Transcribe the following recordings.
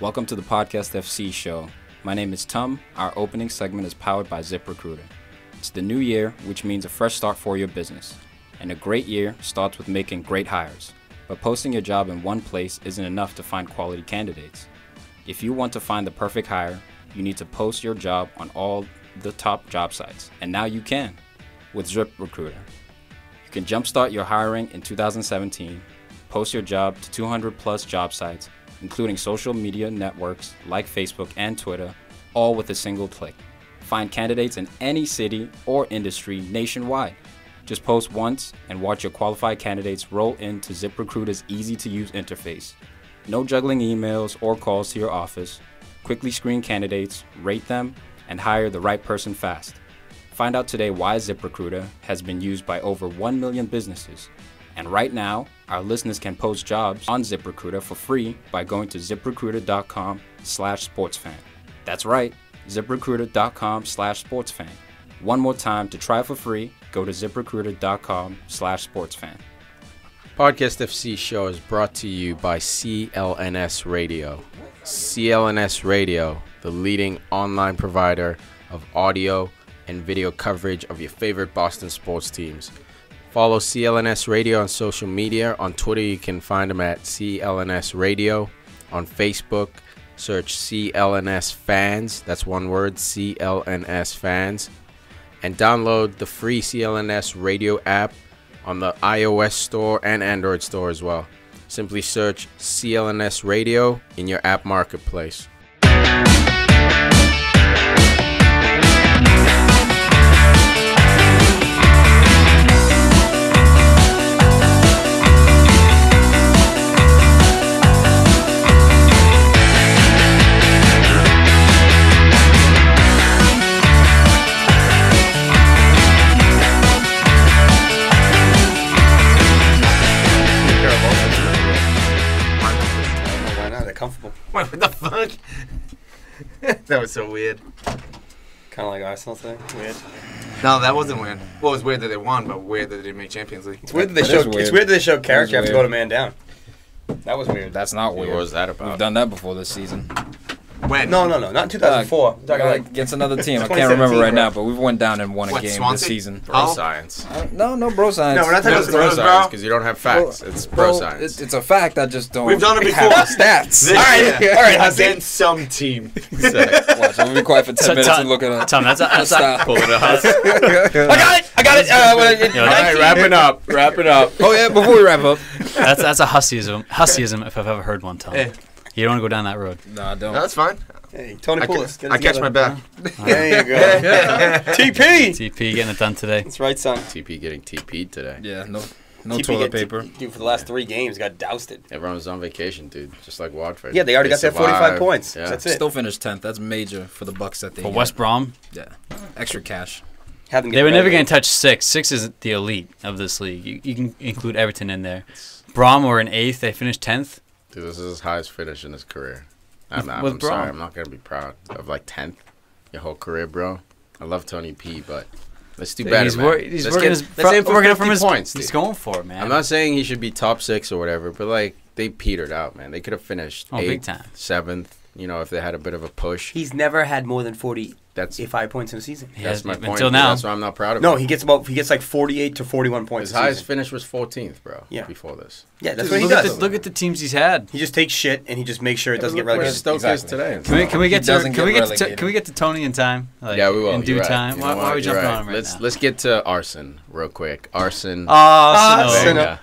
Welcome to the Podcast FC show. My name is Tom. Our opening segment is powered by ZipRecruiter. It's the new year, which means a fresh start for your business. And a great year starts with making great hires. But posting your job in one place isn't enough to find quality candidates. If you want to find the perfect hire, you need to post your job on all the top job sites. And now you can with ZipRecruiter. You can jumpstart your hiring in 2017, post your job to 200 plus job sites, including social media networks like Facebook and Twitter, all with a single click. Find candidates in any city or industry nationwide. Just post once and watch your qualified candidates roll into ZipRecruiter's easy-to-use interface. No juggling emails or calls to your office. Quickly screen candidates, rate them, and hire the right person fast. Find out today why ZipRecruiter has been used by over 1 million businesses. And right now, our listeners can post jobs on ZipRecruiter for free by going to ziprecruiter.com/sportsfan. That's right, ziprecruiter.com/sportsfan. One more time, to try for free, go to ziprecruiter.com/sportsfan. Podcast FC show is brought to you by CLNS Radio. CLNS Radio, the leading online provider of audio and video coverage of your favorite Boston sports teams. Follow CLNS Radio on social media. On Twitter, you can find them at CLNS Radio. On Facebook, search CLNS Fans. That's one word, CLNS Fans. And download the free CLNS Radio app on the iOS store and Android store as well. Simply search CLNS Radio in your app marketplace. Comfortable. What the fuck? That was so weird. Kind of like Arsenal thing. Weird. No, that wasn't weird. Well, it was weird that they won, but weird that they didn't make Champions League. It's weird that they showed. It's weird that they showed character after go to man down. That was weird. That's not weird. What was that about? We've done that before this season. When? No, not in 2004. I'm talking like against another team. I can't remember right now, but we went down and won a What, game Swansea? this season. Bro science. No bro science. No, we're not talking about Bro Middlesbrough. science because you don't have facts. It's bro science. It's a fact. I just don't. We've done it before. have stats. This All right, year. all right, Hussey. Against some team. Watch, we'll be quiet for 10 minutes and look at it. Tom, that's Pull it up. I got it. Yo, All right, wrap it up. Oh yeah, before we wrap up. that's a Husseyism if I've ever heard one, Tom. Hey. You don't want to go down that road. No, I don't. No, that's fine. Hey, Tony Poulos. I catch my back. There you go. TP. TP getting it done today. That's right, son. TP getting TP'd today. Yeah, no TP toilet get- paper. Dude, for the last 3 games, got doused. Everyone was on vacation, dude. Just like Watford. Yeah, they already got their 45 survived. points. Yeah. That's it. Still finished 10th. That's major for the Bucks that they For get. West Brom, Yeah, extra cash. Have them get they were never better. going to touch 6. 6 is the elite of this league. You can include Everton in there. Brom were in 8th. They finished 10th. Dude, this is his highest finish in his career. I'm With Brom. sorry. I'm not going to be proud of like 10th your whole career, bro. I love Tony P, but let's do better, He's man. working Let's his let's aim for working 50 from his points, He's dude. going for it, man. I'm not saying he should be top 6 or whatever, but like they petered out, man. They could have finished big 8th, time. 7th, you know, if they had a bit of a push. He's never had more than 45 That's points in a season. He that's has- my point. until dude. now. That's why I'm not proud of No, him. he gets like 48 to 41 points. His a highest season. finish was 14th, bro. Yeah. Before this. Yeah, that's Dude, what he look does. Look at the teams he's had. He just takes shit and he just makes sure it doesn't get Where relegated. Stoke is Exactly. today. Can we get to doesn't get relegated. can we get to Tony in time? Like, Yeah, we will. in due You're right. time. You Why know are we what? You're jumping right. on him right now? Let's get to Arsenal real quick. Arsenal. Arsenal. Yeah.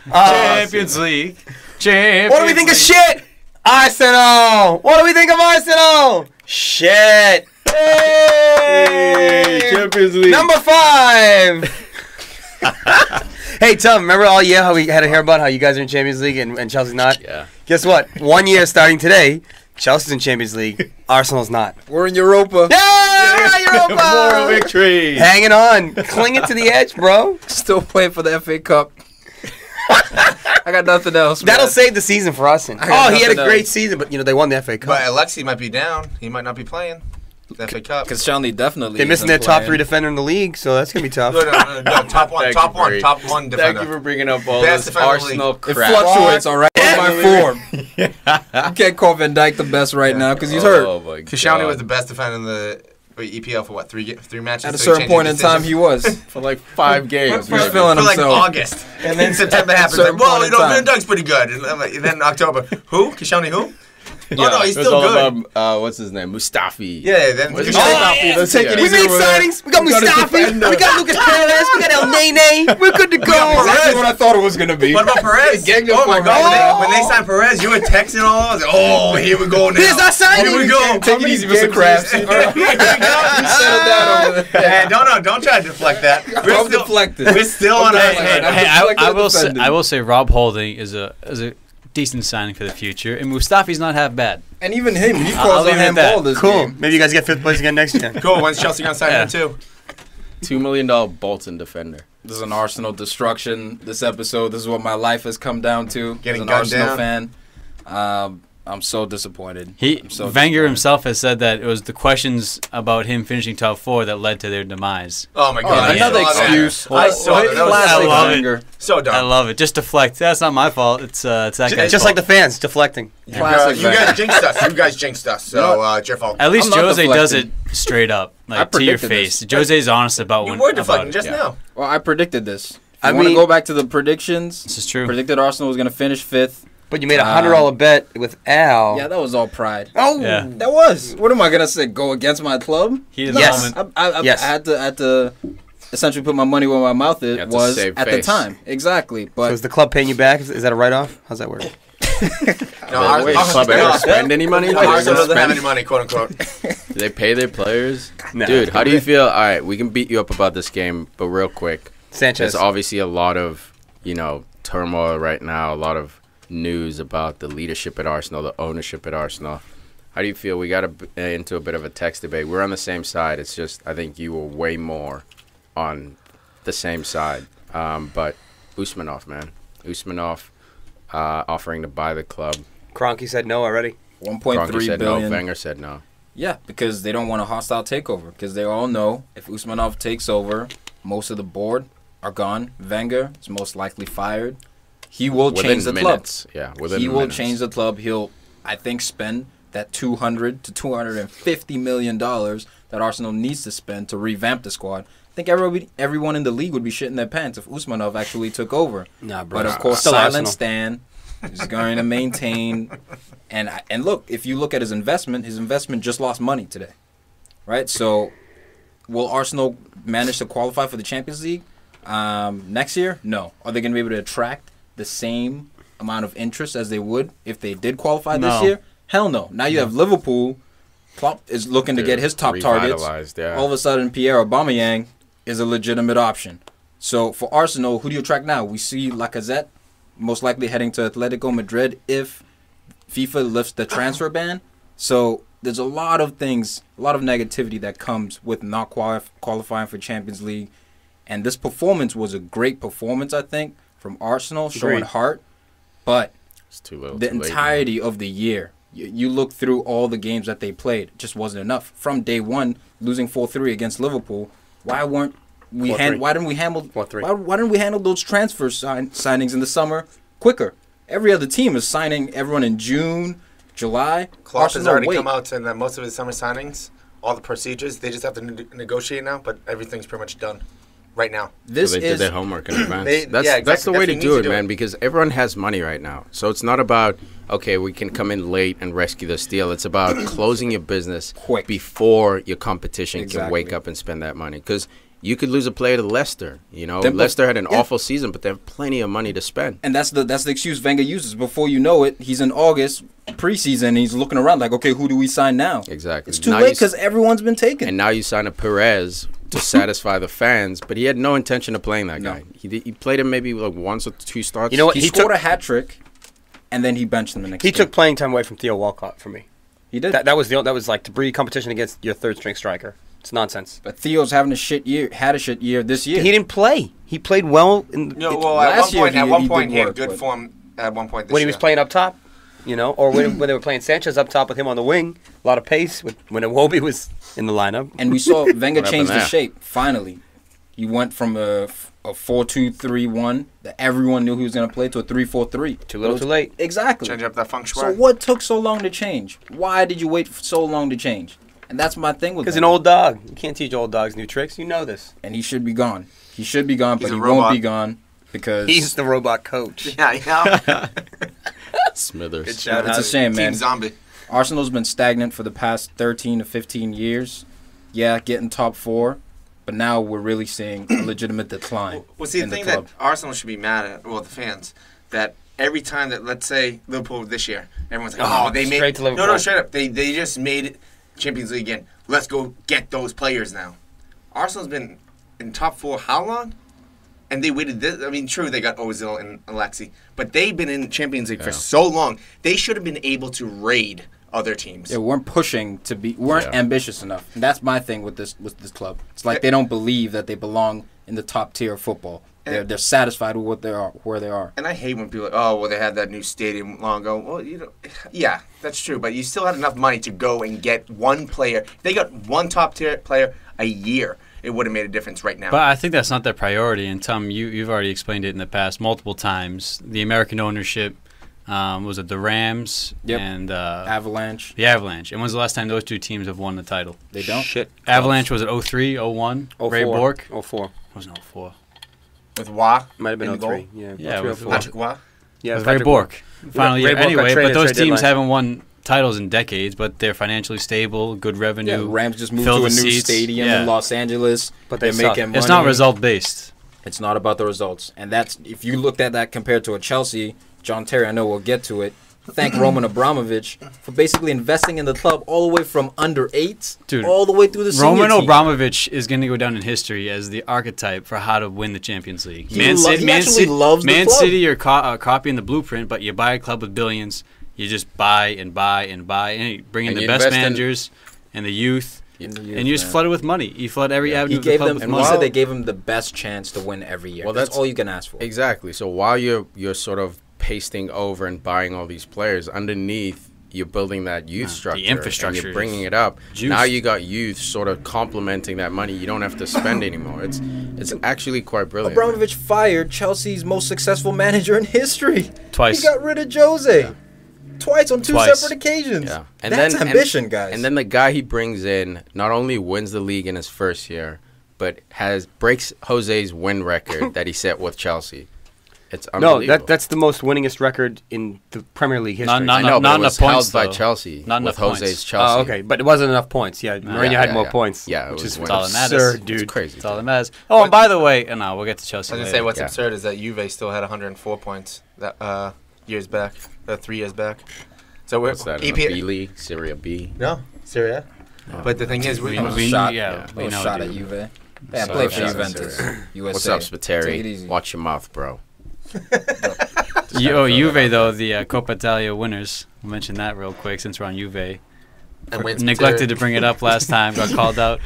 Champions League. Champions What do we think of League. shit? Arsenal. What do we think of Arsenal? Shit. Hey, Champions League. Number 5. Hey, Tom, remember all year how we had to hear about how you guys are in Champions League and Chelsea's not? Yeah. Guess what? 1 year starting today, Chelsea's in Champions League. Arsenal's not. We're in Europa. Yeah, Europa! Moral victory. Hanging on. Clinging to the edge, bro. Still playing for the FA Cup. I got nothing else. That'll man. save the season for us. Oh, got he had a nothing great else. season, but they won the FA Cup. But Alexi might be down. He might not be playing. The FA Cup. Because Shanley definitely They're missing isn't their top playing. 3 defender in the league, so that's gonna be tough. No, top one Thank defender. you for bringing up all Best this defender in the Arsenal It crap. fluctuates, all right. Yeah, my form. You can't call Van Dijk the best right now because he's hurt. Oh my Koscielny God. was the best defender in the EPL for what, three matches? At a So he certain changed point his in time, decision. he was. for like 5 games. He's feeling for like himself. August. And then September happens. Certain Like, well, point you in know, time. Van Dijk's pretty good. And then October, who? Koscielny who? Yeah, no, he's it was still all good. About, what's his name? Mustafi. Yeah, then What's his Koscielny. name? Let's take it We easy made over there. signings. We got We got a Mustafi. defender. We got Lucas Perez. We got El Nene. We're good to go. Exactly what I thought it was gonna be. What about Perez? Gang Oh my up God! When they signed Perez, you were texting all of us. Oh, here we go now. Here's our signing. Here we go. Take it easy, Mr. Krabs. Here we go. Settle down over there. Hey, don't try to deflect that. I'm deflected. We're still on our. deflected. I will say defending. I will say Rob Holding is a decent signing for the future, and Mustafi's not half bad. And even him, he I'll calls leave on it at that. handball this Cool. game. Maybe you guys get 5th place again next year. Cool. When's Chelsea gonna sign Yeah. him too? $2 million Bolton defender. This is an Arsenal destruction. This episode, this is what my life has come down to. Getting As an gunned Arsenal down. fan, I'm so disappointed. Wenger disappointed. himself has said that it was the questions about him finishing top 4 that led to their demise. Oh my God! Another I saw that. excuse. I saw that. That was I so love dumb. it. Wenger. So I dumb. love it. Just deflect. That's not my fault. It's that guy's Just like fault. the fans, deflecting. Classic You guys Wenger. jinxed us. You guys jinxed us. So it's your fault. At least I'm not Jose does it deflecting. straight up, I like to your predicted face. this. Jose's honest about You when were about deflecting it. just Yeah. now. Well, I predicted this. If I I want to mean- go back to the predictions. This is true. Predicted Arsenal was going to finish 5th. But you made a $100 bet with Al. Yeah, that was all pride. Oh. Yeah. That was. What am I going to say? Go against my club? Heat of the Yes. moment. I Yes. had to essentially put my money where my mouth You had to was save at the face. time. Exactly. So But is the club paying you back? Is that a write-off? How's that work? No, Wait, club ever spend any money? Arsenal doesn't have Spend- any money, quote unquote. Do they pay their players? No. Dude, how do you feel? All right, we can beat you up about this game, but real quick. Sanchez. There's obviously a lot of, turmoil right now, a lot of news about the leadership at Arsenal, the ownership at Arsenal. How do you feel? We got into a bit of a text debate. We're on the same side. It's just I think you were way more on the same side. But Usmanov, man. Usmanov offering to buy the club. Kroenke said no already. 1.3 Kroenke said billion. no. Wenger said no. Yeah, because they don't want a hostile takeover. Because they all know if Usmanov takes over, most of the board are gone. Wenger is most likely fired. He will change the minutes. Yeah, club. within He will minutes. change the club. He'll, I think, spend that $200 to $250 million that Arsenal needs to spend to revamp the squad. I think everyone in the league would be shitting their pants if Usmanov actually took over. Nah, bro. But of course, Still Silent Arsenal. Stan is going to maintain. And look, if you look at his investment just lost money today, right? So, will Arsenal manage to qualify for the Champions League next year? No. Are they going to be able to attract the same amount of interest as they would if they did qualify this No. year? Hell no. Now you have Liverpool. Klopp is looking to get his top targets. Revitalized, yeah. All of a sudden, Pierre Aubameyang is a legitimate option. So for Arsenal, who do you attract now? We see Lacazette most likely heading to Atletico Madrid if FIFA lifts the transfer ban. So there's a lot of things, a lot of negativity that comes with not qualifying for Champions League. And this performance was a great performance, I think, from Arsenal, showing Agreed. heart. But It's too little. the too late, man. entirety of the year, you look through all the games that they played, it just wasn't enough. From day one, losing 4-3 against Liverpool, why weren't we? 4-3. Why didn't we handle? 4-3. Why didn't we handle those transfer signings in the summer quicker? Every other team is signing everyone in June, July. Klopp has Arsenal, already wait. come out and most of his summer signings, all the procedures, they just have to negotiate now, but everything's pretty much done right now. This So they did is their homework in advance. They- that's yeah, that's the exactly. way That's to what do you it, need to do man, it. because everyone has money right now. So it's not about, okay, we can come in late and rescue this deal. It's about closing your business Quick. before your competition can Exactly. wake up and spend that money. Because you could lose a player to Leicester. Then- Leicester had an yeah. awful season, but they have plenty of money to spend. And that's the excuse Wenger uses. Before you know it, he's in August preseason. And he's looking around like, okay, who do we sign now? Exactly. It's too Now late you s- because everyone's been taken. And now you sign a Perez to satisfy the fans, but he had no intention of playing that No. guy. He played him maybe like once or two starts. You know what? he he scored took- a hat trick, and then he benched him the next. He game. took playing time away from Theo Walcott for me. He did. That was like to breed competition against your third string striker. It's nonsense. But Theo's having a shit year. Had a shit year this year. He didn't play. He played well in Well, last year at one he point, did he had work, good but- form at one point this when he year. was playing up top, or when they were playing Sanchez up top with him on the wing. A lot of pace when Iwobi was in the lineup. And we saw Wenger What change the happened there? shape. Finally, He went from a 4-2-3-1 that everyone knew he was going to play to a 3-4-3. Too little, too late. Exactly. Change up that feng shui. So what took so long to change? Why did you wait so long to change? And that's my thing with him. Because an old dog. You can't teach old dogs new tricks. You know this. And he should be gone. He should be gone, He's but a he robot. won't be gone because He's the robot coach. Yeah, yeah. Smithers. Good shout it's out. a shame, man. Team Zombie. Arsenal's been stagnant for the past 13 to 15 years. Yeah, getting top 4, but now we're really seeing a legitimate decline. Well, see, the in the thing club. that Arsenal should be mad at, well, the fans, that every time that, let's say, Liverpool this year, everyone's like, oh, they made... Straight to Liverpool. No, straight up. They just made it Champions League again. Let's go get those players now. Arsenal's been in top 4 how long? And they waited this... I mean, true, they got Ozil and Alexi, but they've been in Champions League for so long. They should have been able to raid other teams. Yeah, we weren't pushing to be... We weren't ambitious enough. And that's my thing with this club. It's like they don't believe that they belong in the top tier of football. They're satisfied with what they are, where they are. And I hate when people are like, oh, well, they had that new stadium long ago. Well, yeah, that's true. But you still had enough money to go and get one player. If they got one top-tier player a year, it would have made a difference right now. But I think that's not their priority. And, Tom, you've already explained it in the past multiple times. The American ownership, was it the Rams and Avalanche. the Avalanche? And when's the last time those two teams have won the title? They don't? Shit. Avalanche, was it 03, 01? 04. Ray Bork? 04. It wasn't 04. With Wah Might have in been the 03. goal. Yeah, Yeah, 03, with 04. Patrick Wah. Yeah, It was Patrick Ray Bork. Final Ray year Bork got anyway, traded but those trade teams deadline. haven't won titles in decades, but they're financially stable, good Yeah, revenue. the Rams just moved fill to a the new seats. stadium Yeah. in Los Angeles. But they They're suck. making money. It's not result-based. It's not about the results. And that's, if you looked at that compared to a Chelsea, John Terry, I know we'll get to it, thank Roman Abramovich for basically investing in the club all the way from under 8 Dude, all the way through the senior Roman team. Abramovich is going to go down in history as the archetype for how to win the Champions League. He actually loves the Man club. City are copying the blueprint, but you buy a club with billions, you just buy and buy and buy, and you bring in And the you best invest in- managers and the youth, and you just man. flood it with money. You flood every avenue He of the gave club them. with He money. said they gave him the best chance to win every year. Well, That's that's- all you can ask for. Exactly. So while you're sort of pasting over and buying all these players, underneath you're building that youth The structure. infrastructure And you're is bringing it up. juiced. Now you got youth sort of complementing that money. You don't have to spend anymore. It's actually quite brilliant. Abramovich fired Chelsea's most successful manager in history. Twice. He got rid of Jose. Twice on two Twice. separate occasions. Yeah. That's ambition, guys. And then the guy he brings in not only wins the league in his first year, but breaks Jose's win record that he set with Chelsea. It's No, unbelievable. that's the most winningest record in the Premier League history. Not I know, but not it was enough points, held by though. Chelsea Not with enough points. Jose's Chelsea. Oh, okay, but it wasn't enough points. Yeah, Mourinho had more points. Yeah, it which was is winning. That's all that matters. absurd, dude. It's crazy. That's all that matters. Oh, and by the way, no, we'll get to Chelsea I was later. going to say, what's Yeah. absurd is that Juve still had 104 points that years back, 3 years back. So we're What's that in the B League, Serie B? No, Syria. But the thing is, We That was a we- shot. yeah, we Little know, shot dude. at Juve. Yeah, So play for shout out Juventus. Serie USA. What's up, Take it Spiteri? easy. Watch your mouth, bro. Juve, though, the Coppa Italia winners. We'll mention that real quick since we're on Juve. and wins Neglected to bring it up last time. Got called out.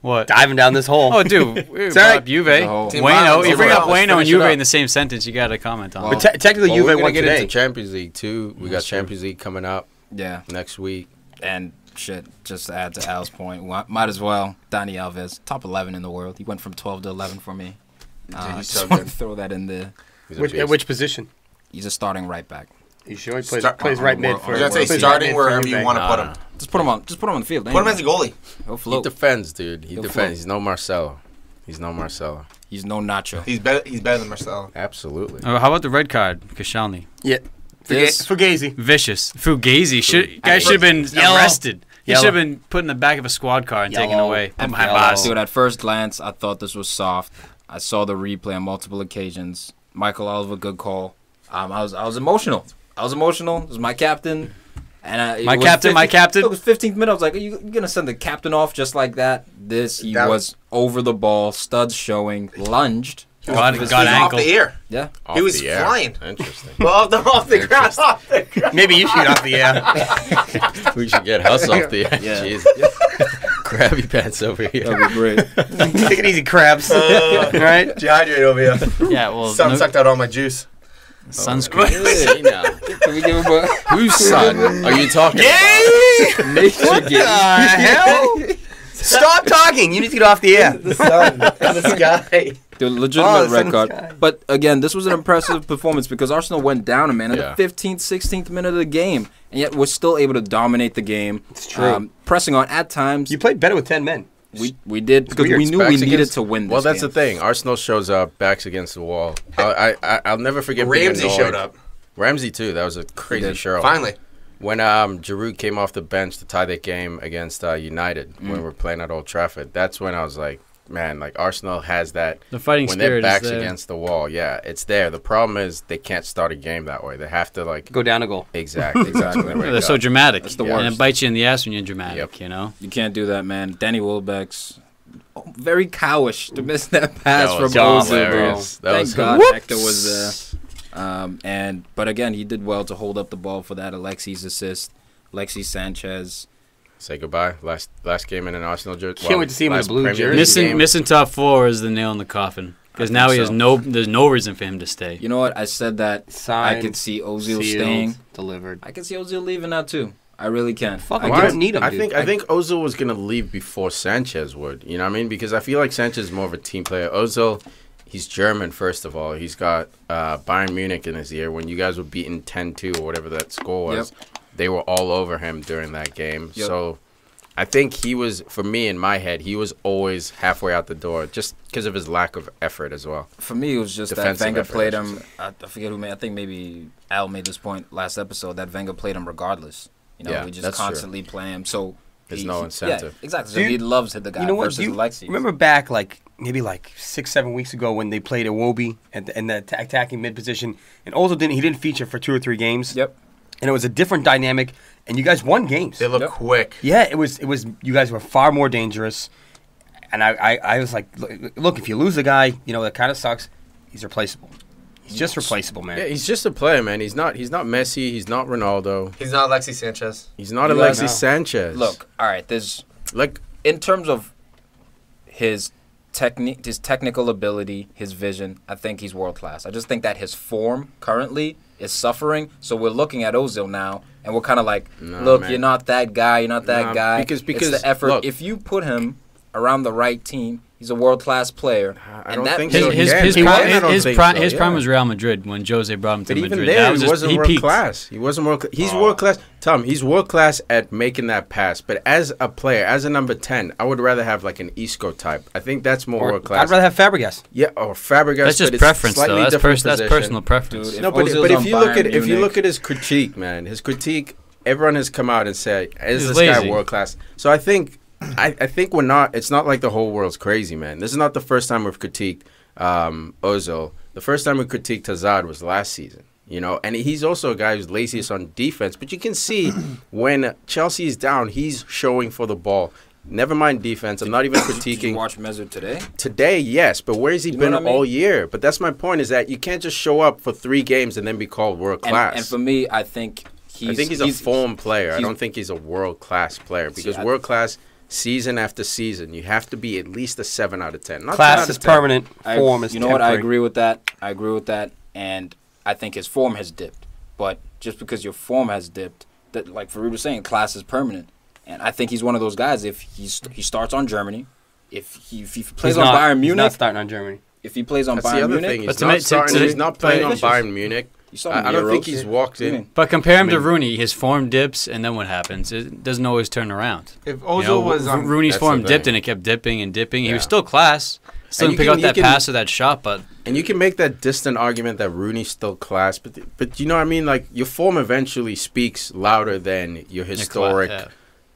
What? Diving down this hole. Oh, dude. We Sorry. brought up Juve. whole- Team Wayno. violence You bring up overall. Wayno and Finish it Juve up. in the same sentence. You got to comment on But it. technically, Well, Juve we're gonna won get today. into Champions League too. We got That's true. Champions League coming up Yeah. next week. And shit, just to add to Al's point, might as well. Dani Alves, top 11 in the world. He went from 12 to 11 for me. Yeah, he's Just so want to good. throw that in there. He's a At beast. which position? He's a starting right back. You sure he plays, Start- plays right mid I was for? I was going to say plays right starting mid for wherever you Juve. want to put him. Just put him on. Just put him on the field. Put him as a goalie. He'll He float. defends, dude. He He'll defends. float. He's no Marcelo. He's no Marcelo. He's no Nacho. He's better than Marcelo. Absolutely. Oh, how about the red card? Koscielny. Yeah, This- Fugazi. Vicious. Fugazi. Guy I- should have been Yellow. arrested. He Yellow. should have been put in the back of a squad car and taken Yellow. away. Put And behind yellow. bars. Dude, at first glance, I thought this was soft. I saw the replay on multiple occasions. Michael Oliver, good call. I was emotional. This is my captain. And My captain. It was 15th minute. I was like, are you going to send the captain off just like that? He That was over the ball, studs showing, lunged. Got He was ankle. off the ear. Yeah. Off was the air. flying. Interesting. Well, off the ground. Off the ground. Maybe you shoot off the air. We should get Huss off the air. Yeah. Jeez. Krabby Pants over here. That'd be great. Take it easy, crabs. Right? Dehydrate over here. Yeah, well, Sun sucked out all my juice. sunscreen. Hey, now. Can we give him a Whose son are you talking about? nature gift? hell? Stop talking. You need to get off the air. The sun, the sky. The legitimate red card. Sky. But again, this was an impressive performance because Arsenal went down a man in Yeah. the 15th, 16th minute of the game, and yet we're still able to dominate the game. It's true. Pressing on at times. You played better with 10 men. We did because weird. we knew we Backs needed against- to win this Well, that's game. the thing. Arsenal shows up, backs against the wall. I'll never forget. being Ramsey annoyed. showed up. Ramsey too. That was a crazy did. show. Finally. When Giroud came off the bench to tie that game against United when we were playing at Old Trafford, that's when I was like, man, like Arsenal has that. The fighting When their spirit backs is there. against the wall, yeah, it's there. The problem is they can't start a game that way. They have to like Go down a goal. exactly. They're so dramatic. That's the And worst. it bites you in the ass when you're dramatic, Yep. you know? You can't do that, man. Danny Welbeck's very cowish to miss that pass That was from Ozil, bro. hilarious. That Thank was God hilarious. Hector was there. But again, he did well to hold up the ball for that Alexis assist. Alexis Sanchez. Say goodbye. Last game in an Arsenal jersey. Can't wait to see him in the last blue Premier jersey. League Missing game. missing top 4 is the nail in the coffin. Because now he has so. there's no reason for him to stay. You know what? I said that Signed, I could see Ozil sealed, staying. delivered. I can see Ozil leaving now too. I really can. Fuck, I you Why? don't need him, I dude. think Ozil was gonna leave before Sanchez would. You know what I mean? Because I feel like Sanchez is more of a team player. Ozil, he's German first of all. He's got Bayern Munich in his ear. When you guys were beaten 10-2 or whatever that score was, they were all over him during that game. Yep. So I think he was, for me in my head, he was always halfway out the door just because of his lack of effort as well. For me, it was just that Defensive Wenger effort, played I should him. I forget who made. I think maybe Al made this point last episode that Wenger played him regardless. You know, Yeah, we just that's true. constantly play him. So There's no incentive. Yeah, exactly. So Dude, he loves hit the guy You know what? versus You Alexis. remember back maybe 6-7 weeks ago when they played Iwobi in the attacking mid position, and Ozil didn't feature for 2 or 3 games. Yep. And it was a different dynamic, and you guys won games. They look Yep. quick. Yeah, it was. You guys were far more dangerous, and I was like, look, if you lose the guy, that kind of sucks. He's replaceable. He's just replaceable, man. Yeah, he's just a player, man. He's not Messi. He's not Ronaldo. He's not Alexis Sanchez. He's not You Alexis know. Sanchez. Look, all right. There's like in terms of his technique, his technical ability, his vision. I think he's world class. I just think that his form currently is suffering. So we're looking at Ozil now, and we're kind of like, Nah, look, man. you're not that guy. You're not that Nah, guy. because it's the effort. look. If you put him around the right team, he's a world class player. I And don't that think means- so. His Again, his he prime wasn't, I don't his think prime so, his prime yeah. was Real Madrid when Jose brought him to But even Madrid. there, That was he just- wasn't he world peaked. class. He wasn't world class. He's world class. Tom, he's world class at making that pass. But as a player, as a number 10, I would rather have like an Isco type. I think that's more world class. I'd rather have Fabregas. Yeah, or Fabregas. That's just but it's preference, though. slightly That's, different that's position. personal preference. Dude, No, but Ozil's if on you look at Bayern if you Munich- look at his critique, man, his critique, everyone has come out and said, "Is He's this guy lazy. world class?" So I think we're not. It's not like the whole world's crazy, man. This is not the first time we've critiqued Ozil. The first time we critiqued Hazard was last season. And he's also a guy who's laziest on defense. But you can see when Chelsea's down, he's showing for the ball. Never mind defense. I'm not even Did you critiquing. watch Mesut today? Today, yes, but where has he You know been what I mean? all year? But that's my point, is that you can't just show up for 3 games and then be called world class. And for me, I think he's a form player. I he's- don't think he's a world class player because I- world class season after season, you have to be at least a 7 out of 10. Not 10 Class out is of 10. permanent. Form is You know what? I temporary. agree with that. And I think his form has dipped. But just because your form has dipped, that like Farid was saying, class is permanent. And I think he's one of those guys. If he starts on Germany, if he plays He's on not- Bayern he's Munich, not starting on Germany. if he plays on That's the Bayern other Munich, thing. But He's to not, make- to- he's not playing on Vicious. Bayern Munich. you saw him I in don't think Euros. he's walked in. But compare him I to mean- Rooney. His form dips, and then what happens? It doesn't always turn around. If Ozil was on, Rooney's That's form the dipped, thing. and it kept dipping and dipping. He was Yeah. still class. Still And didn't pick you out can- that you can- pass or that shot, but And you can make that distant argument that Rooney's still class, but you know what I mean? Like, your form eventually speaks louder than your historic yeah.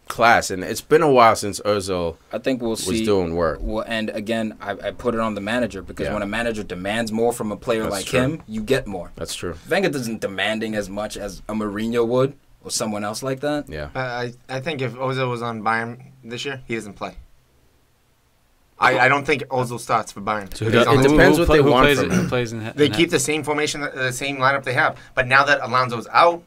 class. And it's been a while since Ozil I think we'll was see. doing work. Well, and again, I put it on the manager because Yeah. when a manager demands more from a player That's like true. him, you get more. That's true. Wenger isn't demanding as much as a Mourinho would or someone else like that. Yeah. I think if Ozil was on Bayern this year, he doesn't play. I don't think Ozil starts for Bayern. So If he's on it the team. depends what they want plays, from who him. plays in They in keep the same formation, the same lineup they have. But now that Alonso's out,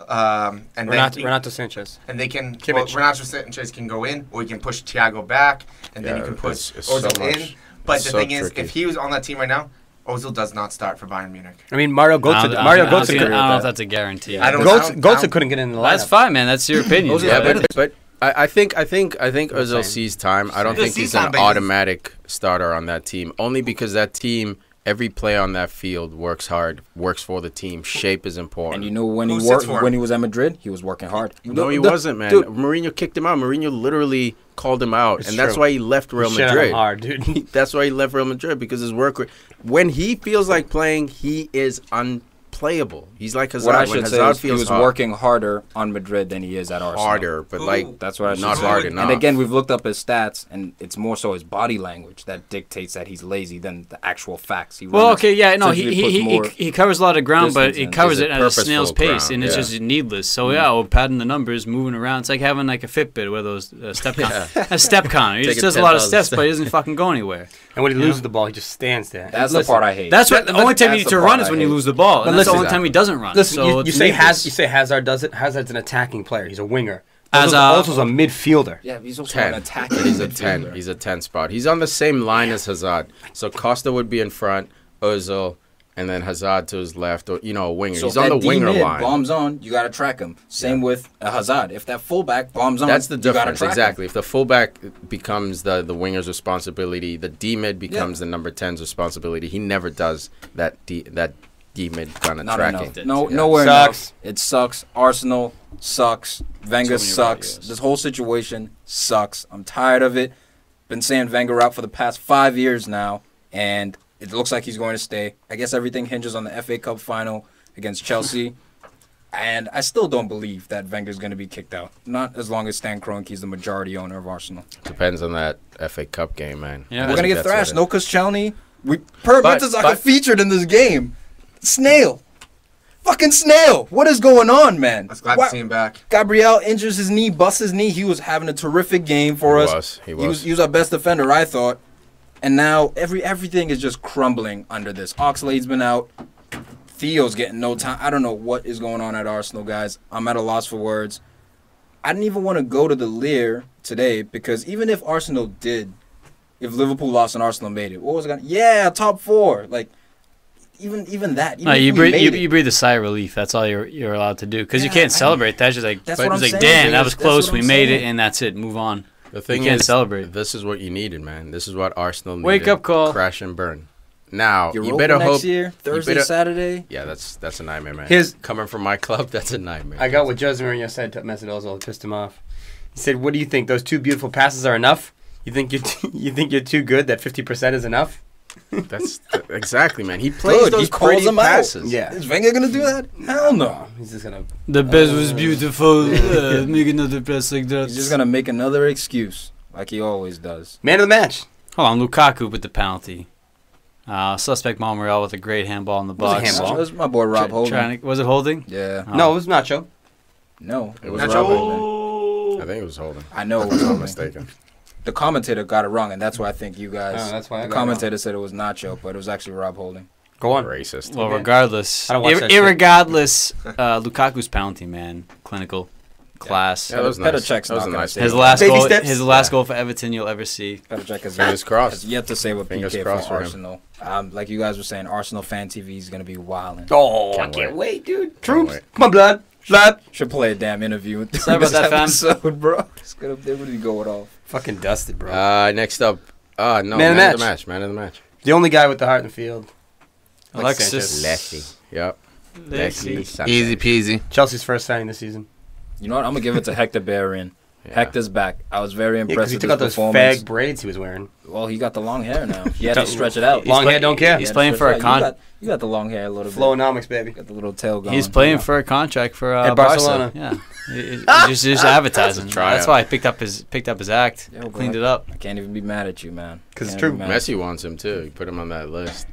and Renato Sanchez. and they can, Kimmich. Renato Sanchez can go in, or you can push Thiago back, and then Yeah, you can push it's so Ozil much. in. But It's the so thing is, tricky. if he was on that team right now, Ozil does not start for Bayern Munich. I mean, Mario Götze. I don't Mario know Götze. if that's a guarantee. I don't- Götze couldn't get in the lineup. That's fine, man. That's your opinion. Those are Yeah, better. but I think Ozil sees time. I don't He think sees he's time, an but he's- automatic starter on that team. Only because that team, every player on that field works hard, works for the team. Shape is important. And you know when Who he sits for him? when he was at Madrid, he was working hard. No, he wasn't, man. Dude, Mourinho kicked him out. Mourinho literally called him out, It's and that's true. why he left Real Shit on him Madrid. hard, dude. That's why he left Real Madrid, because his work. When he feels like playing, he is unplayable. He's like Hazard. what I When should say Hazard is he feels was hard, working harder on Madrid than he is at Arsenal. harder, but like That's what I should not say. hard enough. And again, we've looked up his stats, and it's more so his body language that dictates that he's lazy than the actual facts. He Well, runs- okay, yeah, no, essentially puts more he covers a lot of ground, but distance he in. covers It's it a at a snail's purposeful pace, ground, and it's yeah. just needless. So yeah, we're padding the numbers, moving around. It's like having like a Fitbit with those step a step counter. He just Taking does a lot of 10,000 steps, but he doesn't fucking go anywhere. And when he loses the ball, he just stands there. That's Listen, the part I hate. That's what the only time you need that's to the run part is I when you hate. lose the ball, and But that's the listen- only time he doesn't run. Listen, so you it's say needless. you say Hazard does it. Hazard's an attacking player. He's a winger. As Ozil's a midfielder. Yeah, he's also 10. an attacking But he's a midfielder. 10. He's a 10 spot. He's on the same line as Hazard. So Costa would be in front, Ozil, and then Hazard to his left, or a winger. So He's if on the that winger D-mid line. bombs on, you got to track him. Same with Hazard. If that fullback bombs on, That's the you got to difference, track exactly. If the fullback becomes the winger's responsibility, the D-mid becomes the number 10's responsibility. He never does that D-mid kind of Not tracking. enough. No, Yeah. nowhere Sucks. enough. It sucks. Arsenal sucks. Wenger So many sucks. right, yes. This whole situation sucks. I'm tired of it. Been saying Wenger out for the past 5 years now, and it looks like he's going to stay. I guess everything hinges on the FA Cup final against Chelsea. And I still don't believe that Wenger's going to be kicked out. Not as long as Stan Kroenke's the majority owner of Arsenal. Depends on that FA Cup game, man. Yeah. We're going to get That's what thrashed. it No Koscielny. Per But- Mertesacker but- featured in this game. Snail. Fucking Snail. What is going on, man? I was glad Why- to see him back. Gabriel injures his knee, busts his knee. He was having a terrific game for He us. was. He was. He was our best defender, I thought. And now everything is just crumbling under this. Oxlade's been out. Theo's getting no time. I don't know what is going on at Arsenal, guys. I'm at a loss for words. I didn't even want to go to the Lear today because even if Arsenal did, if Liverpool lost and Arsenal made it, what was it going to... Yeah, top four. Like, even that. Even No, if you we breathe, made you, it, you breathe a sigh of relief. That's all you're allowed to do because you Yeah, can't I- celebrate. That's just like, That's but what it's I'm like, saying, damn, that Vegas. was That's close. what We I'm made it, saying. and that's it. Move on. The thing can't is, celebrate. This is what you needed, man. This is what Arsenal needed. Wake up call. Crash and burn. Now, Europa you better next hope. year, Thursday, better- Saturday. Yeah, that's a nightmare, man. Here's- Coming from my club, that's a nightmare. I got what Jose Mourinho said to Mesut Ozil. It pissed him off. He said, "What do you think? Those two beautiful passes are enough? You think you're too good? That 50% is enough?" That's exactly, man. He plays Good, those he calls pretty them out. passes. Yeah. Is Wenger going to do that? Hell no. He's just gonna. The best was beautiful. Make another press like that. He's just going to make another excuse like he always does. Man of the match. Hold on, Lukaku with the penalty. Suspect Monreal with a great handball in the Was it box. handball? That's my boy Rob Holding. Was it holding? Yeah. Oh. No, it was Nacho. No, it was Nacho. Rob Holding. I think it was holding. I know it If was I'm not Holding. mistaken. The commentator got it wrong, and that's why I think you guys... Oh, that's why I the got it commentator said it was Nacho, but it was actually Rob Holding. Go on. Racist. Well, Okay. regardless, I don't watch that shit. irregardless, Lukaku's penalty, man, clinical, class. Yeah, that was nice. Petr Cech's That was not a gonna nice save His it. last Baby goal, steps. his last goal for Everton you'll ever see. Petr Cech has Fingers crossed. has yet to save a Fingers PK crossed for for him. Arsenal. Like you guys were saying, Arsenal fan TV is going to be wilding. Oh, Can't I can't wait. wait, dude. Troops, wait. come on, blood. Should play a damn interview. Sorry about that, fam. episode, bro. It's going to really go it off. Fucking dusted, bro. Next up, no, Man of the of the match. Man of the match. The only guy with the heart in the field. Alexis. Leslie. Yep. Leslie. Sanchez. Easy peasy. Chelsea's first signing this season. You know what? I'm going to give it to Hector Bellerin. Yeah. Hector's back. I was very Yeah, impressed because he with took his out those performance. fag braids he was wearing. Well, he got the long hair now. He had to stretch it out. Long hair don't care. He He's had to playing stretch for it a out. You got the long hair a little bit. Flowonomics, baby. Got the little tail going. He's playing for a contract for At Barcelona. Barcelona. Yeah, just advertising. tryout. That's why I picked up his act, Yo, bro, cleaned it up. I can't even be mad at you, man. 'Cause it's Can't true. be mad at Messi wants him too. You put him on that list.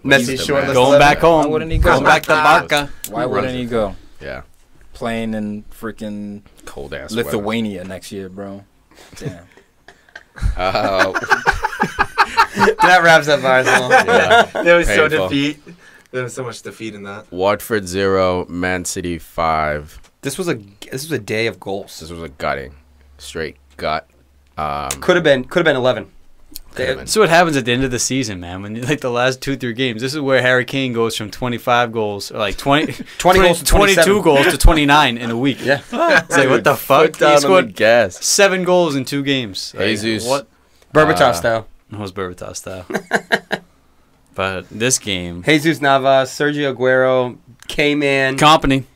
Messi short list. Going back home. Why wouldn't he go? Going back to Barca. you. Why Who wouldn't runs he it? go? Yeah. Playing in freaking Cold ass. Lithuania next year, bro. Damn. That wraps up Arsenal. Yeah. There was so Painful. defeat. There was so much defeat in that. Watford 0, Man City 5. This was a day of goals. This was a gutting, straight gut. Could have been 11. That's what happens at the end of the season, man. When like the last 2-3 games, this is where Harry Kane goes from 25 goals, or like 20 goals to 22 goals to 29 in a week. Yeah. It's like, what the fuck? Down He on scored the gas. 7 goals in 2 games. Like, Jesus. what? Berbatov style. It was Berbatov style. But this game, Jesus Navas, Sergio Aguero, K-Man. company.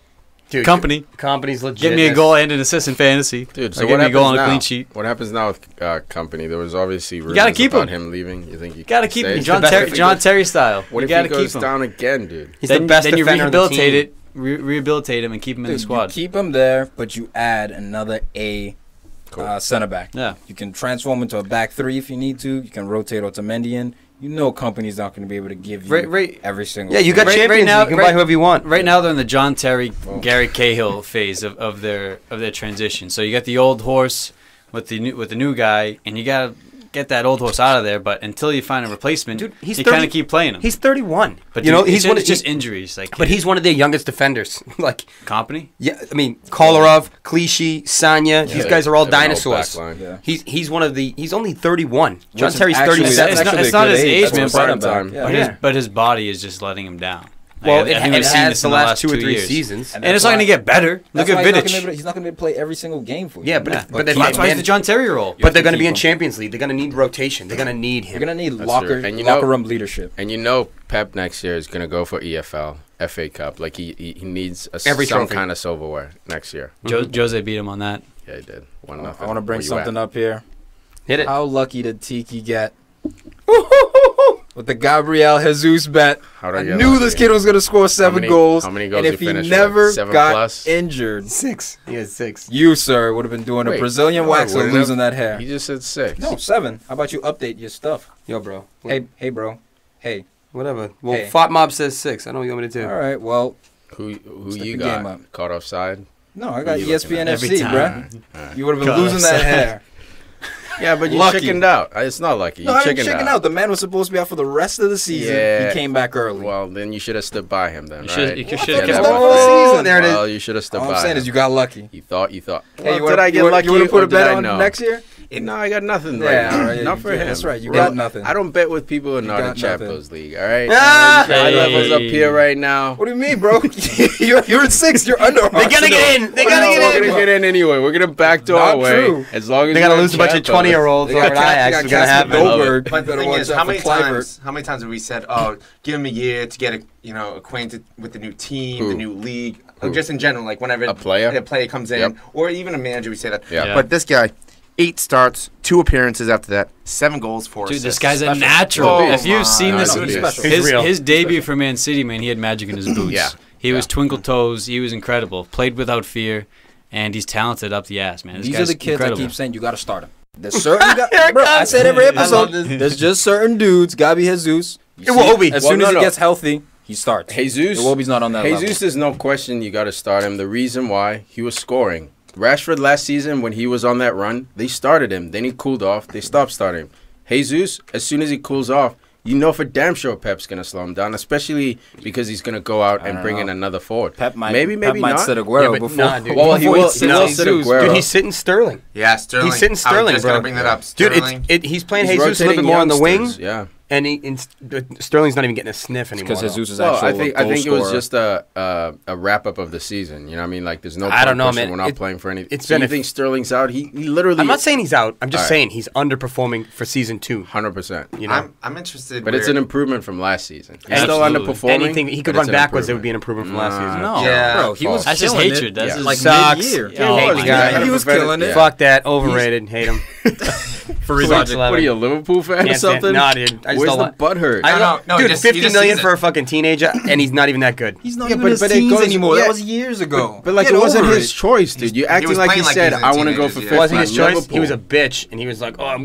Dude, Company's legit. Give me a goal and an assist in fantasy. Dude, so so give what me a goal and happens a clean now? sheet. What happens now with Company? There was obviously rumors gotta keep about him. him leaving. You think you Gotta keep him. stays? John Terry style. What You if gotta he goes keep him. down again, dude? He's the best then you defender on the rehabilitate team. it, rehabilitate him, and keep him in the Dude, squad. you keep him there, but you add another center back. Yeah. You can transform into a back 3 if you need to. You can rotate Otamendi in. You know Company's not going to be able to give you Right. every single Yeah, you got Right- Champions right now- League. You can buy whoever you want. Right now, they're in the John Terry, Gary Cahill phase of their transition. So you got the old horse with the new guy, and you gotta get that old horse out of there. But until you find a replacement, Dude, he's you 30 kind of keep playing him. He's 31. But you know, he's he's one of just injuries. Like, But he's one of their youngest defenders. Like, Company. yeah, I mean, Kolarov, Clichy, Sanya. These guys are all They have an old dinosaurs. back line. Yeah. He's one of the. He's only 31. John Which is Terry's actually- 37. that's actually It's a not good his age, That's man, what but- I'm talking Yeah. about. But his body is just letting him down. Well, Like, I think it we've seen has this the in last 2 or 3 years. seasons. And it's not going to get better. Look That's at why Vidic. he's not going to play every single game for you. Yeah, but Yeah. if- but then That's why it's man, the John Terry role. but they're to going to be keep in him. Champions League. They're going to need rotation. They're going to need him. You're going to need That's locker true. And you know- room leadership. And you know, Pep next year is gonna go for EFL, FA Cup. Like he needs Every some trophy. kind of silverware next year. Jose beat him on that. Yeah, he did. 1-0. I want to bring Where you something at? up here. Hit it. How lucky did Tiki get with the Gabriel Jesus bet? How'd I get knew lucky? this kid was going to score 7 many- goals. how many goals and if he he finished with? never 7 got plus? injured, 6. He has 6. you, sir, would have been doing a Wait, Brazilian no, wax I of wouldn't losing that hair. He just said 6. No, 7. How about you update your stuff? Yo, bro. Hey, bro. Hey. Whatever. Well, Hey. Fought Mob says 6. I don't know what you want me to do. All right, well, Who Step you the got? game up. Caught offside? no, I got Who you looking ESPN at? Every FC, time. bruh. You would have been God, losing that upset. hair. Yeah, but you Lucky. chickened out. It's not lucky. You No, I didn't chickened chicken out. The man was supposed to be out for the rest of the season. Yeah. He came back early. Well, then you should have stood by him then, You right? should- you Yeah, should- that kept was done great. for the season. There it is. Well, you should have stood All by I'm saying him. is you got lucky. You thought. Hey, Well, did I get lucky? You want to put or a bet did I on know? next year? No, I got nothing Yeah, right now. all right, Not you- for yeah, him. that's right, you Bro, got nothing. I don't bet with people who are not in got Champions nothing. League, all right? Ah! My level's up Hey. here right now. What do you mean, bro? you're in 6. You're under. They gotta get in. They gotta We're get going to in. get in anyway. We're going to backdoor Not our way. true. As long as They gotta we're lose a in bunch of Champions. 20-year-olds over at Ajax. It's gonna happen. Goldberg. But the Better thing watch is, out how for many Kluivert. times have we said, "Oh, give him a year to get acquainted with the new team, Who? the new league, Who? just in general, like whenever A player? a player comes in, Yep. or even a manager, we say that. Yeah. But this guy, 8 starts, 2 appearances after that, 7 goals, 4 Dude, assists. this guy's a Special. natural. Oh If you've my seen God. this, No, he's special. He's real. his debut for Man City, man, he had magic in his boots. Yeah. He was Yeah. twinkle toes. He was incredible. Played without fear, and he's talented up the ass, man. This These are guy's the kids incredible. that keep saying you got to start him. There's certain guys, bro. I said every episode. There's just certain dudes. Gabi Jesus. You see, Iwobi. as Well, soon as no. he gets healthy, he starts. Jesus. Iwobi's not on that level. Jesus, there's no question you got to start him. The reason why, he was scoring. Rashford last season, when he was on that run, they started him. Then he cooled off. They stopped starting him. Jesus, as soon as he cools off, you know for damn sure Pep's going to slow him down, especially because he's going to go out and don't bring in know. another forward. Pep might, maybe Pep might not. sit Aguero Yeah, but before. nah, dude. Well, he before will sits sit Jesus. Aguero. Dude, he's sitting Sterling. Yeah, Sterling. He's sitting I was Sterling, just bro. gonna bring that up. Dude, Sterling. he's playing He's Jesus a little bit rotating more on the wing, youngsters, Yeah. and Sterling's not even getting a sniff anymore. Because though. Jesus is Well, actual I goal think it was scorer. just a wrap up of the season. You know what I mean? Like, there's no I don't know, pushing. man. We're not playing for anything. it's So been you a- think Sterling's out? He literally. I'm not saying he's out. I'm just All right. saying he's underperforming for season 2. 100%. You know, I'm interested. But it's an improvement from last season. He's still Absolutely. underperforming. anything he could but run it's an backwards, it would improvement. be an improvement from last season. No, Yeah. Bro, he was That's just killing hatred. it. That's Yeah. just Like Sucks. mid-year. Yeah, hate the guy. He was killing it. Fuck that, overrated. Hate him. Farid What What are you, a Liverpool fan or Can't stand- something? Nah, dude. I just Where's don't the like- butt hurt? I No, no, dude, just- 50 you just million sees for it. a fucking teenager, and he's not even that good. He's not Yeah, even but- his but it teens goes- anymore. yeah. That was years ago. But like, Get it wasn't over his choice, dude. You acting was like he playing like said, he was "I in want to go teenagers, for yeah. fifth Wasn't his line, choice. Liverpool." He was a bitch, and he was like, "Oh, I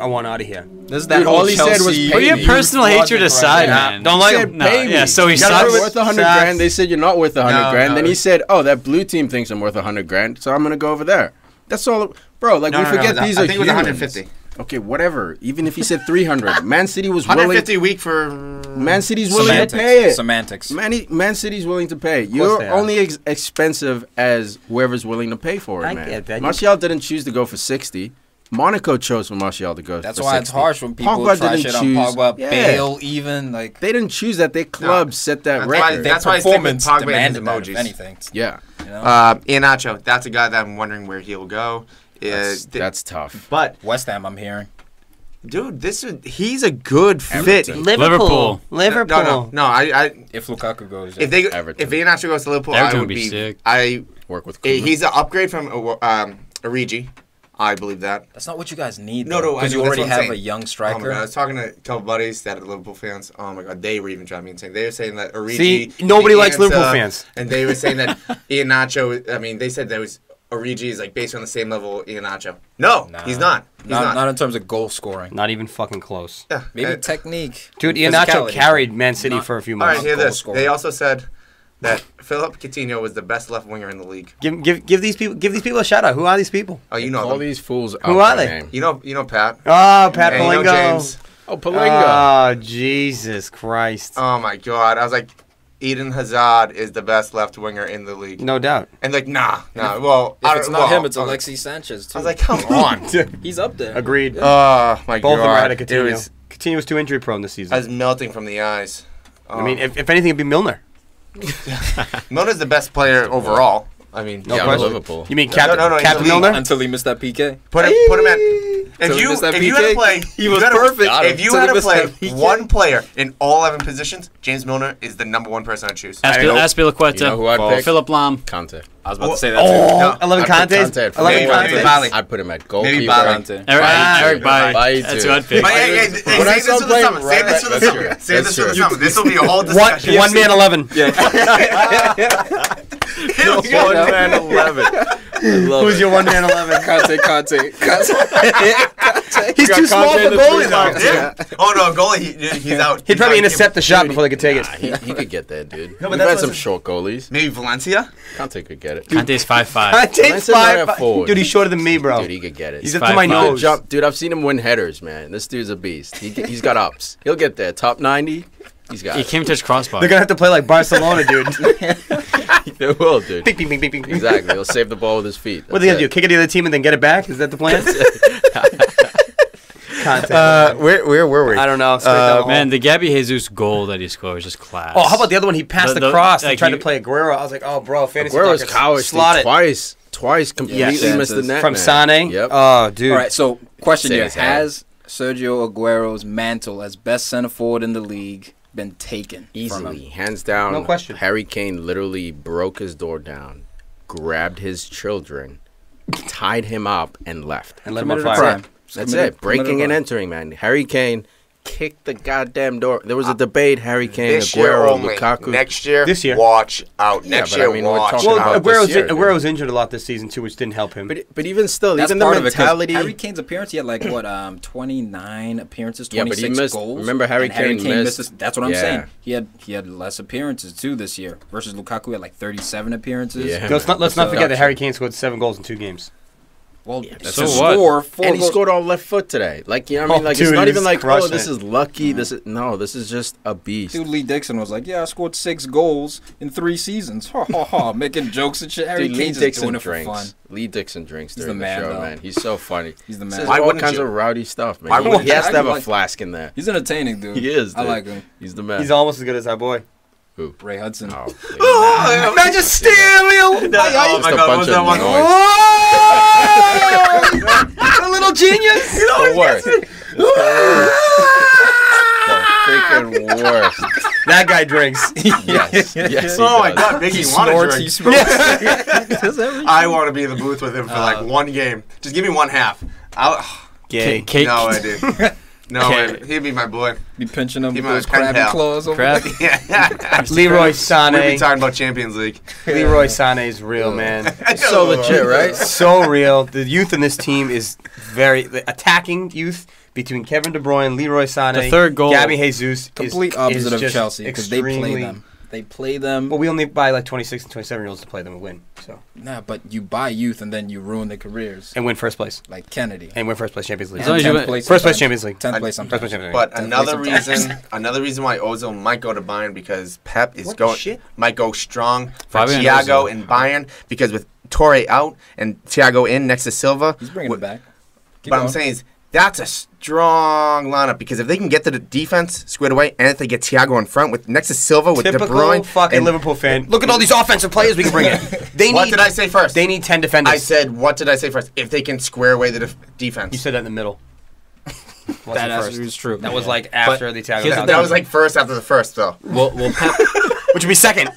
want out of here." There's that Dude, whole all he said was Chelsea pay Put your me. personal logic hatred right aside, there. man. Don't like He said, him. No, pay me. yeah, so he You gotta sucks. be worth 100 Sucks. grand. They said you're not worth 100 No, grand. no. Then he said, "Oh, that blue team thinks I'm worth 100 grand, so I'm gonna go over there." That's all, bro. Like, we forget these are I think it was humans. 150. Okay, whatever. Even if he said 300, Man City was willing. 150 a week for. Man City's willing Semantics. to pay it. Semantics. Man City's willing to pay. they You're are. only expensive as whoever's willing to pay for it, I man. get that. Martial didn't choose to go for 60. Monaco chose for Martial to go. That's for why it's 60. harsh when people Pogba try didn't shit on choose- Pogba, Yeah. Bale, even like They didn't choose that. Their club set that record. That's why I stick with performance Pogba and his demanded that, if emojis. anything. Yeah, You know? Iheanacho, that's a guy that I'm wondering where he'll go. that's tough. But West Ham, I'm hearing. dude, he's a good fit. Everton. Liverpool. No. I If Lukaku goes, if they Everton. if Iheanacho goes to Liverpool, Everton I would would be be sick. Work with Kuma. He's an upgrade from Origi. I believe that. that's not what you guys need. No, I because know, you that's already what I'm have saying. a young Oh my striker. god, I was talking to a couple buddies that are Liverpool fans. Oh my god, they were even driving me insane. They were saying that Origi. See, nobody likes Iheanacho, Liverpool fans. And they were saying that Iheanacho. I mean, they said that was Origi is like based on the same level Iheanacho. No, Nah. he's not. He's not in terms of goal scoring. Not even fucking close. Yeah. Maybe technique. Dude, and Iheanacho physicality. carried Man City Not- for a few All months. right, hear goal this. scorer. They also said that Philip Coutinho was the best left winger in the league. Give these people a shout out. Who are these people? Oh, you know All them. these fools. Who out are their they? name. You know Pat. Oh, Pat And you know Palingo. James. Oh, Palinga. Oh, Jesus Christ. Oh my god, I was like, Eden Hazard is the best left winger in the league. No doubt. And like, nah. Well, If it's not him, it's well, Alexis Sanchez too. I was like, come on. he's up there. Agreed. Oh my Both of them are ahead god, of it Coutinho. was, Coutinho was too injury prone this I season. was melting from the eyes. I mean, if anything, it'd be Milner. Milner's the best player overall. I mean, No Yeah, question. Liverpool. You mean No, Captain, no, he's Captain elite. Milner? Until he missed that PK. put him at. Till If he you missed that had to PK, play, he was perfect. Got him. If you Till he had to missed play that PK. one player in all 11 positions, James Milner is the number one person I'd choose. Aspilicueta. You know who I'd pick? Philip Lahm. Conte. I was about to say that Oh, 11 I'd put Contes? Conte at 11 four. Maybe Contes? Bali. I'd put him at too. goalkeeper. Bali. Conte. Eric Bailly. Bailly, That's too. who I'd pick. But hey, When save I this saw for the playing summer. Save this for the that's summer. true. Save That's this for the true. summer. This will be a whole One discussion. man 11. One man 11. Who's your one man 11? Conte. He's too small for goalie though. Yeah. Oh no, goalie, he's out. He'd probably He's out. intercept the shot before they could take it. He could get there, dude. but We've that's had what some I'm- short goalies. Maybe Valencia. Conte could get it. Conte's 5'5". Conte's Lance's not a 5'5". forward. Dude, he's shorter than me, bro. Dude, he could get it. He's up to my 5'5". nose. Jump, dude. I've seen him win headers, man. This dude's a beast. He's got ups. He'll get there. Top 90. He's got He it. can't touch crossbar. They're gonna have to play like Barcelona, dude. They will, dude. Ping, ping, ping, ping, ping. Exactly. He'll save the ball with his feet. What are they gonna do? Kick it to the other team and then get it back? Is that the plan? Contact. Where were we? I don't know. Straight down the hall. Man, the Gabby Jesus goal that he scored was just class. Oh, how about the other one? He passed The- the cross and like tried he- to play Aguero. I was like, oh, bro, fantasy Aguero's Dockers, cowardly slot it. twice completely Yes. missed the net From man. Sane. Yep. Oh, dude. All right, so question Say here: his head. has Sergio Aguero's mantle as best center forward in the league been taken from Easily, him? hands down. No question. Harry Kane literally broke his door down, grabbed his children, tied him up, and left. And let him on Committed a fire. crime. That's Committed- it. Breaking committed a and crime. entering, man. Harry Kane kicked the goddamn door. There was a debate. Harry Kane, This year Aguero, only. Lukaku. Next year, This year. watch out. Yeah, Next but year, I mean, we're watch talking Well, about out. this year, Aguero's injured a lot this season too, which didn't help him. But even still, That's even the part of it, 'cause mentality. Harry Kane's appearance, he had like what, 29 appearances, Yeah, 26 but he missed- goals. remember Harry and Kane missed- misses- That's what I'm Yeah. saying. He had less appearances too this year versus Lukaku had like 37 appearances. Yeah. let's not So- forget that Harry Kane scored 7 goals in 2 games. Well, that's so a what? score 4 and he goals. scored all left foot today. Like, you know what I mean? Oh, Like, dude, it's not he even was like, oh, crushing this it. is lucky. This is just a beast. Dude, Lee Dixon was like, "Yeah, I scored 6 goals in 3 seasons." Ha ha ha, making jokes and shit. Harry Dude, Lee Kane's just doing Dixon it for fun. drinks. Lee Dixon drinks He's during the the, man, show, though. man. He's so funny. He's the He man. says Why all wouldn't kinds you? of rowdy stuff, man. Why wouldn't He has you? to have I a like- flask in there. He's entertaining, dude. He is, I dude. like him. He's the man. He's almost as good as our boy. Ray Hudson. Oh, please. Magisterial! Oh Just my a God, bunch what's of that one? noise. A little genius! The worst. The freaking worst. That guy drinks. Yes. Yes, he Oh my does. God, Biggie wanna Snorts, drink. he smokes. I want to be in the booth with him for like one game. Just give me one half. Gay. Cake. No, I did. No, Okay. he'd be my boy. Be pinching him He with might those pen crabby pal. claws over Crab. there. Yeah. Leroy We'd be Sané. talking about Champions League. Leroy Sané's real, man. So legit, right? So real. The youth in this team is the attacking youth between Kevin De Bruyne, Leroy Sané, The third goal. Gabby Jesus. Complete is opposite of just Chelsea because they play extremely- them. They play them. But we only buy like 26 and 27-year-olds to play them and win. So Nah, but you buy youth and then you ruin their careers. and win first place. Like Kennedy. And win first place Champions League. As long as you win- First place Champions League. 10th place First sometimes. place Champions League. But 10th another place reason why Ozil might go to Bayern because Pep is What the going shit? might go strong for Fabian Thiago Ozil. in Bayern because with Torre out and Thiago in next to Silva, He's bringing it back. But I'm saying is that's a strong lineup because if they can get the defense squared away, and if they get Thiago in front with next to Silva with De Bruyne, fucking Liverpool fan. Look at all these offensive players we can bring in. What did I say first? They need 10 defenders. I said, what did I say first? If they can square away the defense. You said that in the middle. That was true. That was like after the Thiago. That was like first after the first, though. Well, Pep. Which would be second.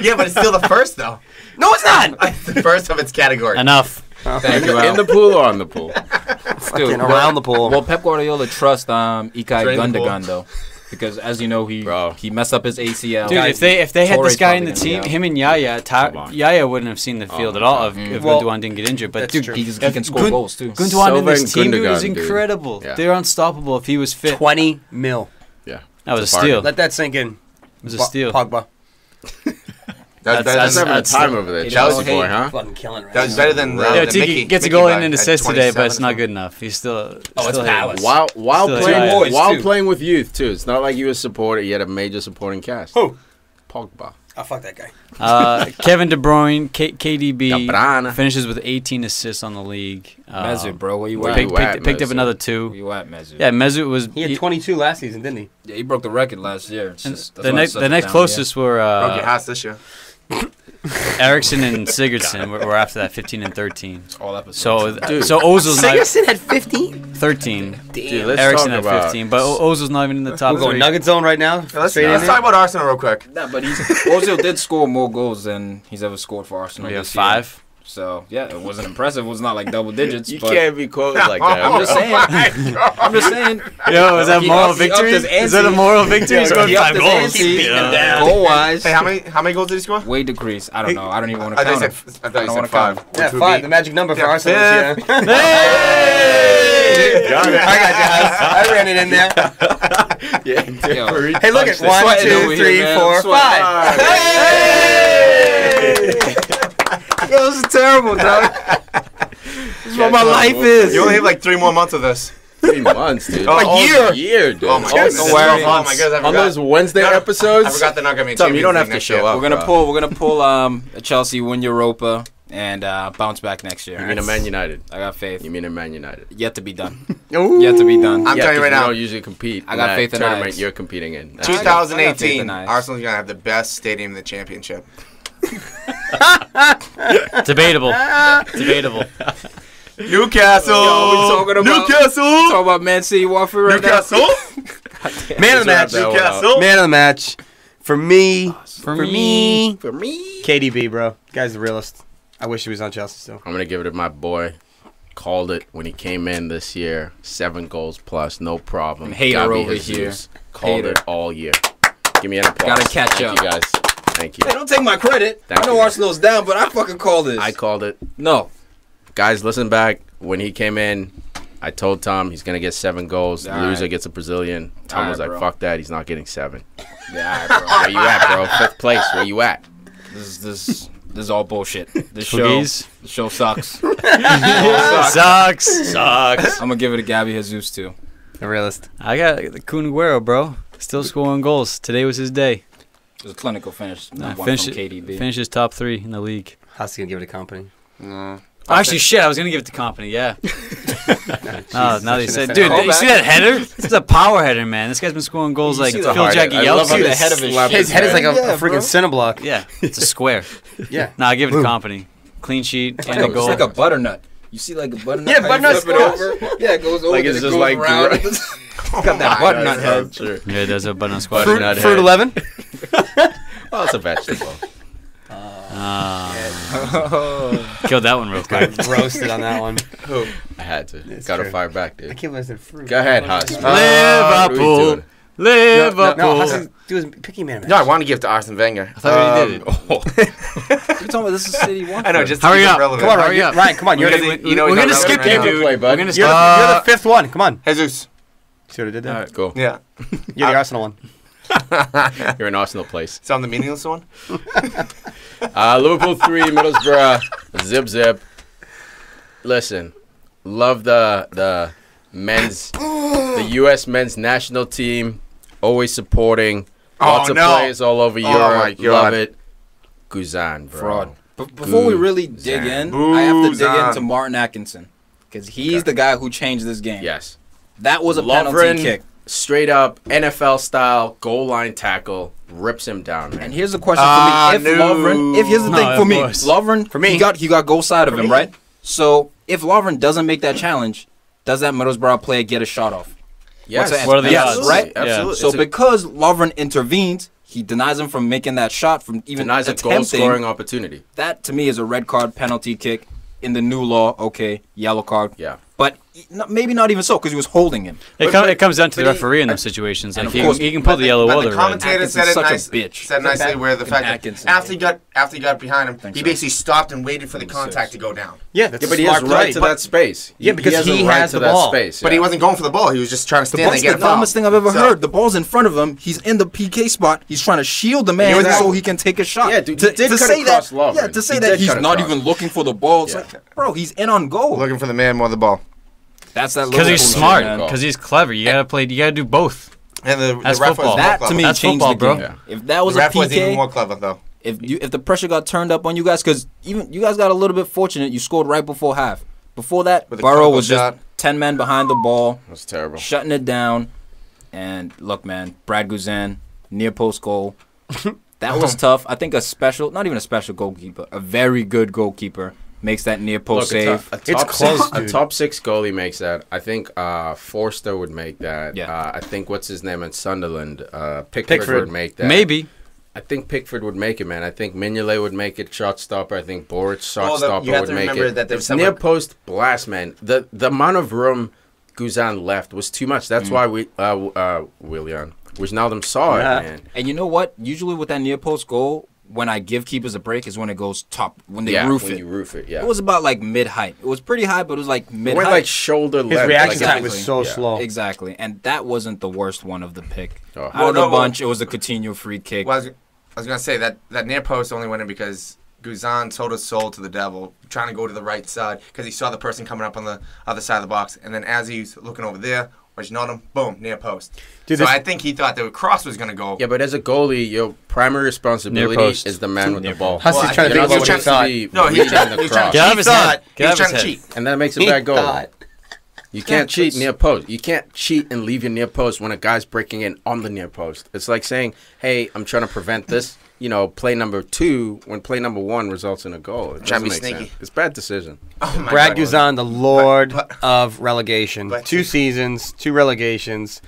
Yeah, but it's still the first, though. No, it's not. The first of its category. Enough. Thank you, In the pool or on the pool? Fucking around the pool. Well, Pep Guardiola trusts Drain Ilkay the Gundogan though, because as you know he messed up his ACL. Dude, if they had Torre's this guy in the probably team, gonna be him and Yaya wouldn't have seen the field at all if Gundogan didn't get injured. But dude, he can score goals too. Gundogan in Silva this and team dude, was Gundogan, dude. incredible. Yeah. They're unstoppable if he was fit. 20 mil. Yeah. That was It's a a steal. bargain. Let that sink in. It was a steal. Pogba. That's having a time over there. Chelsea boy, huh? Fucking killing right That was better than Yeah, the Tiki Mickey. gets a Mickey goal guy and an at assist today, but it's 27. not good enough. He's still. Oh, it's still Palace. While Still playing boys, while too. playing with youth too. It's not like you were supporter. You had a major supporting cast. Who? Pogba. Oh, fuck that guy. Kevin De Bruyne, KDB Cabrana. finishes with 18 assists on the league. Mesut, bro, where you Where at? you at, Picked up Mesut? another Where 2. you at, Mesut? Yeah, Mesut was. He had 22 last season, didn't he? Yeah, he broke the record last year. It's and just, that's the why next it's such a down closest were Broke your house this year. Eriksson and Sigurdsson were after that 15 and 13. year. All episodes. So Ozil's not Sigurdsson had 15. 13. Dude, let's Eriksson talk had about 15, but Ozil's not even in the top We're going 3. Nugget zone right now. Let's Straight in talk there. about Arsenal real quick. Nah, but Ozil did score more goals than he's ever scored for Arsenal. We have this year. 5. So yeah, it wasn't impressive. It was not like double digits. You but can't be quoted like that. I'm just saying. I'm just saying. Yo, is that He moral upped his victory? ante. Is that a moral victory? He's scored He upped 5 his goals. ante. Yeah. Goal wise, Hey, how many goals did he score? way decreased. I don't know. I don't even want to I thought count you it. said, I thought you don't said wanna 5. count Yeah, Which would 5, be- the magic number for Yeah, Arsenal this year. Hey! Got it. I got you, Huss. I ran it in there. Yo, Hey, look at 1, Sweating 2, over 3, here, man. 4, Sweating. 5. Yo, this is terrible, dog. This is what my life is. You only have like 3 more months of this. 3 months, dude. Oh, A year. year, dude. Oh my goodness. don't worry. Oh my goodness, I On forgot. those Wednesday No, episodes, I forgot they're not going to be in Tom, you don't have Champions to League show next up. We're gonna pull Chelsea win Europa and bounce back next year. You mean a Man United? I got faith. You mean a Man United? Yet to be done. Ooh. Yet to be done. I'm telling you right We now. don't usually compete. I got in faith that in tournament Ajax. you're competing in. That's I got faith 2018, in Ajax. Arsenal's going to have the best stadium in the championship. Debatable. Debatable. Newcastle! talking about- Newcastle! Talk about Man City Watford right Newcastle! Man of the match. Newcastle! Man of the match. For me. For me. For me. KDB, bro. Guy's the realist. I wish he was on Chelsea still. I'm going to give it to my boy. Called it when he came in this year. 7 goals plus, no problem. Hater Gabi over Jesus here. Called Hater. it all year. Give me an applause. Gotta catch Thank up. you, guys. Thank you. Hey, don't take my credit. Thank I know you. Arsenal's down, but I fucking called this. I called it. No. Guys, listen back. When he came in, I told Tom he's going to get 7 goals. The All loser right. gets a Brazilian. Tom All was right, like, bro. fuck that. He's not getting 7. Yeah, all right, Where you at, bro? 5th place. Where you at? bro. This is all bullshit. This Please. show sucks. Sucks. Sucks. I'm gonna give it to Gabby Jesus too. The realist. I got the Kun Aguero, bro. Still scoring goals. Today was his day. It was a clinical finish. Not one Finish from it- KDB. Finishes top 3 in the league. Hussey gonna give it a company. Actually, shit, I was going to give it to Company, yeah. Now they Jesus, said, shouldn't dude, have you said see that header? This is a power header, man. This guy's been scoring goals You like see Phil the hard- Jackie I love how Yeltsin. they the head of his slap shit. His head is like a Yeah, freaking bro. cinder block. Yeah, it's a square. Yeah. Nah, I give it to Company. Clean sheet and a It's goal. like a butternut. You see like a butternut? Yeah, how you butternut flip it over? Yeah, it goes over. Like it's then it just goes like around. gross. Got that butternut head. Sure. Yeah, there's a button on squad. Fruit, Butternut fruit head. 11. Oh, it's a vegetable. Killed that one real quick. Roasted on that one. I had to. It's Got to true. fire back, I dude. can't believe I said fruit. Go ahead, Huss. Liverpool. Liverpool. No, Hussey, do his picky man. No, I want to give it to Arsene Wenger. I thought we already did it. You're talking about this is City Watford. I know, just to Hurry keep it up. relevant. Come on, Hurry Ryan. up. Ryan, come on. You're Because the, you know We're he's gonna not skip relevant you, right dude. Play, bud. We're gonna you're, skip. you're the fifth one. Come on. Jesus. See what I did there? All right, cool. Yeah. You're the Arsenal one. You're in Arsenal place. It's on the meaningless one. Liverpool 3, Middlesbrough, zip. Listen, love the men's, the U.S. men's national team. Always supporting. Lots of no. players all over Oh, Europe. my God. Love it. Guzan, bro. Fraud. But before we really dig in, I have to dig Guzan. into Martin Atkinson. Because he's the guy who changed this game. Yes. That was a Lovren, penalty kick. straight up NFL style goal line tackle, rips him down, man. And here's the question for me: here's the thing for me, Lovren, for me, he got goal side of him, right? So if Lovren doesn't make that challenge, does that Middlesbrough player get a shot off? Yes. What are the odds? Right? Absolutely. So because Lovren intervenes, he denies him from making that shot, from even denies a goal scoring opportunity. That to me is a red card penalty kick. In the new law, okay, yellow card. Yeah. But maybe not even so, because he was holding him. It comes down to the referee in those situations. Like he can pull the yellow or the red. The commentator said it said nicely where the fact that after he got behind him, he basically stopped and waited for the contact to go down. Yeah, that's but he has right to that space. Yeah, because he has the ball. But he wasn't going for the ball. He was just trying to stand there and get a foul. The dumbest thing I've ever heard. The ball's in front of him. He's in the PK spot. He's trying to shield the man so he can take a shot. Yeah, dude, to say that he's not even looking for the ball. It's like, bro, he's in on goal. Looking for the man more the ball. That's that. Because he's smart. Because he's clever. You gotta do both. And the That's ref football. was That to me That's changed football, the bro. game. If that was the a ref was even PK, more clever though. if the pressure got turned up on you guys, because even you guys got a little bit fortunate, you scored right before half. Before that, Burrow was just 10 men behind the ball. That's terrible. Shutting it down. And look, man, Brad Guzan, near post goal. That was tough. I think not even a special goalkeeper, a very good goalkeeper makes that near post save. A top six goalie makes that. I think Forster would make that. Yeah. I think what's his name in Sunderland? Pickford would make that. Maybe. I think Pickford would make it, man. I think Mignolet would make it, shot stopper. I think Boric, shot You stopper, have would to make remember it. that there's Near post blast, man. The amount of room Guzan left was too much. That's why Wijnaldum saw it, man. And you know what? Usually with that near post goal, when I give keepers a break is when it goes top, when they roof it. You roof it, yeah. It was about like mid-height. It was pretty high, but it was like mid-height. It went like shoulder length. His reaction time was so slow. Exactly. And that wasn't the worst one of the pick. Oh. Out of the bunch, it was a Coutinho free kick. Well, I was going to say that near post only went in because Guzan sold his soul to the devil, trying to go to the right side because he saw the person coming up on the other side of the box. And then as he's looking over there, Wijnaldum, boom, near post. So I think he thought the cross was going to go. Yeah, but as a goalie, your primary responsibility is the man with the ball. Hussey's trying to think about what he thought. No, he was trying to cheat. And that makes a bad goal. You can't cheat near post. You can't cheat and leave your near post when a guy's breaking in on the near post. It's like saying, hey, I'm trying to prevent this. Play number 2 when play number 1 results in a goal. It doesn't make sense. It's a bad decision. Oh Brad Guzan, the lord of relegation. 2 seasons, 2 relegations.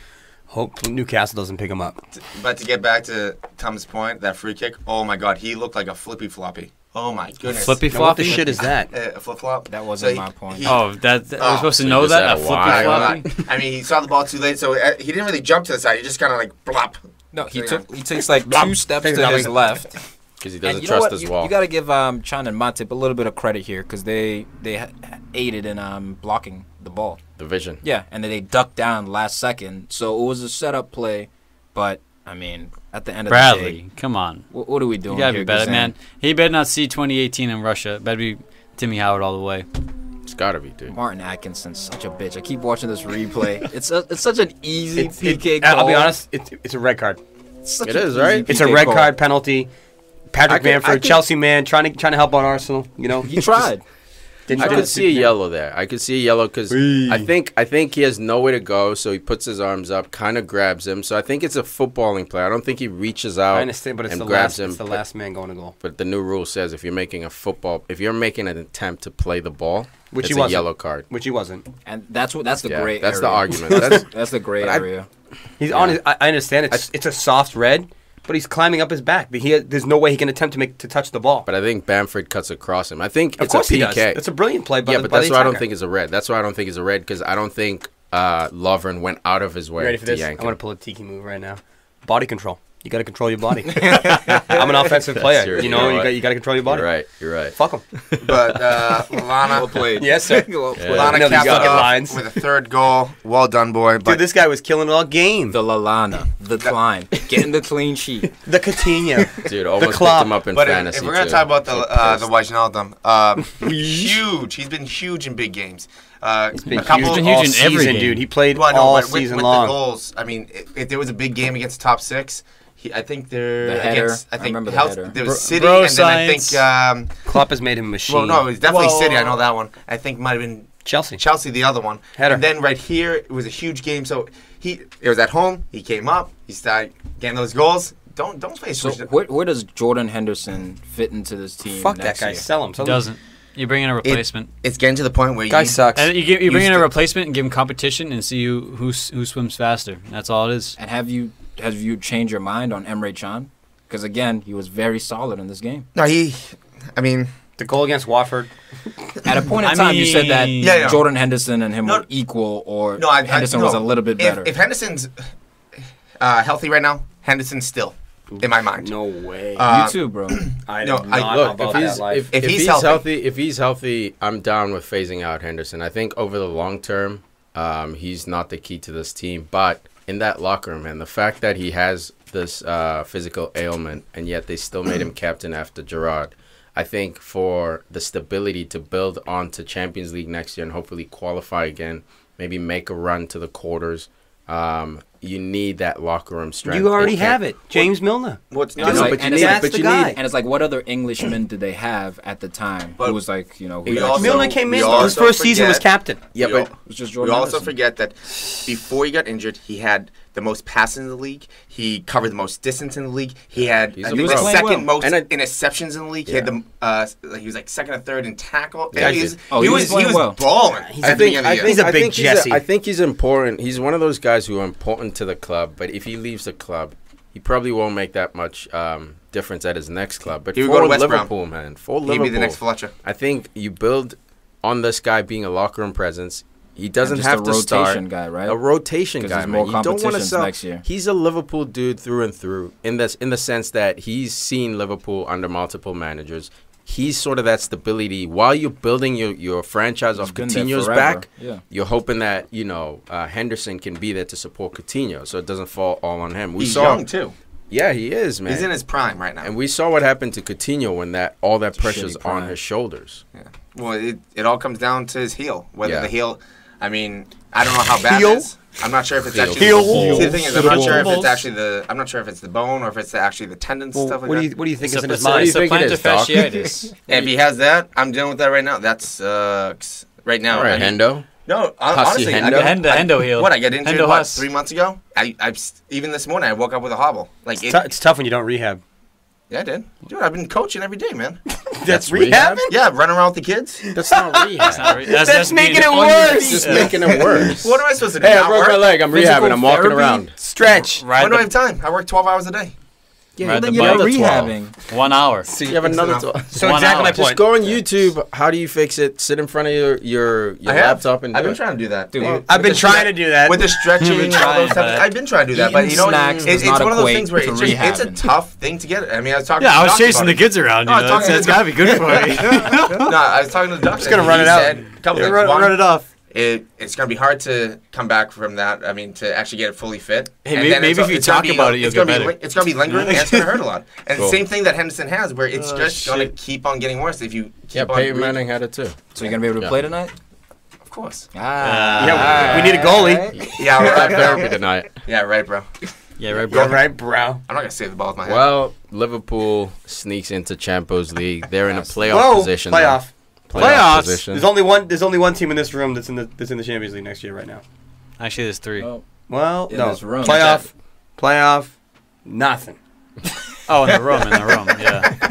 Hope Newcastle doesn't pick him up. But to get back to Tom's point, that free kick, oh my God, he looked like a flippy floppy. Oh my goodness. Flippy Now, what the floppy? shit is that? A flip flop. That wasn't my point. We're supposed to know that? A flippy floppy? I mean, he saw the ball too late, so he didn't really jump to the side. He just kind of like blop. No, he takes like 2 steps to his left. Because he doesn't trust his wall. You got to give Chan and Matip a little bit of credit here because they aided in blocking the ball. The vision. Yeah, and then they ducked down last second. So it was a setup play, but, I mean, at the end of the day. Bradley, come on. What are we doing You got to here, be better, Guzan? man. He better not see 2018 in Russia. Better be Timmy Howard all the way. It's got to be, dude. Martin Atkinson's such a bitch. I keep watching this replay. It's such an easy PK call. I'll be honest, it's a red card. It is, right? It's a red card penalty. Patrick Bamford, Chelsea man, trying to help on Arsenal. He tried. I could see a yellow there. I could see a yellow because I think he has nowhere to go, so he puts his arms up, kind of grabs him. So I think it's a footballing play. I don't think he reaches out. I understand, but it's the last man going to goal. But the new rule says if you're making an attempt to play the ball, which it's he wasn't, a yellow card. Which he wasn't. And that's the gray area. That's the argument. That's the gray area. He's on his, I understand it's a soft red. But he's climbing up his back. There's no way he can attempt to touch the ball. But I think Bamford cuts across him. I think it's a PK. He does. It's a brilliant play. But that's why I don't think it's a red. That's why I don't think it's a red because I don't think Lovren went out of his way. You ready for this? Yank I'm going to pull a Tiki move right now. Body control. You got to control your body. I'm an offensive player. You got to control your body. You're right. Fuck him. But Lallana well played. Yes, sir. Lallana capped it off with a 3rd goal. Well done, boy. Dude, this guy was killing it all game. The Lallana, the climb, getting the clean sheet. The Coutinho. Dude, almost picked him up in fantasy. If we're going to talk about the Wijnaldum, huge. He's been huge in big games. He's been huge in every season, dude. He played all season long. With the goals, I mean, if there was a big game against the top 6, I think they're against. I remember the header. There was City, and then I think Klopp has made him a machine. Well, no, it was definitely City. I know that one. I think might have been Chelsea, the other one. Header. And then right here, it was a huge game. So it was at home. He came up. He started getting those goals. Don't face. So where does Jordan Henderson fit into this team? Fuck next that guy. year? Sell him. He doesn't. You bring in a replacement. It's getting to the point where Guy sucks. And you bring in a replacement and give him competition and see who swims faster. That's all it is. And have you changed your mind on Emre Can? Because again, he was very solid in this game. No, I mean, The goal against Watford. At a point in time, you said that Yeah. Jordan Henderson and him were equal, or Henderson was a little bit better. If Henderson's healthy right now, Henderson's still in my mind. No way. You too, bro. If he's healthy, I'm down with phasing out Henderson. I think over the long term, he's not the key to this team. But in that locker room, man, the fact that he has this physical ailment and yet they still made him captain after Gerrard, I think for the stability to build on to Champions League next year and hopefully qualify again, maybe make a run to the quarters, you need that locker room strength. You already have it. James Milner. What's And it's not? like- and it's like- and it's like, what other Englishmen did they have at the time? But who was like, you know, we who also- actually- Milner came we in. also His first season was forget- captain. Yeah, but it was just We Jordan also Henderson. forget that before he got injured, he had the most passes in the league. He covered the most distance in the league. He had He's I a think pro. the second well. most interceptions in the league. He had the he was like second or third in tackle. Yeah, he he was did. Oh, he he was was playing well. balling. I think he's a big Jesse. I think he's important. He's one of those guys who are important to the club. But if he leaves the club, he probably won't make that much difference at his next club. But He would for go to West Brom. Liverpool, man, for He'd Liverpool, be the next Fletcher. I think you build on this guy being a locker room presence. He doesn't just have a to start rotation guy, right? a rotation 'Cause guy, there's man. more You don't want to competitions sell. next year. He's a Liverpool dude through and through. In the sense that he's seen Liverpool under multiple managers. He's sort of that stability while you're building your franchise off been there Coutinho's forever. back. Yeah. You're hoping that Henderson can be there to support Coutinho, so it doesn't fall all on him. He's young too. Yeah, he is, man. He's in his prime right now. And we saw what happened to Coutinho when all that pressure's shitty on prime. his shoulders. Yeah. Well, it all comes down to his heel. Whether Yeah. the heel, I mean, I don't know how bad Heel? it is. I'm not sure if it's actually Heel. See, the thing is, I'm not sure if Heel. it's actually I'm not sure if it's the bone or if it's actually the tendons and stuff like What that. do you think It's is in a, his it's a, mind? it's a think it plantar is, Doc? fasciitis. If he has that, I'm dealing with that right now. That sucks. Right now. All right, I mean, Hendo. No, Hussey honestly, Hendo? Hendo heel. What I get injured Hendo what, Huss. 3 months ago. Even this morning I woke up with a hobble. Like It's tough when you don't rehab. yeah, I did. Dude, I've been coaching every day, man. That's rehab? Yeah, running around with the kids. That's not rehab. That's making it being- worse. Just making it worse. What am I supposed to do? Hey, I Not broke work? my leg. I'm Physical rehabbing. I'm walking therapy? around. Stretch. Ride When do I the- have time? I work 12 hours a day. Yeah, Ride then the you're not bike. rehabbing. 1 hour. You have another. enough. So 1 exactly hour. my Just point. go on YouTube. How do you fix it? Sit in front of your I have. laptop and do I've been it. trying to do that. Dude, With I've been the trying to do that. with the stretching You've been and all trying, those stuff. but- I've been trying to do that, but Eating you know, snacks does it's not one of those equate things where to it's a rehabbing. tough thing to get. I mean, I was talking. Yeah, to I was doctor chasing about the it. kids around. No, I was talking to It's the- got to be good for you. No, I was talking to the doctor. Just gonna and run he it out. said a couple things. Run One, it off. it's going to be hard to come back from that. I mean, to actually get it fully fit. Hey, And maybe- then maybe if you it's gonna talk be- about it, you'll it's gonna get be better. It's going to be lingering and it's going to hurt a lot. And Cool. same thing that Henderson has, where it's just going to shit. keep on getting worse if you keep Yeah, on. Peyton breathing. Manning had it too. So you're gonna be able to Yeah. play tonight? Of course. Yeah, we need a goalie. Yeah, right. Therapy tonight. Yeah, right, bro. Yeah, right, You're bro. right, bro. I'm not going to save the ball with my hand. Well, Liverpool sneaks into Champions League. They're in a playoff Whoa, position. now. playoff. Playoff position. There's only one team in this room that's in the Champions League next year right now. Actually, there's 3. Oh, Well, In no. this room. Playoff, nothing. Oh, in the room, yeah.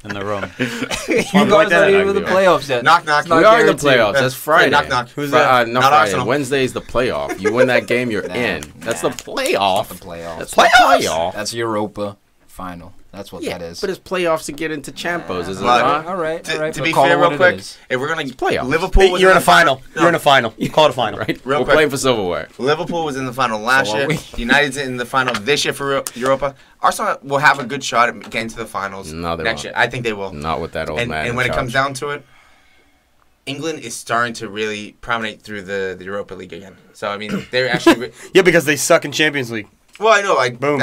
In the room. you Why guys that? aren't even in the playoffs yet. Knock, knock. We are in the guaranteed. playoffs. That's Friday. Knock, knock. Who's Not that? not Not Friday. Arsenal. Wednesday's the playoff. You win that game, you're Nah, in. That's nah. the playoff. The playoffs. That's the playoff. That's Europa final. That's what Yeah, that is. but it's playoffs to get into Champions, is it Well, not? all right. To but be call it fair, what real it quick, is. if we're going to playoffs. Liverpool was You're in a the final. final. You're in a final. You call it a final. Right? Real We're quick. playing for silverware. Liverpool was in the final last So are year. we. United's in the final this year for Europa. Arsenal will have a good shot at getting to the finals No, they next won't. year. I think they will. Not with that old man. And when it comes down to it, England is starting to really promenade through the Europa League again. So I mean, they're actually. Yeah, because they suck in Champions League. Well, I know. Boom.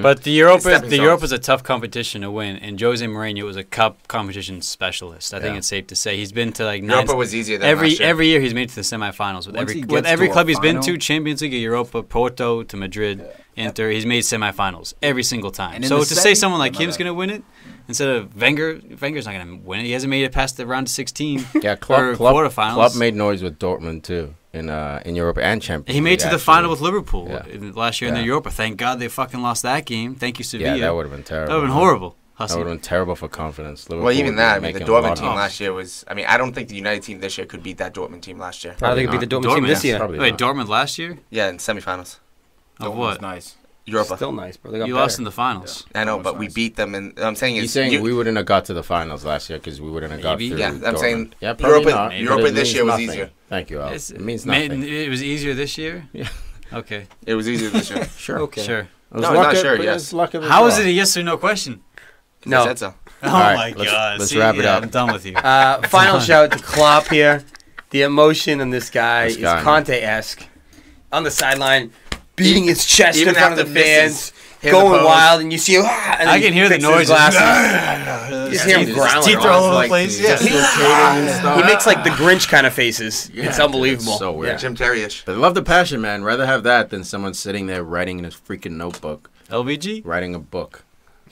But the Europa's stepping a tough competition to win, and Jose Mourinho was a cup competition specialist. I think Yeah. it's safe to say he's been to like 9. Europa was easier than last year. Every year he's made it to the semifinals with Once he every gets every to a club he's been final- to, Champions League, Europa, Porto to Madrid, Inter. He's made semifinals every single time. And in So the to say semi- someone like Oh, my him's bad. gonna win it, instead of Wenger. Wenger's not going to win it. He hasn't made it past the round of 16. Yeah, or Klopp quarterfinals. made noise with Dortmund too in Europe and Champions. He made League, to the actually. final with Liverpool last year in Yeah. the Europa. Thank God they fucking lost that game. Thank you, Sevilla. Yeah, that would have been terrible. That would have been horrible. That Hussey. would have been terrible for confidence. Liverpool Well, even would that, be I mean, the making a lot Dortmund of team noise. last year was. I mean, I don't think the United team this year could beat that Dortmund team last year. I don't think it'd be the Dortmund team this year. Probably Wait, not. Dortmund last year? Yeah, in semifinals, Of Dortmund's what? Nice. Europa. Still nice, bro. They got You better. lost in the finals. I know, Dortmund's but we nice. beat them, and I'm saying He's is saying we wouldn't have got to the finals last year because we wouldn't have got Maybe. through. Yeah, I'm Dortmund. saying yeah, probably Europa- not, but Europa it this means year was nothing. easier. Thank you, Al. It's- It means nothing. It was easier this year? Yeah. Okay, it was easier this year. Sure. Okay. sure. It was No, luck not of- sure, but yes. it's luck of the How is draw. it a yes or no question? No. I said so. Oh right, my let's- God. let's See, wrap it yeah, up. I'm done with you. Final shout out to Klopp here. The emotion in this guy This is guy, man. Conte-esque. On the sideline, beating his chest Even in front of after the fans, misses, going hit the wild, and you see and I then he can hear the fixes his noises. glasses. You just hear him His growling. teeth are all over the Like, place. yeah. He makes like the Grinch kind of faces. It's unbelievable. It's so weird. Jim Terry-ish. But I love the passion, man. Rather have that than someone sitting there writing in his freaking notebook, LBG? writing a book.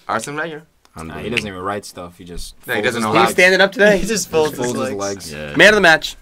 Arsene Wenger. Nah, he doesn't even write stuff. He just No, he folds doesn't his know He how was standing up today. He just folds folds his his legs. legs. Yeah. Man of the match.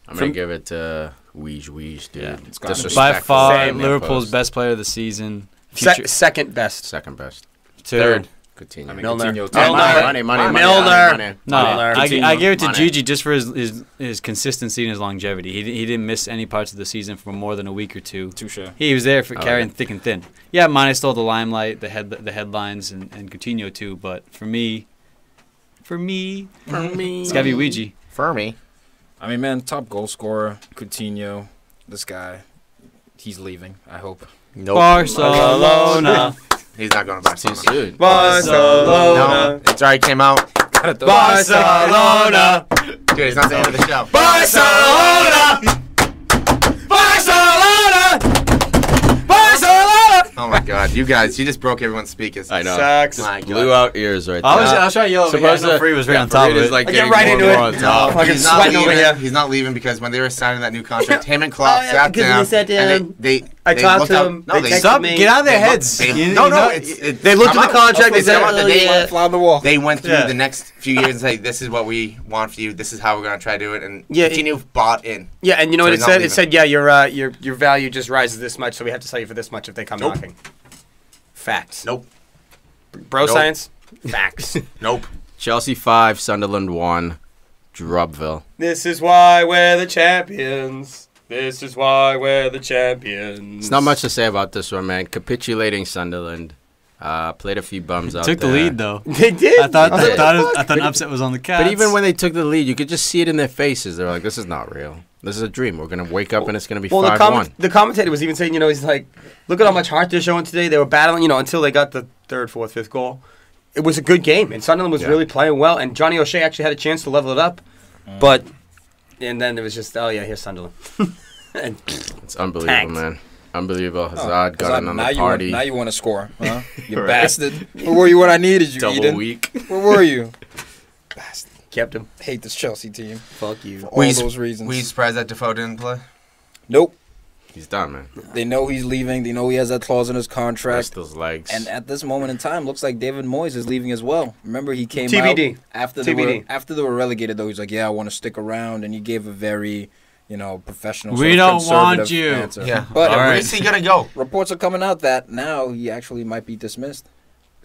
I'm going to give it to Weege, dude. Yeah. It's gotta be. Disrespectful. By far, Same. Liverpool's Post. best player of the season. Second best. Second best. Third. Continue. I mean, Milner. Coutinho, Milner. Money. Milner. No, Milner. I gave it to Mane. Gigi just for his consistency and his longevity. He didn't miss any parts of the season for more than a week or two. Touche. He was there for Oh, carrying yeah. thick and thin. Yeah, Mane stole the limelight, the headlines, and Coutinho too. But for me, it's gotta be Ouija. Fermi. I mean, man, top goal scorer, Coutinho. This guy, he's leaving. I hope. Nope. Barcelona. He's not going to Too Barcelona. soon. Barcelona. No, it's already came out. Barcelona. Dude, it's not the end of the show. Barcelona. Barcelona. Barcelona. Oh my God, you guys, you just broke everyone's speakers. I know. Sucks. My God. Blew out ears right there. I was trying to yell over here. I Supposed know to- Farid was right yeah, on top Farid of is it. like I get getting right more into and it. more on top. Fucking He's not sweating over leaving. here. He's not leaving because when they were signing that new contract, him and Klopp Oh, yeah, sat because down. we sat And they I talked looked to up- them. No, They they texted Stop! me. Get out of their They heads. looked- You no, know, it's They looked at the come out. contract. They It's come said, out that they Fly on the wall. They went through Yeah. the next few years and say, "This is what we want for you. This is how we're gonna try to do it." And Yeah, Coutinho bought in. Yeah, and you know So what it he's not said? It leaving. said, yeah, your value just rises this much, so we have to sell you for this much if they come Nope. knocking. Facts. Nope. Bro Nope. science? Facts. Nope. Chelsea 5, Sunderland 1, Drubville. This is why we're the champions. This is why we're the champions. It's not much to say about this one, man. Capitulating Sunderland. Played a few bums out Took the there. lead though. They did. I thought They did. an upset was on the Cats. But even when they took the lead, you could just see it in their faces. They're like, this is not real. This is a dream. We're going to wake up and it's going to be Well, 5-1. the commentator was even saying, he's like, look at how much heart they're showing today. They were battling, until they got the third, fourth, fifth goal. It was a good game, and Sunderland was Yeah. really playing well, and Johnny O'Shea actually had a chance to level it up. And then it was just, oh, yeah, here's Sunderland. And It's unbelievable, Tanked. man. Unbelievable. Hazard got in on now the party. now you want to score, huh? You Right. bastard. Where were you when I needed you, Double Eden? week. Where were you? Bastard. kept him. Hate this Chelsea team. Fuck you. For all those reasons. Were you surprised that Defoe didn't play? Nope. He's done, man. They know he's leaving. They know he has that clause in his Rest contract. those legs. And at this moment in time, looks like David Moyes is leaving as well. Remember, he came TBD. out after TBD. they were relegated. Though he's like, "Yeah, I want to stick around," and he gave a very, professional. We sort of don't want conservative you. answer. Yeah. But All right. Where's he gonna go? reports are coming out that now he actually might be dismissed.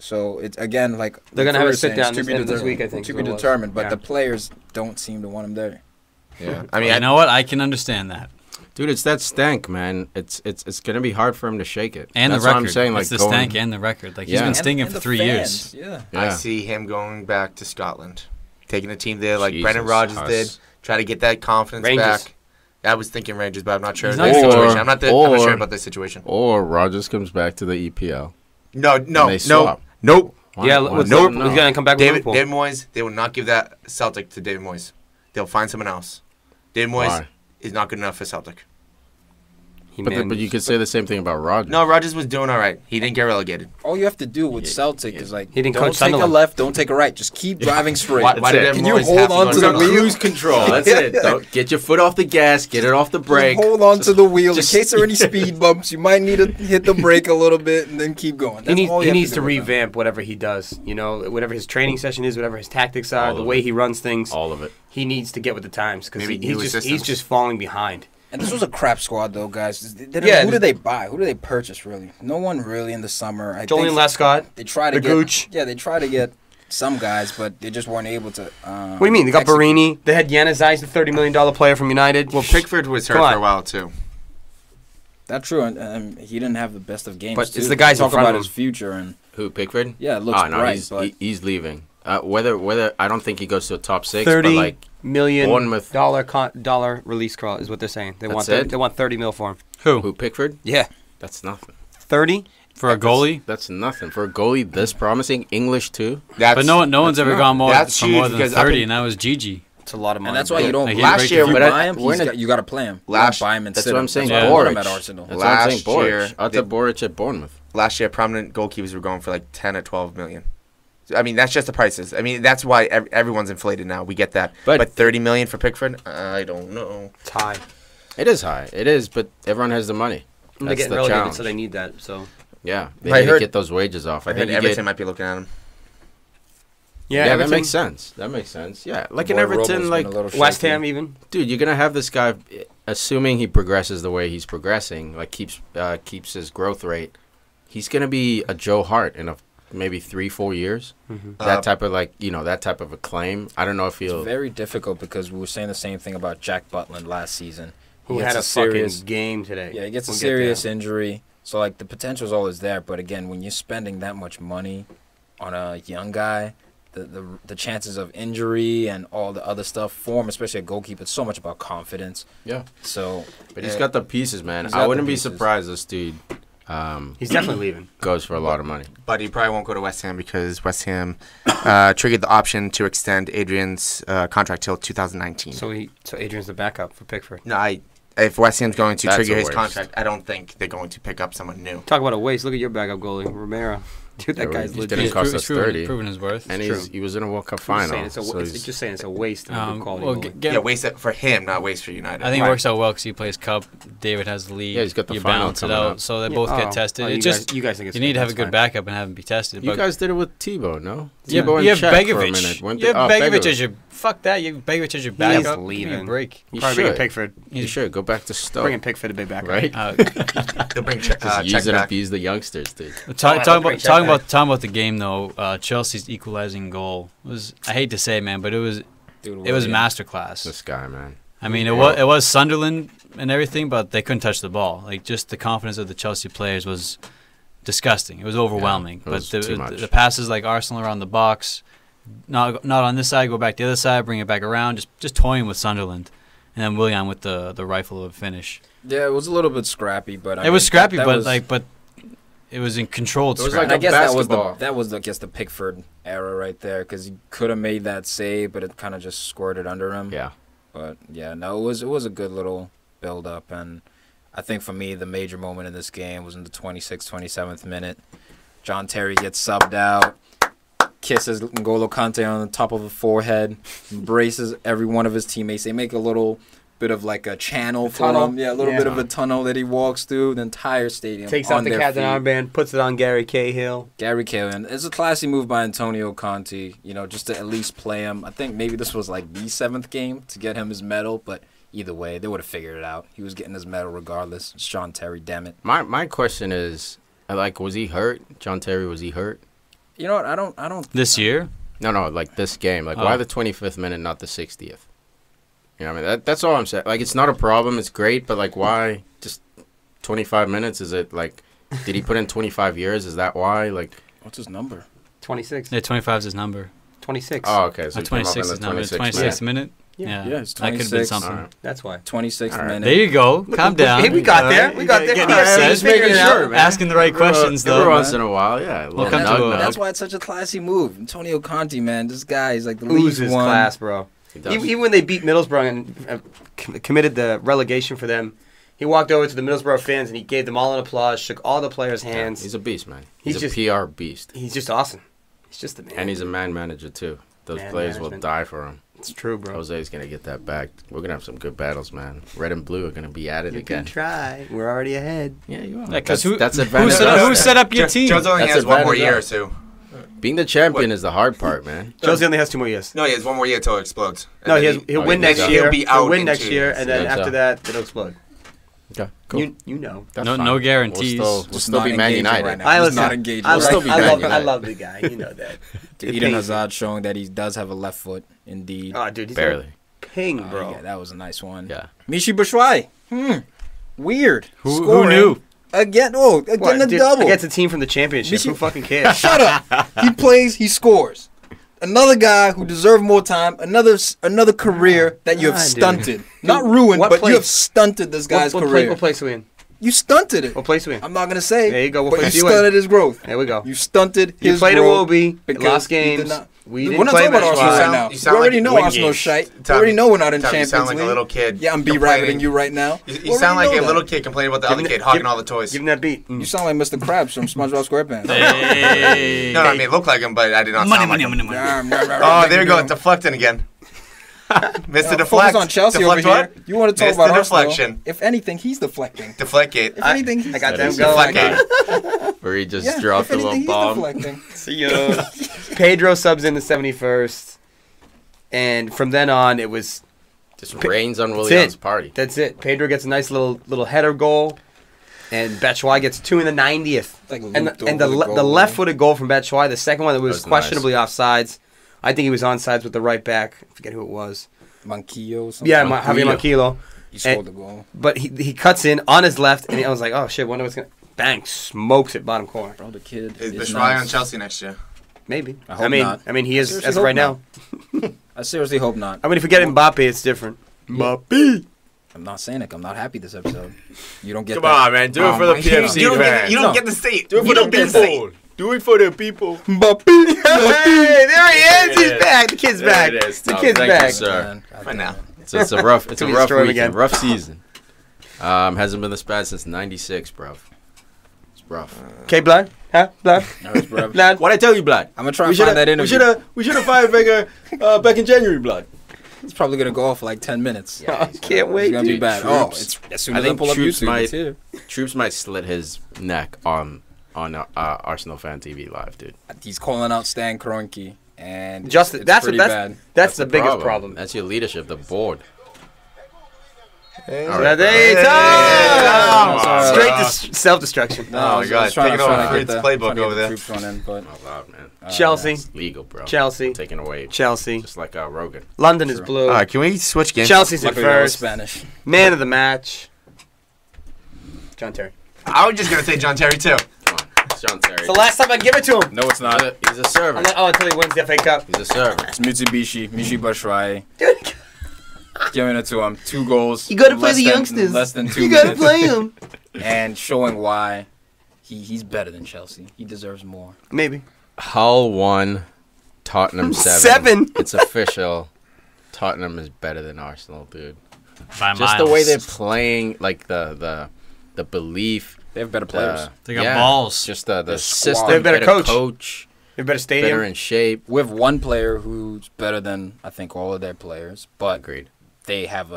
So it's again like They're gonna have a Farid saying, sit-down it's to this be end of this determined. week, I think, To is be what it was. determined, but Yeah. the players don't seem to want him there. Yeah. I mean, You know what? I can understand that. Dude, it's that stank, man. It's gonna be hard for him to shake it. And That's the record. what I'm saying. Like it's the going, stank and the record. Like he's Yeah. been And- stinging And for the 3 years. fans, Yeah. I Yeah. see him going back to Scotland, taking a team there like Jesus, Brendan Rodgers Huss. did, try to get that confidence Rangers. back. I was thinking Rangers, but I'm not sure He's of not their going- situation. I'm not or- sure about their situation. Or Rogers comes back to the EPL. No, And they swap. nope. Why- Yeah, why with not? Liverpool. He's gonna come back with David Liverpool. Moyes, they will not give that Celtic to David Moyes. They'll find someone else. David Moyes Why? is not good enough for Celtic. But you could say the same thing about Rodgers. No, Rodgers was doing all right. He didn't get relegated. All you have to do with Celtic is like, He didn't don't coach take a Sunderland. left, don't take a right. Just keep driving straight. Why did it. everyone Can you always hold have to on go to the to wheel? Cruise control. That's it. Don't get your foot off the gas. Get it off the brake. Just hold on to the wheel in case there are any speed bumps. You might need to hit the brake a little bit and then keep going. That's all He you have needs do to with that. revamp whatever he does. You know, whatever his training session is, whatever his tactics are, All the of way it. he runs things. All of it. He needs to get with the times because Maybe new he's assistants. just falling behind. And this was a crap squad, though, guys. Yeah, Who did they buy? Who did they purchase, really? No one really in the summer. I Julian think Lescott. They try to the get Gooch. Yeah, they try to get some guys, but they just weren't able to. What do you mean? They got execute. Barini. They had Yanazais, the $30 million player from United. Well, Pickford was hurt Come on. for a while too. That's true, and he didn't have the best of games. But too. it's the guys in talk front about of his him. future, and Who, Pickford? yeah, it looks Oh, no, bright. but he's leaving. Whether I don't think he goes to a top 6, $30 but like million Bournemouth- dollar release clause is what they're saying. They That's want it? they want $30 million for him. who Pickford? Yeah, That's nothing. 30. For a goalie? That's nothing for a goalie this promising. English too. That's, But no one's ever gone more that's for huge more than because up 30, in- and that was Gigi. It's a lot of money. and that's why you don't. Like, last break year, if you but buy him, we're in a- you got to play him. Last- You don't buy him and That's sit what him. I'm saying. That's Yeah. why I want him at Boric. Arsenal. That's what I'm saying. Last year, Boric. Out to Boric at Bournemouth. last year, prominent goalkeepers were going for like 10 or 12 million. I mean, that's just the prices. I mean, that's why everyone's inflated now. We get that. But- 30 million for Pickford, I don't know. It's high. It is high. It is, but everyone has the money. They're That's getting the relegated, challenge. so they need that. So Yeah, they I need to heard- get those wages off. I think think you Everton get, might be looking at him. yeah, Everton, that makes sense. That makes sense. Yeah, like in Boy, Everton, Romo's like been a little West shaky. Ham even. dude, you're gonna have this guy, assuming he progresses the way he's progressing, like keeps his growth rate. He's gonna be a Joe Hart in maybe 3-4 years. That type of that type of acclaim. I don't know if he'll. It's very difficult because we were saying the same thing about Jack Butland last season. Who He had gets a serious, fucking game today. yeah, he gets a We'll get serious there. injury. So like the potential is always there, but again, when you're spending that much money on a young guy, the chances of injury and all the other stuff, form, especially a goalkeeper, it's so much about confidence. Yeah, So, but he's got the pieces, man. He's got I the wouldn't be pieces. surprised this dude He's definitely leaving. goes for a lot of money. But he probably won't go to West Ham because West Ham triggered the option to extend Adrian's contract till 2019. So Adrian's the backup for Pickford. No, if West Ham's going to That's trigger a his waste. contract, I don't think they're going to pick up someone new. Talk about a waste. Look at your backup goalie, Romero. Dude, that Yeah, guy's he's legit. didn't He's cost pro- us he's proven- 30. proven his worth. And True. he was in a World Cup I'm final. just saying so it's he's- just saying it's a waste of a good quality well, goalie. Yeah, waste it for him, not waste for United. I think Right. it works out well because he plays Cup. David has the lead. Yeah, he's got the you final balance it coming out, up. so they Yeah. both Oh. get tested. Oh, It you just guys think it's you need to have a that's good fine. backup and have him be tested. you But guys did it with Tebow, no? you Tebow have and Czech for a Begovic. minute. weren't You they? have Oh, Begovic as your fuck that. You have Begovic as your He's backup. Give me a leaving. break. You Probably bringing should. Pickford. You should go back to Stoke. Bringing Pickford to be backup. Right? They'll bring Just Czech use and back. abuse the youngsters, dude. Talking about the game though, Chelsea's equalizing goal was, I hate to say it, man, but it was Willian. masterclass. This guy, man. I mean, it was Sunderland and everything, but they couldn't touch the ball. Like, just the confidence of the Chelsea players was disgusting. It was overwhelming. it was but too much. the passes like Arsenal around the box, not on this side, go back the other side, bring it back around, just toying with Sunderland, and then Willian with the rifle of a finish. Yeah, it was a little bit scrappy, but It was scrappy, that but was, it was in controlled It was scrappy. like I guess basketball. that was I guess the Pickford era right there because he could have made that save, but it kind of just squirted under him. Yeah. But yeah, no, it was a good little build up, and I think for me the major moment in this game was in the 26th, 27th minute. John Terry gets subbed out, kisses N'Golo Kante on the top of the forehead, embraces every one of his teammates. They make a little bit of like a channel for tunnel. him. Yeah, a little Yeah. bit of a tunnel that he walks through the entire stadium. Takes on out the their captain feet. armband, puts it on Gary Cahill. Gary Cahill, and it's a classy move by Antonio Conte, just to at least play him. I think maybe this was like the 7th game to get him his medal, but either way, they would have figured it out. He was getting his medal regardless. It's Sean Terry, damn it. My question is, was he hurt? John Terry, was he hurt? You know what? I don't. This year? No, like this game. Like, Oh. why the 25th minute, not the 60th? You know what I mean? That's all I'm saying. Like, it's not a problem. It's great, but, like, why just 25 minutes? Is it, like, did he put in 25 years? Is that why? Like, What's his number? 26. Yeah, 25 is his number. 26. oh, okay. So he came up in 26 the is number. 26th 26th minute. minute? Yeah. Yeah, it's That could have been 26. something. All right. That's why. 26th All right. minute. There you go. Calm down. Hey, we got there. We got there. Getting Yeah, upset. just making Figuring it sure, out. man. Asking the right questions, Every though. once in a while, yeah. We'll come nug to a- nug. That's why it's such a classy move. Antonio Conte, man, this guy is like the Oozes least one. class, bro. He does. Even when they beat Middlesbrough and committed the relegation for them, He walked over to the Middlesbrough fans and he gave them all an applause, shook all the players' hands. He's a beast, man. He's He's a PR beast. He's just awesome. He's just the man. And he's a man manager, too. Those Man players will management. die for him. It's true, bro. Jose's going to get that back. We're going to have some good battles, man. Red and blue are going to be at it You again. can try. We're already ahead. Yeah, you are. Because that's who advantage. set up your team? Jones only That's has one more advantage year or us. two. Being the champion is the hard part, man. Josie only has 2 more years. No, he has one more year until it explodes. And No, then he'll oh, win he next does. year. He'll be out win in next 2 year, years. and then Yeah, after so. that, it'll explode. Okay, cool. You know. That's No fine. guarantees. We'll Just still be not Man engaging United. right now. I He's listen. not engaging. I, We'll still be Man I United. love the guy. You know that. It Eden pains me. Hazard showing that he does have a left foot, indeed. Oh, dude, he's Barely. ping, Oh, bro. yeah, that was a nice one. Yeah. Michi Batshuayi. Weird. Who Scoring. knew? Again, What, a dude, double. Against a team from the championship. Michi- Who fucking cares? Shut up. He plays, he scores. Another guy who deserved more time, another career that you have God, dude. stunted. Not ruined, What but place? you have stunted this guy's what career. place are we in? You stunted it. What place are we in? I'm not gonna say. There you go. What But you place you in? stunted his growth. There we go. You stunted You his played a growth. Wobie, because lost he did games. not- We We're didn't not play talking about much Arsenal well. right now. You We sound already like know win Arsenal's games. shite. We Tom, already know we're not in Tom, you Champions sound like League. a little kid. Yeah, I'm complaining. B-rabbing you right now. You We sound like already a know little that. kid complaining about the Give other him kid that- hogging give- all the toys. Give him that beat. You sound like Mr. Krabs from SpongeBob SquarePants. Hey. No, I mean, look like him, but I did not sound like him. Oh, Oh, there you go, deflecting again. Mr. Deflect. Focus on Chelsea Deflect over what? here. You want to talk Mr. about Arsenal? Deflection. If anything, he's deflecting. Deflectgate. If anything, he's I got That them is going. Deflectgate. Where he just Yeah, dropped if a anything, little he's bomb. deflecting. See ya. Pedro subs in the 71st, and from then on it was Just rains on That's Willian's it. party. That's it. Pedro gets a nice little header goal, and Batshuayi gets 2 in the 90th. Like And looped the over the goal. left-footed goal from Batshuayi, the second one that was That was questionably offsides. I think he was onside with the right back. I forget who it was. Manquillo. Something. Yeah, Javier Manquillo. He scored the goal. But he cuts in on his left, and I was like, oh shit, wonder what's gonna. Bang! Smokes it bottom corner. Bro, the kid Is is Batshuayi nice. on Chelsea next year? Maybe. I hope not. I mean, he is Seriously as of hope right now. not. I seriously hope not. I mean, if we get Mbappe, it's different. Mbappe. I'm not saying it. I'm not happy this episode. You don't get Come that. on, man. Do it for the my PFC You don't get, fans. you don't No. get the state. Do it You for don't the get the state. people. Do it for the people. Mbappe. Hey, there he is. He's There it back. The kid's There back. it is, The Tom. kid's Thank you, back. sir. Man, For now. So it's a rough Till we weekend, destroy him again. rough season. Hasn't been this bad since '96, bro. It's rough. Okay, blood. Huh? Blood. Alright, bro. Blood. What I tell you, blood? I'm gonna try and find that interview. We should have fired Wenger back in January, blood. It's probably gonna go off for like 10 minutes. I can't wait. It's gonna be Dude. bad. Troops. Oh, it's as soon I as I think pull up Troops YouTube, might- it's here. Troops might slit his neck on Arsenal Fan TV Live, dude. He's calling out Stan Kroenke, and Justin, it's that's pretty what bad. that's the biggest problem. That's your leadership, the board. Hey, All right. hey, Hey, Tom! Tom! Straight to self-destruction. No, Oh I my was God, trying taking to over get Farid's the- playbook trying to get over the there. Troops one in, but Not loud, man. Chelsea. It's legal, bro. Chelsea. Taking away. Chelsea. Just like Rogan. London is True. blue. All right, can we switch games? Chelsea's in luckily that was first. Spanish. Man of the match. John Terry. I was just going to say John Terry, too. Come on. It's John Terry. It's the last time I give it to him. No, it's not. He's a servant. Until he wins the FA Cup. He's a servant. It's Mitsubishi, Michi Batshuayi. Dude, Giving it to him. 2 goals. you gotta play less the than- youngsters. Less than 2 You gotta minutes. play him. And showing why he's better than Chelsea. He deserves more. Maybe. Hull 1, Tottenham 7. 7. It's official. Tottenham is better than Arsenal, dude. By Just the way they're playing, like the belief. They have better players. They got balls. Just the Their system. squad. They have better coach. coach. They have better stadium. Better in shape. We have one player who's better than, I think, all of their players. But Agreed. they have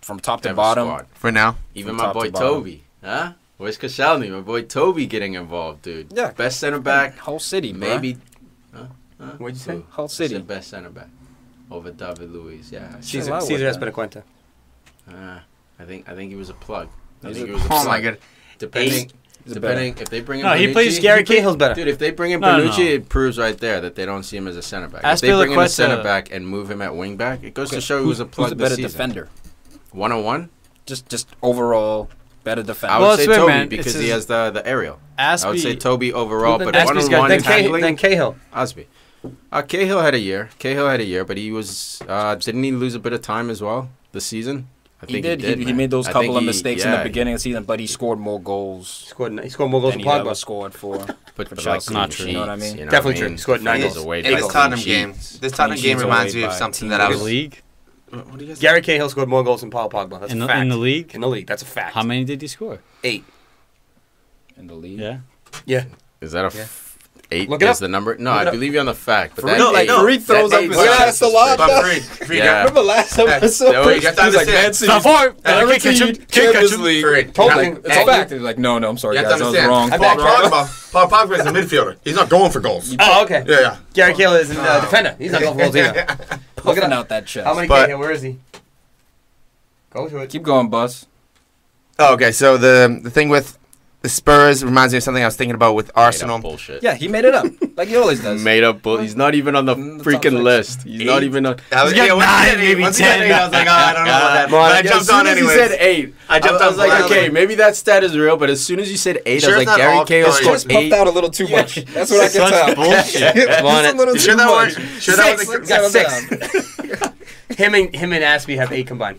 from top They to have a bottom. squad. For now. Even From my top to boy bottom. Toby. Huh? Where's Koscielny? My boy Toby getting involved, dude. Yeah. Best center back. Whole city, bruh. Maybe. What'd you say? Who? Whole I city. said best center back. Over David Luiz. Yeah. Caesar Chill out with that. Espinacuenta. I think he was a plug. I He's think a- he was a Oh, plug. my God. Depending, He's a if they bring in No, he Bonucci, plays Gary Cahill's better. Dude, if they bring in No, no, Bonucci, no. it proves right there that they don't see him as a center back. If they bring in a Azpilicueta- center back and move him at wing back, it goes to show who's a plug Who's a this better season. defender? 1-on-1? Just overall better defender. I Well, would say it's weird, Toby man. because It's he his- has the aerial. I would say Aspie, Toby overall, but Aspie's got- one-on-one Then tackling. Cahill. Aspie. Cahill had a year. But he was didn't he lose a bit of time as well this season? I He think did. He man. made those I couple think of he- mistakes in the yeah, beginning of the season, but he scored more goals He scored more goals than than he ever Pogba. scored for. But for like Chelsea. clean Not true. sheets, You know what I mean? Definitely true. He scored 9 defenders goals. away In from this clean Tottenham sheets. game, this Tottenham Clean game sheets reminds away me of by something team that I the was league. What do you guys? Gary Cahill scored more goals than Paul Pogba. That's In a the- fact. in the league? In the league, that's a fact. How many did he score? 8. In the league. Yeah. Yeah. Is that Yeah. 8 Look it is up. the number? No, Look it I up. believe you on the fact. But Farid- that no, eight- no, Farid throws that up eight his was hands. just That's a lot. But suspicious. Farid, Yeah. Remember last episode? No, you got to understand. Stop for it. Eric Champions League. Farid, Told you him. got- It's a and fact. Like, no, I'm sorry, You have guys. to I was understand. wrong. Paul Pogba is a midfielder. He's not going for goals. Oh, okay. Yeah. Gary Cahill is a defender. He's not going for goals either. Look it Puffing up. out that chest. How many But- Cahill? Where is he? Go to it. Keep going, Bus. Oh, okay, so the thing with the Spurs reminds me of something I was thinking about with Made up Arsenal. bullshit. Yeah, he made it up, like he always does. Made up bull. He's not even on the Mm, the top freaking six. list. He's not 8? even on. I was, He's got yeah, once he 9, said eight- maybe once he said 10. eight, I was like, I don't know about that. But I jumped on As soon anyway. as you said 8, I jumped I on was like, gladly. okay, maybe that stat is real. But as soon as you said 8, Sure I was it's like, not Gary all Cahill Cahill scored just Puffed 8. out a little too much. That's what I can Such tell. bullshit. Just a little You too sure that much. was? Sure that was? Six. Got 6. Him and Aspie have 8 combined.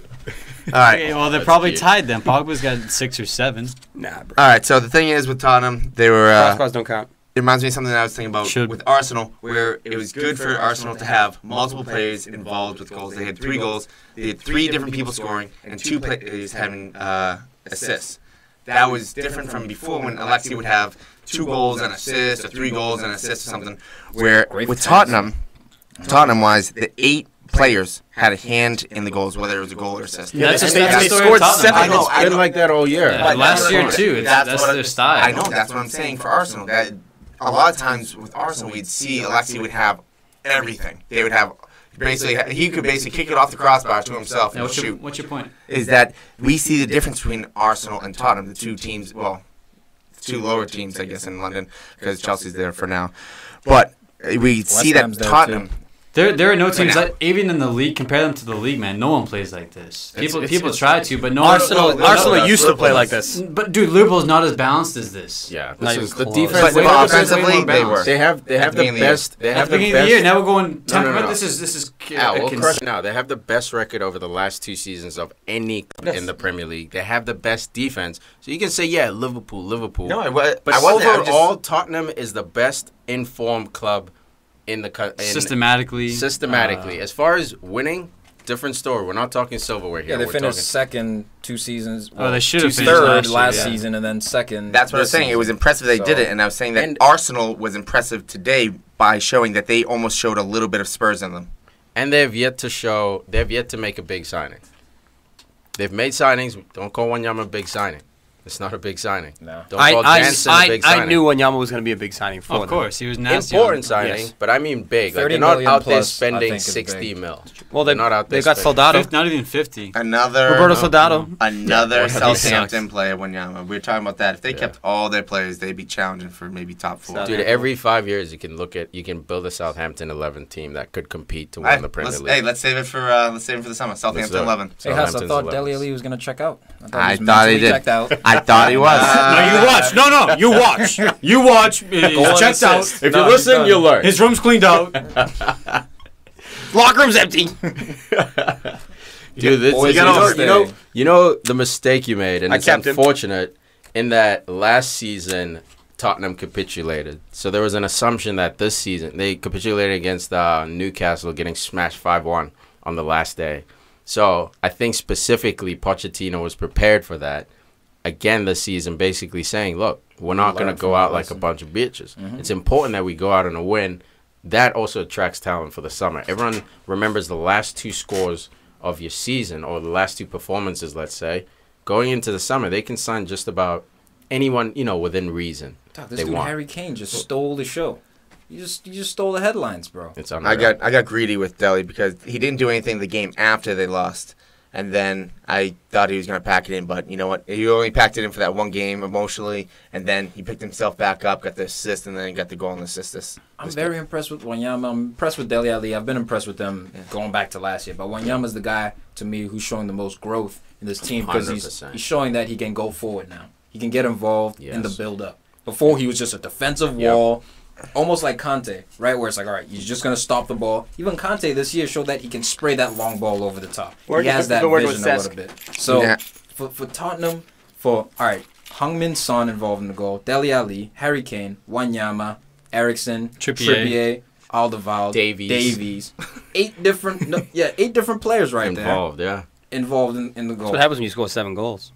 All right. Okay, well, they're That's probably cute. tied then. Pogba's got 6 or 7. Nah, bro. All right. So the thing is with Tottenham, they were. Cross bars don't count. It reminds me of something that I was thinking about Should- with Arsenal, where it was good for Arsenal to have multiple players involved with goals. They had 3 goals. They had 3 different people scoring and 2 players having assists. That was different from before when Alexi would have 2 goals and assists or 3 goals and assists or something. Where with Tottenham-wise, the 8 players had a hand in the goals, whether it was a goal or assist. Yeah, That's they- just they- that's the they story scored of Tottenham. 7 I know, goals. It's been like that all year. Yeah, last year what- too. That's what their style. I know. That's what I'm saying for Arsenal. That a lot of times with Arsenal, we'd see Alexi would have everything. They would have basically he could basically kick it off the crossbar to himself Now, and shoot. what's your point? Is that we see the difference between Arsenal and Tottenham, the 2 teams. Well, 2 lower teams, I guess, in London because Chelsea's there for now. But we see that Ham's there, Tottenham. There are no teams now- that even in the league. Compare them to the league, man. No one plays like this. People it's- try to, but no Arsenal one. used to play like this. But dude, Liverpool's not as balanced as this. Yeah, Not this even is the close. defense. But They have the offensively, best- they were. They have At the the beginning of the best. They At have the the beginning of best. the year, now we're going. No. This is. We'll crush it now. They have the best record over the last 2 seasons of any club in the Premier League. They have the best defense. So you can say, yeah, Liverpool. No, I wasn't. But I wasn't. I was just- overall, Tottenham is the best informed club in the Systematically. Systematically, as far as winning, different story. We're not talking silverware here. Yeah, they We're finished talking- second 2 seasons. Oh, they should have two finished third last year, last yeah. season and then second. That's what I was this saying. It was season. impressive they did So- it, and I was saying that And- Arsenal was impressive today by showing that they almost showed a little bit of Spurs in them. and they've yet to make a big signing. They've made signings. Don't call Wanyama a big signing. It's not a big signing. No. Don't call Jansen a big signing. I knew Wanyama was going to be a big signing for them. Of course, he was nasty. Important on- signing, yes. but I mean big. Like 30 they're not million out there plus, I spending think, is 60 big. mil. Well, They're not out there they got spending. Soldado. Not even 50. Another Roberto Soldado. Another Yeah, Southampton sucks. player, Wanyama. We were talking about that. If they Yeah. kept all their players, they'd be challenging for maybe top 4. Dude, every 5 years you can build a Southampton 11 team that could compete to win the Premier League. let's save it for the summer. Southampton do it. 11. Hey, Huss, I Southampton's thought 11. Dele Alli was going to check out. I was thought he mentally did. checked out. I thought he was. No, you watch. No, you watch. You watch. Goal He's and checked out. assist. If No, you he's listen, done. you'll learn. His room's cleaned out. Locker room's empty. Dude, this, Boys you, need know, to you know, stay. you know the mistake you made, and I it's kept him. unfortunate in that last season Tottenham capitulated. So there was an assumption that this season they capitulated against Newcastle, getting smashed 5-1 on the last day. So I think specifically Pochettino was prepared for that. Again this season, basically saying, look, we're not going learn to go from out that like a lesson. bunch of bitches. It's important that we go out on a win. That also attracts talent for the summer. Everyone remembers the last 2 scores of your season, or the last 2 performances, let's say. Going into the summer, they can sign just about anyone, within reason. Dog, this they dude want. Harry Kane just stole the show. You just stole the headlines, bro. It's I unreal. got greedy with Dele because he didn't do anything the game after they lost. And then I thought he was going to pack it in, but you know what? He only packed it in for that one game emotionally, and then he picked himself back up, got the assist, and then got the goal and assist. I'm very impressed with Wanyama. I'm impressed with Dele Alli. I've been impressed with them going back to last year. But Wanyama's the guy, to me, who's showing the most growth in this team because he's 100%. showing that he can go forward now. He can get involved in the Yes. build-up. Before, he was just a defensive wall, almost like Conte, right? Where it's like, all right, you're just going to stop the ball. Even Conte this year showed that he can spray that long ball over the top. He has that Been working with vision a little Cesc. bit. So Yeah. for Tottenham, all right, Heung-min Son involved in the goal, Dele Alli, Harry Kane, Wanyama, Eriksen, Trippier. Alderweireld, Davies. 8 different players right Involved, there involved in the goal. That's what happens when you score 7 goals.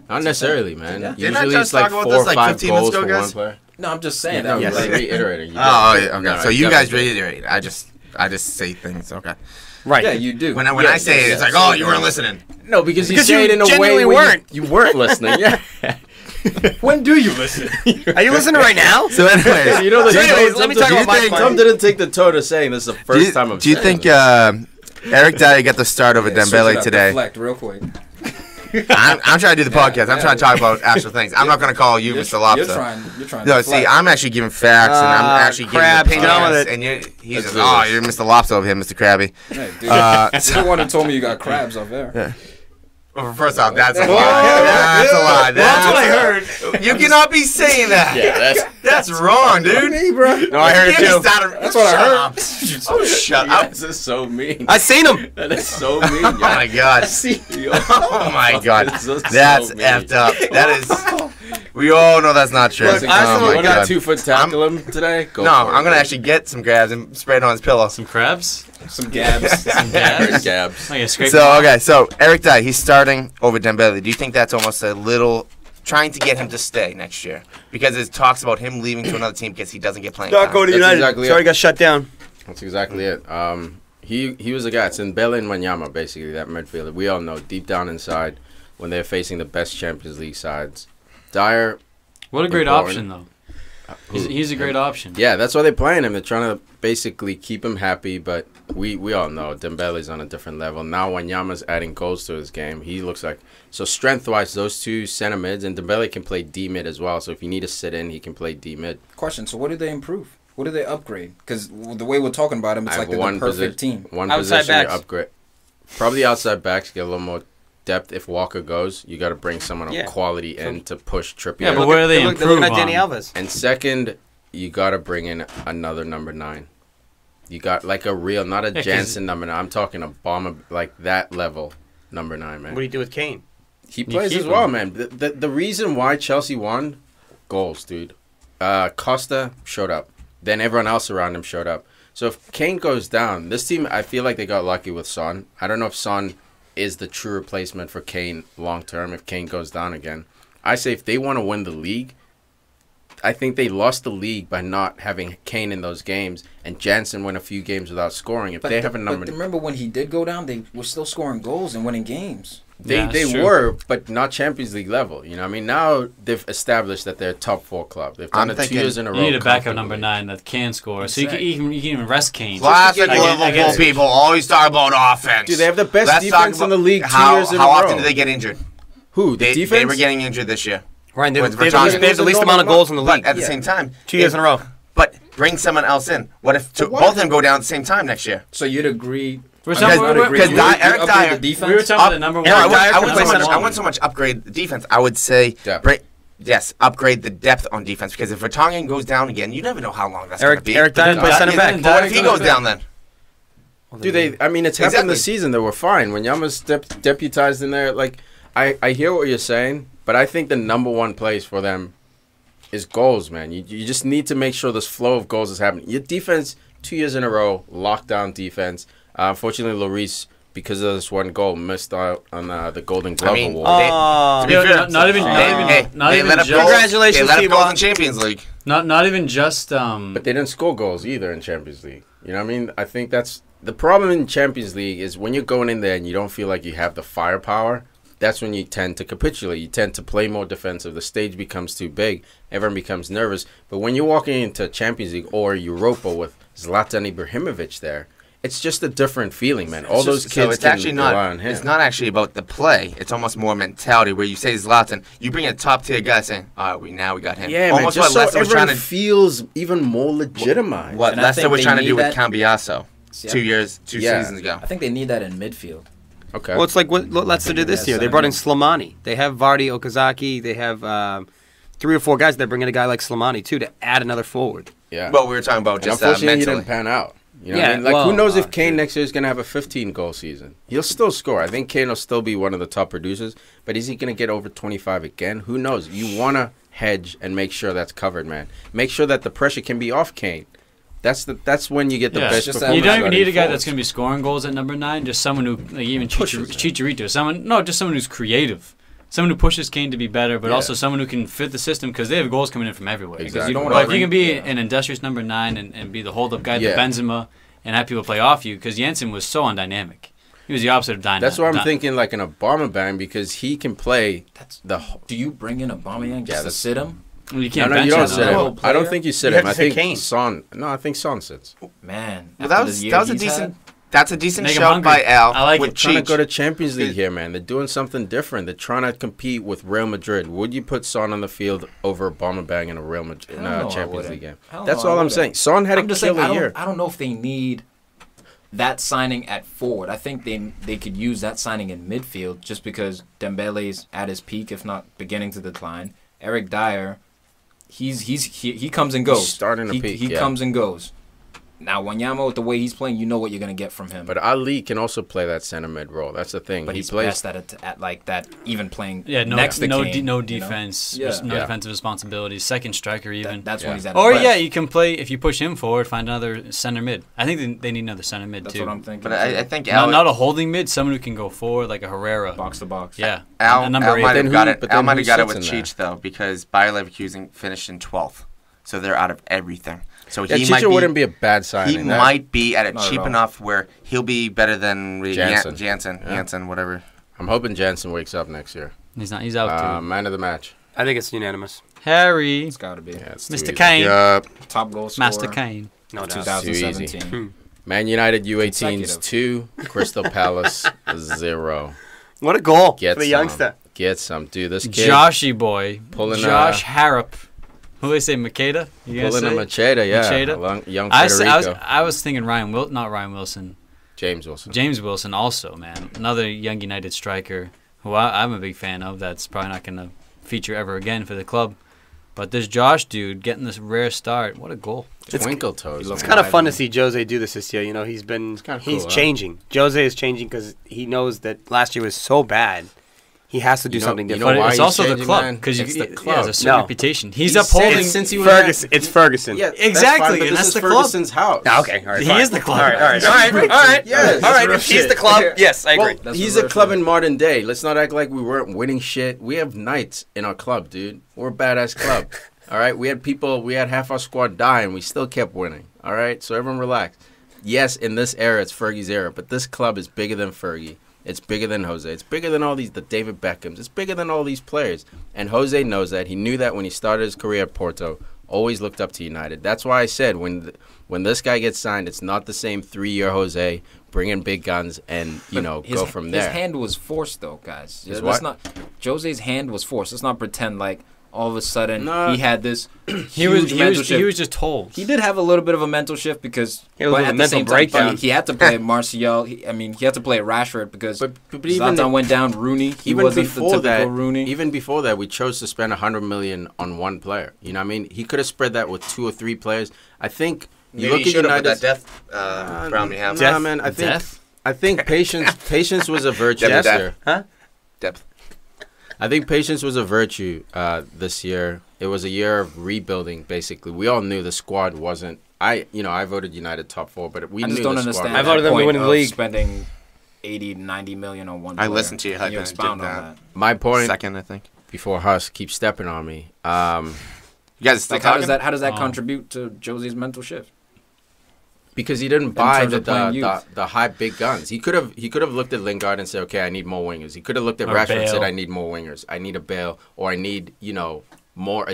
Not necessarily, man. Yeah. Didn't I Usually just it's like talk about 4 this or like 5 15 minutes goals ago, for guys? one player. No, I'm just saying No, that. you're reiterating. Okay. No, So you guys definitely. reiterate. I just say things. Okay. Right. Yeah, you do. When I say it, it's like, oh, you weren't listening. No, because you Because say you it in a way genuinely where weren't. you weren't listening. Yeah. When do you listen? Are you listening right now? So anyways, You know the So anyways, let me talk about my Tom didn't take the toe to saying this is the first time I'm do you saying think this. Eric Dyer got the start over Switch it Dembele up, today? Deflect real quick. I'm trying to do the podcast. I'm yeah. trying to talk about actual things. I'm not going to call you You're Mr. Lobster. You're trying. No, to see, deflect. I'm actually giving facts, and I'm actually Crabs, giving get on with opinions. it. And he's Let's just, do oh, this. you're Mr. Lobster over here, Mr. Krabby. Hey, dude, you're the one who told me you got crabs up there. Well, first off, that's a lie. That's a lie. That's what I heard. You cannot be saying that. Yeah, That's wrong, dude. Me, bro. No, I heard it too. That's what I heard. Oh, shut up. This is so mean. I seen him. That is so mean. Oh my god. Oh my god. That's effed up. That is. We all know that's not true. Look, Oh I my got god. 2-foot tackle him today. Go No, for it, I'm gonna actually get some crabs and spread it on his pillow. Some crabs? Some gabs. Gabs? Gabs. Oh, yeah, scrape So them off. okay, so Eric Dyer, he's starting over Dembele. Do you think that's almost a little trying to get him to stay next year because it talks about him leaving to another team because he doesn't get playing Not time? going to That's United. exactly Sorry, it. got shut down. That's exactly it. He was a guy. It's in Dembele and Wanyama, basically, that midfielder. We all know deep down inside when they're facing the best Champions League sides. Dyer. What a great Important. option, though. He's a great option. Yeah, that's why they're playing him. They're trying to basically keep him happy, but we all know Dembele's on a different level. Now Wanyama's adding goals to his game. He looks like... So strength-wise, those two center mids, and Dembele can play D-mid as well. So if you need to sit in, he can play D-mid. Question, so what did they improve? What did they upgrade? Because the way we're talking about them, it's like they're the perfect team. One Outside position you backs. upgrade. Probably outside backs, get a little more depth. If Walker goes, you got to bring someone of quality in to push Trippier. Yeah, but where are they They're improve looking at Danny on? Alves. And second, you got to bring in another number 9. You got like a real, not a 'cause- Jansen number 9. I'm talking a bomber, like that level number 9, man. What do you do with Kane? He plays keep as well, him. man. The reason why Chelsea won, goals, dude. Costa showed up. Then everyone else around him showed up. So if Kane goes down, this team, I feel like they got lucky with Son. I don't know if Son is the true replacement for Kane long term if Kane goes down again. I say if they want to win the league, I think they lost the league by not having Kane in those games, and Jansen went a few games without scoring. If they have a number, But remember when he did go down, they were still scoring goals and winning games. Yeah, they that's true. were, but not Champions League level. You know, what I mean, now they've established that they're a top 4 club. They've done I'm it 2 thinking years in a row. You need a backup comfortably. number 9 that can score. So Exactly. you can even rest Kane. Classic Against- Liverpool against- people always talk about offense. Dude, they have the best Let's defense talk in the league 2 how, years in how a row. often do they get injured? Who? The They defense? were getting injured this year. Right, they With have Vertonghen. the least amount of goals in the But league. at the same time, 2 years in a row. But bring someone else in. What if both of them go down at the same time next year? So you'd agree? We're I talking- mean, I'd we're- agree. because You Eric upgrade Dyer- the defense. We were talking about the number one. Eric I Dyer wouldn't can play so center much, forward. upgrade the defense. I would say, Depth. upgrade the depth on defense. Because if Vertonghen goes down again, you never know how long that's going to be. Eric Dyer then plays Dyer- center yeah, back. then But what if he Dyer goes down then? Do they? I mean, it's happened Exactly. this season. They were fine when Yama's deputized in there. Like, I hear what you're saying, but I think the number 1 place for them is goals, man. You just need to make sure this flow of goals is happening. Your defense, 2 years in a row, lockdown defense. Unfortunately, Lloris, because of this one goal, missed out on the Golden Glove mean, award. to be Yeah, fair, not even they even let up just- goals. Congratulations, They let up people. goals in Champions League. not even just But they didn't score goals either in Champions League. You know what I mean? I think that's the problem in Champions League is when you're going in there and you don't feel like you have the firepower, that's when you tend to capitulate. You tend to play more defensive. The stage becomes too big. Everyone becomes nervous. But when you're walking into Champions League or Europa with Zlatan Ibrahimovic there, it's just a different feeling, man. All those kids it's can actually rely on him. It's not actually about the play. It's almost more mentality where you say Zlatan, you bring a top tier guy saying, "All right, now we got him." Yeah, almost man. Just what so Leicester was everyone trying to feels even more legitimized. what And I Leicester think was they trying to need do with that. Cambiasso See, 2 Yeah. seasons ago. I think they need that in midfield. Okay. Well, it's like what Leicester did this Yeah, year. They center brought in mid. Slimani. They have Vardy, Okazaki. They have 3 or 4 guys. They're bringing a guy like Slimani, too, to add another forward. Yeah. Well, we were talking about And just unfortunately, he mentally. didn't pan out. You know Yeah, what I mean? Like, well, who knows if Kane next year is going to have a 15-goal season? He'll still score. I think Kane will still be one of the top producers, but is he going to get over 25 again? Who knows? You want to hedge and make sure that's covered, man. Make sure that the pressure can be off Kane. That's when you get the best. just performance You don't even out of need a your guy forwards. that's going to be scoring goals at number 9. Just someone who, like even Pushes him. Chicharito. Just someone who's someone who pushes Kane to be better, but Yeah. also someone who can fit the system because they have goals coming in from everywhere. Exactly. You don't But want if you can be an industrious number 9 and be the hold-up guy, Yeah. the Benzema, and have people play off you, because Janssen was so undynamic. He was the opposite of dynamic. That's why I'm thinking like an Aubameyang because he can play Do you bring in Aubameyang just to sit him? You can't No, bench you don't him. sit though. him. I don't think you sit You him. have I to sit think Kane. Son. No, I think Son sits. Man, Well, after that the was year that was a he's decent. had, That's a decent Make him shout hungry. by Al. I like with it. Trying to Cheech. go to Champions League here, man. They're doing something different. They're trying to compete with Real Madrid. Would you put Son on the field over Aubameyang in a Real Madrid Hell no, I Champions wouldn't. League game? Hell That's no, I all I'm wouldn't. saying. Son had I'm a just saying, killer I year. don't know if they need that signing at forward. I think they could use that signing in midfield just because Dembele's at his peak, if not beginning to decline. Eric Dyer, he comes and goes. He's starting to peak, He yeah. comes and goes. Now, Wanyama, with the way he's playing, you know what you're going to get from him. But Ali can also play that center mid role. That's the thing. But He he's plays. best at like that, even playing Yeah, next to Kane, no you know? defense, Yeah. no Yeah. defensive responsibilities. Second striker even. That's Yeah. when he's at Or his yeah, best. you can play if you push him forward, find another center mid. I think they need another center mid That's too. what I'm thinking. But I think not, Al, not a holding mid, someone who can go forward like a Herrera. box to box. Yeah, Al, a number Al 8. might Then have got who- it. but Al then might who have got it sits with in there? Cheech though, because Bayer Leverkusen finished in 12th, so they're out of everything. So Yeah, he might Chicha be, wouldn't be a bad signing. He might be at it Not at cheap all. enough where he'll be better than Jansen. Jansen, whatever. I'm hoping Jansen wakes up next year. He's not. He's out too. Man of the match. I think it's unanimous. Harry, It's got to be. Yeah, it's too Mr. easy. Kane, Top goal scorer. Master Kane. No doubt. 2017. Man United U18s Consecutive. 2, Crystal Palace 0. What a goal Get for the some. youngster. Get some, dude. This kid Joshy boy, pulling Josh Harrop. Who do they say? Makeda? You gonna pulling a say? machete, yeah. Machete? Young I Federico. was thinking not Ryan Wilson. James Wilson. James Wilson also, man. Another young United striker who I'm a big fan of. That's probably not going to feature ever again for the club. But this Josh dude getting this rare start. What a goal. Twinkle toes. looks man. Kind of fun to see Jose do this year. You know, he's kinda cool, huh? changing. Jose is changing because he knows that last year was so bad. He has to do You know- something you different. know But why it's he's also the changing, club man? because It's the he has club. a certain No. reputation. He's He said upholding. it since he was Ferguson. It's Ferguson. Yeah, that's Exactly, fine, but and this that's is the club. Ferguson's house. Ah, okay. All right. He fine. is the club. All right. All right. All right. All right. Yes, All right. that's If he's real the shit. club, yes, I agree. Well, That's he's a reverse club shit. in modern day. Let's not act like we weren't winning shit. We have knights in our club, dude. We're a badass club. All right? We had half our squad die, and we still kept winning. All right? So everyone relax. Yes, in this era, it's Fergie's era, but this club is bigger than Fergie. It's bigger than Jose. It's bigger than all the David Beckhams. It's bigger than all these players. And Jose knows that. He knew that when he started his career at Porto. Always looked up to United. That's why I said when this guy gets signed, it's not the same 3-year Jose, bring in big guns and, go from there. His hand was forced, though, guys. His Let's what? not. Jose's hand was forced. Let's not pretend like all of a sudden No. he had this He was huge just told. He did have a little bit of a mental shift because He was but with a at the mental same time, breakdown. he had to play Martial. He had to play Rashford because But even Zlatan went down. Rooney, he even wasn't before the typical that, Rooney. even before that, we chose to spend $100 million on one player. You know what I mean? He could have spread that with 2 or 3 players. I think you look at United's death crown we have. Nah, man. I think patience was a virtue this Depth. year. Huh? Depth. I think patience was a virtue this year. It was a year of rebuilding. Basically, we all knew the squad wasn't. I voted United top 4, but we I knew just don't the squad understand. I that voted them to point win the of league. Spending 80, 90 million on one. I player. listened to you. Can you I expound did on that. that? My point Second, I think. before Huss keeps stepping on me. You guys still Like, how talking? does that Oh. contribute to Jose's mental shift? Because he didn't buy terms of playing youth. the high big guns. He could have looked at Lingard and said, okay, I need more wingers. He could have looked at Or Rashford and said, Bale. I need more wingers. I need a Bale, or I need more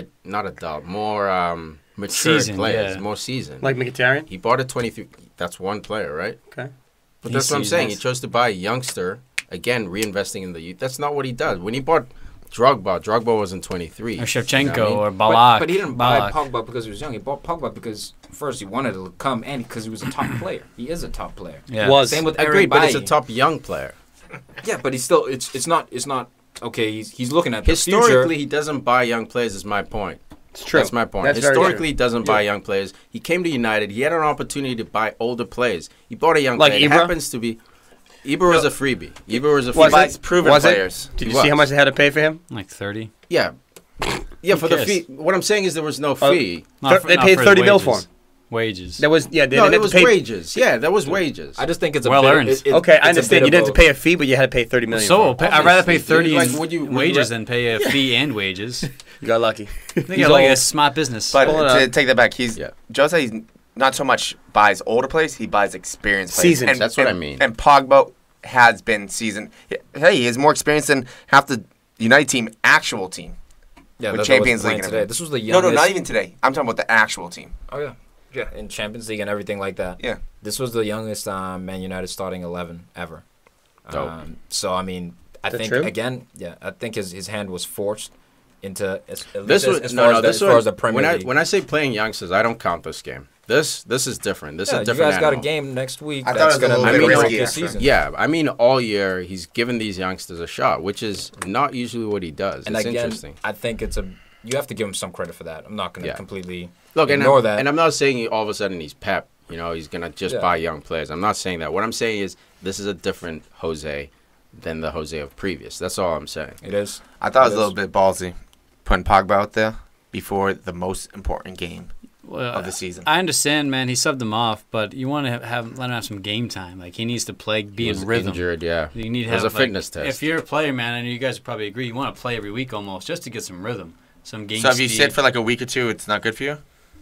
more mature Seasoned, players, yeah. more seasoned. Like Mkhitaryan? He bought a 23. That's one player, right? Okay. But He's that's what I'm saying. He seasoned. chose to buy a youngster, again, reinvesting in the youth. That's not what he does. When he bought Drogba wasn't 23. Or Shevchenko You know what I mean? or Balak. But he didn't buy Balak. Pogba because he was young. He bought Pogba because first he wanted to come and because he was a top player. He is a top player. Yeah. Was. Same with Agreed, Eric but it's a Bailly. top young player. Yeah, but he's still it's not okay. He's looking at the Historically, future. he doesn't buy young players. Is my point. It's true. That's my point. That's very Historically, true. he doesn't buy young players. He came to United. He had an opportunity to buy older players. He bought a young Like player. It Ibra? happens to be. Ibra was a freebie. Ibra was a Was freebie. it? It's proven Was it? players. Did He you see how was. much they had to pay for him? Like 30. Yeah. Yeah, for the cares? fee. What I'm saying is there was no fee. Not for- They not paid for his 30 mil for wages. him. Wages. There was No, there was wages. Yeah, there was wages. I just think it's a Well bit, earned. Okay, I it's a understand. bit You of didn't have both. to pay a fee, but you had to pay $30 million. So I'd rather pay 30 Like, in would you wages than pay a fee and wages. You got lucky. They got like a smart business. But Hold to on. take that back, Yeah. Jose not so much buys older players, he buys experienced players. Seasoned. That's what I mean. And Pogba has been seasoned. Hey, he has more experience than half the United team, actual team. Yeah, with that was Champions playing League and today. everything. This was the No, youngest. not even today. I'm talking about the actual team. Oh yeah, yeah, in Champions League and everything like that. Yeah. This was the youngest Man United starting 11 ever. Dope. So I mean, I Is that think true? again, yeah, I think his hand was forced into as This was as far as the Premier League. when I say playing youngsters, I don't count this game. This is different. This is yeah, a different you guys got a animal. game next week. I thought That's it was a gonna little make bit or break risky your after. season. Yeah, I mean, all year he's given these youngsters a shot, which is not usually what he does. And It's again, interesting. I think you have to give him some credit for that. I'm not going to Yeah. completely Look, ignore that. and I'm not saying all of a sudden he's Pep. You know, he's gonna just Yeah. buy young players. I'm not saying that. What I'm saying is this is a different Jose than the Jose of previous. That's all I'm saying. It is. I thought it was It a little is. bit ballsy putting Pogba out there before the most important game Well, of the season. I understand, man. He subbed him off, but you want to let him have some game time. Like he needs to play, be He was in rhythm. injured, yeah. You need to It was have a fitness test. If you're a player, man, and you guys probably agree, you want to play every week almost just to get some rhythm, some game. So if you speed. sit for like a week or two, it's not good for you?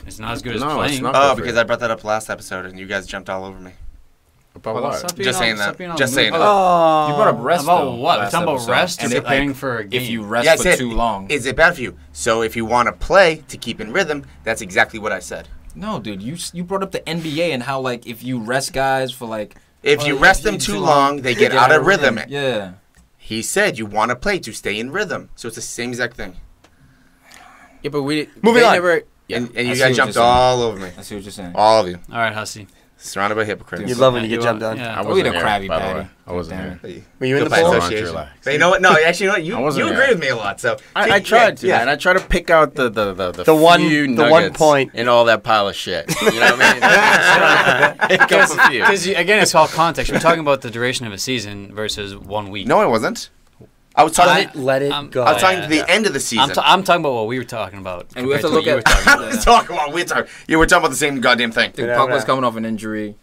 It's not as good as No, it's playing. not. Oh, good for because you. I brought that up last episode and you guys jumped all over me. About Well, what? Stop being Just all- saying stop that. being all Just saying moody. that. Oh. You brought up rest About though, what? We're last talking about episode. rest or And if, preparing for a game. if you rest Yeah, I for said, too long. is it bad for you? So if you want to play to keep in rhythm, that's exactly what I said. No, dude, you brought up the NBA and how like if you rest guys for like If you rest them too long, they get out of rhythm. Yeah. He said you want to play to stay in rhythm. So it's the same exact thing. Yeah, but we Moving they on. Never, yeah. And I you see guys what jumped you're saying. all over me. I see what you're saying. All of you. All right, Hussey. Surrounded by hypocrites. You love when you get You jumped are- on. yeah. I Oh, wasn't we the here, Krabby by the Patty. way. I wasn't Damn here. Were you in the Goodbye, poll? association. Relax. But you know what? No, actually, you know what? I You wasn't agree there. with me a lot. So I tried to, yeah. man. I try to pick out the one- few the one nuggets point. in all that pile of shit. You know what I mean? Pick up a few. Because again, it's all context. We're talking about the duration of a season versus 1 week. No, I wasn't. I was talking. Let it I'm- go. I was talking to the yeah. end of the season. I'm talking about what we were talking about. And we have to compared look what you at- were talking I about. was talking about. We're talking. Yeah, we're talking about the same goddamn thing. Dude, Yeah, Pogba's right. coming off an injury.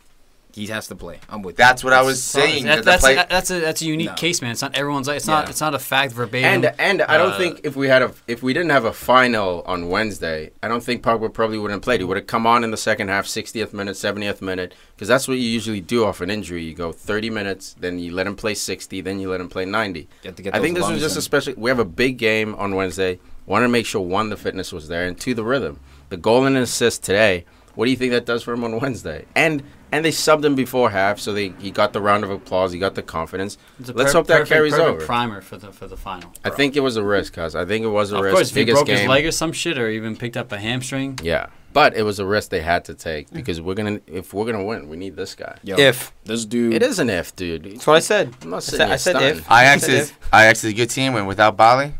He has to play. I'm with you. That's what I was saying. That's, that the play- that's a unique No. case, man. It's not everyone's like it's Yeah. not a fact verbatim. And I don't think if we didn't have a final on Wednesday, I don't think Pogba probably wouldn't have played. He would have come on in the second half, 60th minute, 70th minute, because that's what you usually do off an injury. You go 30 minutes, then you let him play 60, then you let him play 90. You have to get I think those this was lungs just in. especially. We have a big game on Wednesday. Wanted to make sure one, the fitness was there, and two, the rhythm. The goal and assist today. What do you think that does for him on Wednesday? And they subbed him before half, so he got the round of applause. He got the confidence. It's a Let's hope that carries perfect over. primer for the final. I think it was a risk, cuz. I think it was a Of risk. course, if he Biggest broke his game. leg or some shit, or even picked up a hamstring. Yeah, but it was a risk they had to take because if we're gonna win, we need this guy. Yo, If. this dude, It is an if, dude. That's what I said. I'm not sitting I said here if. stunting. Ajax is a good team, and without Bali,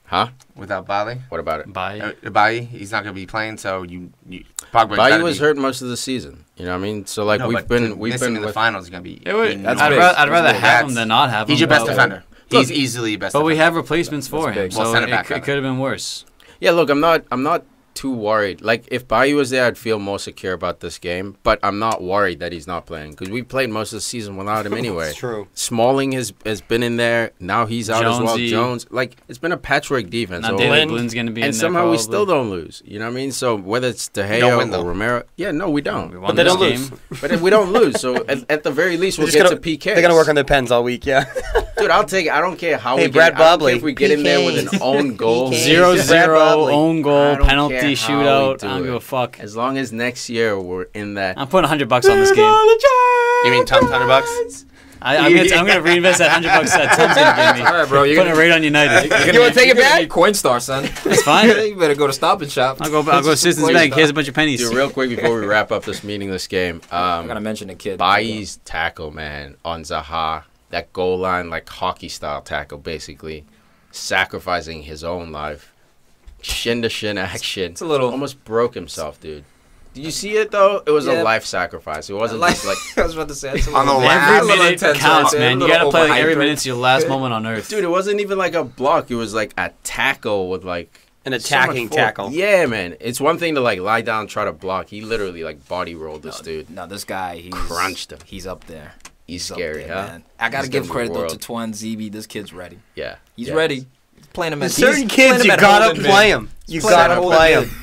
Huh? without Bali, What about it? By Bali, he's not going to be playing. So Pogba Bayu was hurt most of the season. You know what I mean? So like we've been missing in the with. finals is going to be. It would- enormous. I'd big. rather That's big. have him than not have him. He's your best but- defender. Look, He's easily your best. But we defender. have replacements for him, big. so Well, center it back, could have been worse. Yeah, look, I'm not too worried. Like if Bayu was there, I'd feel more secure about this game. But I'm not worried that he's not playing because we played most of the season without him anyway. It's true. Smalling has been in there. Now he's out as well. Jonesy. Jones, like it's been a patchwork defense. Now So- David Lynn- Blynn's going to be in and there somehow we probably. still don't lose. You know what I mean? So whether it's De don't Gea win, though. or Romero, yeah, no, we don't. We won But they this don't game. lose. But if we don't lose, so at the very least, we'll They're get just to PKs. They're gonna work on their pens all week. Yeah. Dude, I'll take it. I don't care how Hey, we Brad get. I don't care Bobley, if we get in there with an PKs. own goal. PKs. 0-0, Brad Bobley. own I goal, don't penalty care how we shootout. do I don't it. give a fuck. As long as next year we're in that. I'm putting $100 on this game. You mean Tom's $100? I'm gonna reinvest that $100 that Tom's gonna give me. all right, bro. You're Putting it gonna, right on United. You wanna take it back? Coinstar, son. It's fine. You better go to Stop and Shop. I'll go Citizens Bank. Here's a bunch of pennies. Dude, real quick before we wrap up this meaningless game, I gotta mention the kid. Bailly's tackle, man, on Zaha, that goal line, like hockey style tackle, basically, sacrificing his own life, shin to shin action. It's a little. Almost broke himself, dude. Did you see it though? It was a Yeah. life sacrifice. It wasn't just like, I was about to say. It's a On the little- last- Every a little minute intense counts, right there, man. a You gotta little play like every overhydrated. minute's your last moment on earth. dude, it wasn't even like a block. It was like a tackle with like An So much attacking force. tackle. Yeah, man. It's one thing to like lie down, try to block. He literally like body rolled this dude. No, this guy, he's Crunched him. He's up there. He's up scary, there, huh? man. I gotta He's give gonna credit be though to world. Twan Zeeby. This kid's ready. Yeah. He's Yes. ready. He's playing him at Certain he's kids, playing you him at gotta holding play mid. him. You playing gotta at play holding him.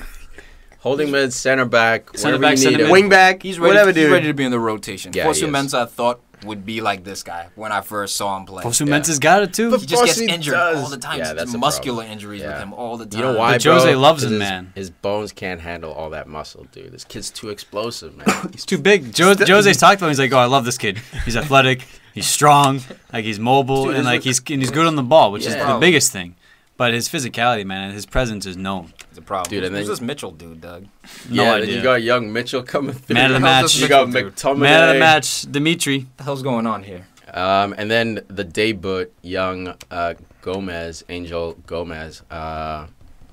Holding mid, center back, Center wherever back, you center need mid. him. Wing back, He's ready. whatever, He's dude. ready to be in the rotation. Yeah, Fosu he is. Mensah, I thought would be like this guy when I first saw him play. Fosu Mensah's got it too. But He just gets Fosu injured does. all the time. Yeah, Just that's a muscular problem. injuries Yeah. with him all the time. You know why, But Jose bro? loves him, 'Cause man. His bones can't handle all that muscle, dude. This kid's too explosive, man. He's too big. Jose's talked about him. He's like, oh, I love this kid. He's athletic. He's strong. Like he's mobile, Dude, and like he's he's good on the ball, which is Yeah. the biggest thing. But his physicality, man, and his presence is known. It's a problem. Dude, and Who's then- this Mitchell dude, Doug? No yeah, idea. then you got young Mitchell coming through. Man of the How's match. this You got Mitchell dude? McTominay. Man of the match, Dimitri. What the hell's going on here? And then the debut, young Angel Gomez,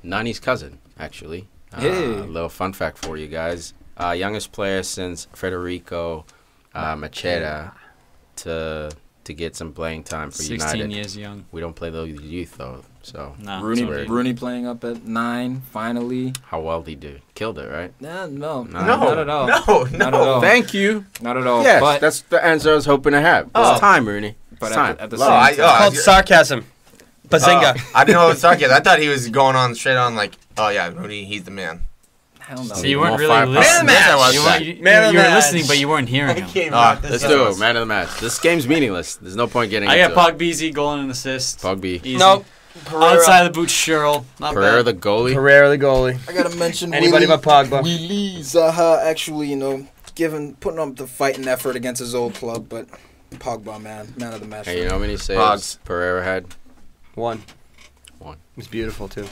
Nani's cousin, actually. Hey. A little fun fact for you guys. Youngest player since Federico Macheda to get some playing time for 16 United. years young. We don't play those youth, though, so Nah, Rooney, it's weird. Rooney playing up at 9, finally. how well did he do? Killed it, right? No, No. not at all. No, Not at all. Thank you. Not at all. Yes, but that's the answer I was hoping to have. Oh. It's time, Rooney. But It's at time. the- at the Love same it. It's called sarcasm. Bazinga. I didn't know it was sarcasm. I thought he was going on straight on like, oh yeah, Rooney, he's the man. hell no. So you weren't More really firepower. listening. Man of the match. You weren't- you Man of the were match. listening, but you weren't hearing him. Let's do it. Man of the match. This game's meaningless. There's no point getting I into got it. Pogba, goal and an assist. Pogba. Easy. No. Outside the boot, Sherrill. Not Pereira, bad. the goalie. Pereira, the goalie. I gotta mention Anybody but Pogba. Willie Zaha actually, putting up the fighting effort against his old club, but Pogba, man of the match. Hey, you know how many saves Pogs. Pereira had? One. One. It was beautiful, too.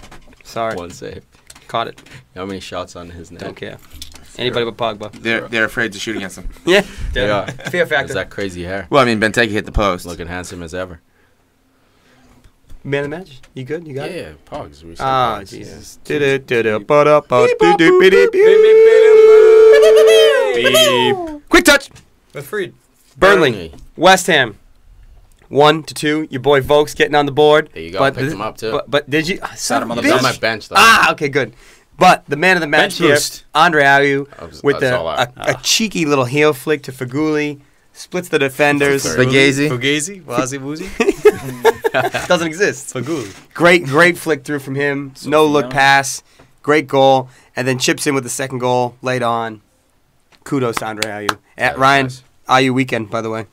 Sorry. One save. Caught it. You know how many shots on his net? Don't care. Anybody but Pogba. They're afraid to shoot against him. Yeah. Yeah. Fear Is factor. that crazy hair? Well, I mean, Benteke hit the post. Looking handsome as ever. Man of the match. You good? You got it? Yeah, Pogs. We said Ah, Pogs, Jesus. Quick touch. With Farid. Burnley. West Ham. 1-2. Your boy Vokes getting on the board. There you go. Picked him up, too. But did you? Sat him on the He's on bench. my bench, though. Okay, good. But the man of the match Bench here, boost. Andre Ayew, with That's all a cheeky little heel flick to Faguli, splits the defenders. Sorry. Fugazi. Fugazi, Wazi Woozy. Doesn't exist. Fagul. Great flick through from him. No look pass. Great goal. And then chips in with the second goal late on. Kudos to Andre Ayew. At was Ryan, nice. Ayew weekend, by the way.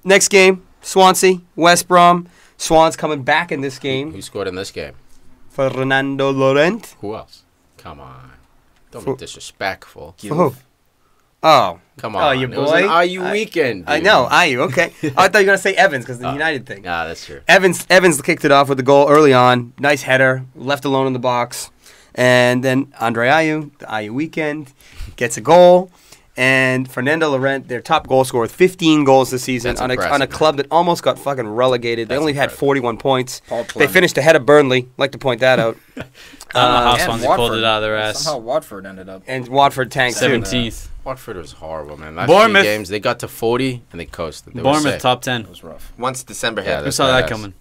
Next game, Swansea, West Brom. Swans coming back in this game. Who scored in this game? Fernando Laurent. Who else? Come on. Don't For- be disrespectful. For who? Oh, Come Oh, on. your It was an boy? IU weekend. I dude. know, Ayew. Okay. I thought you were going to say Evans because the United thing. Nah, that's true. Evans kicked it off with the goal early on. Nice header, left alone in the box. And then Andre Ayew, the Ayew weekend, gets a goal. And Fernando Laurent, their top goal scorer, with 15 goals this season That's on a impressive, club that almost got fucking relegated. They That's only had impressive. 41 points. Paul They Clement. finished ahead of Burnley. Like to point that out. I don't know how And Swansea Watford. pulled it out of their ass. Somehow Watford ended up. And Watford tanked too. 17th. Watford was horrible, man. Last Bournemouth. few games, they got to 40 and they coasted. They were Bournemouth safe. top 10. It was rough. Once December Yeah, hit. Who that's saw that badass. coming?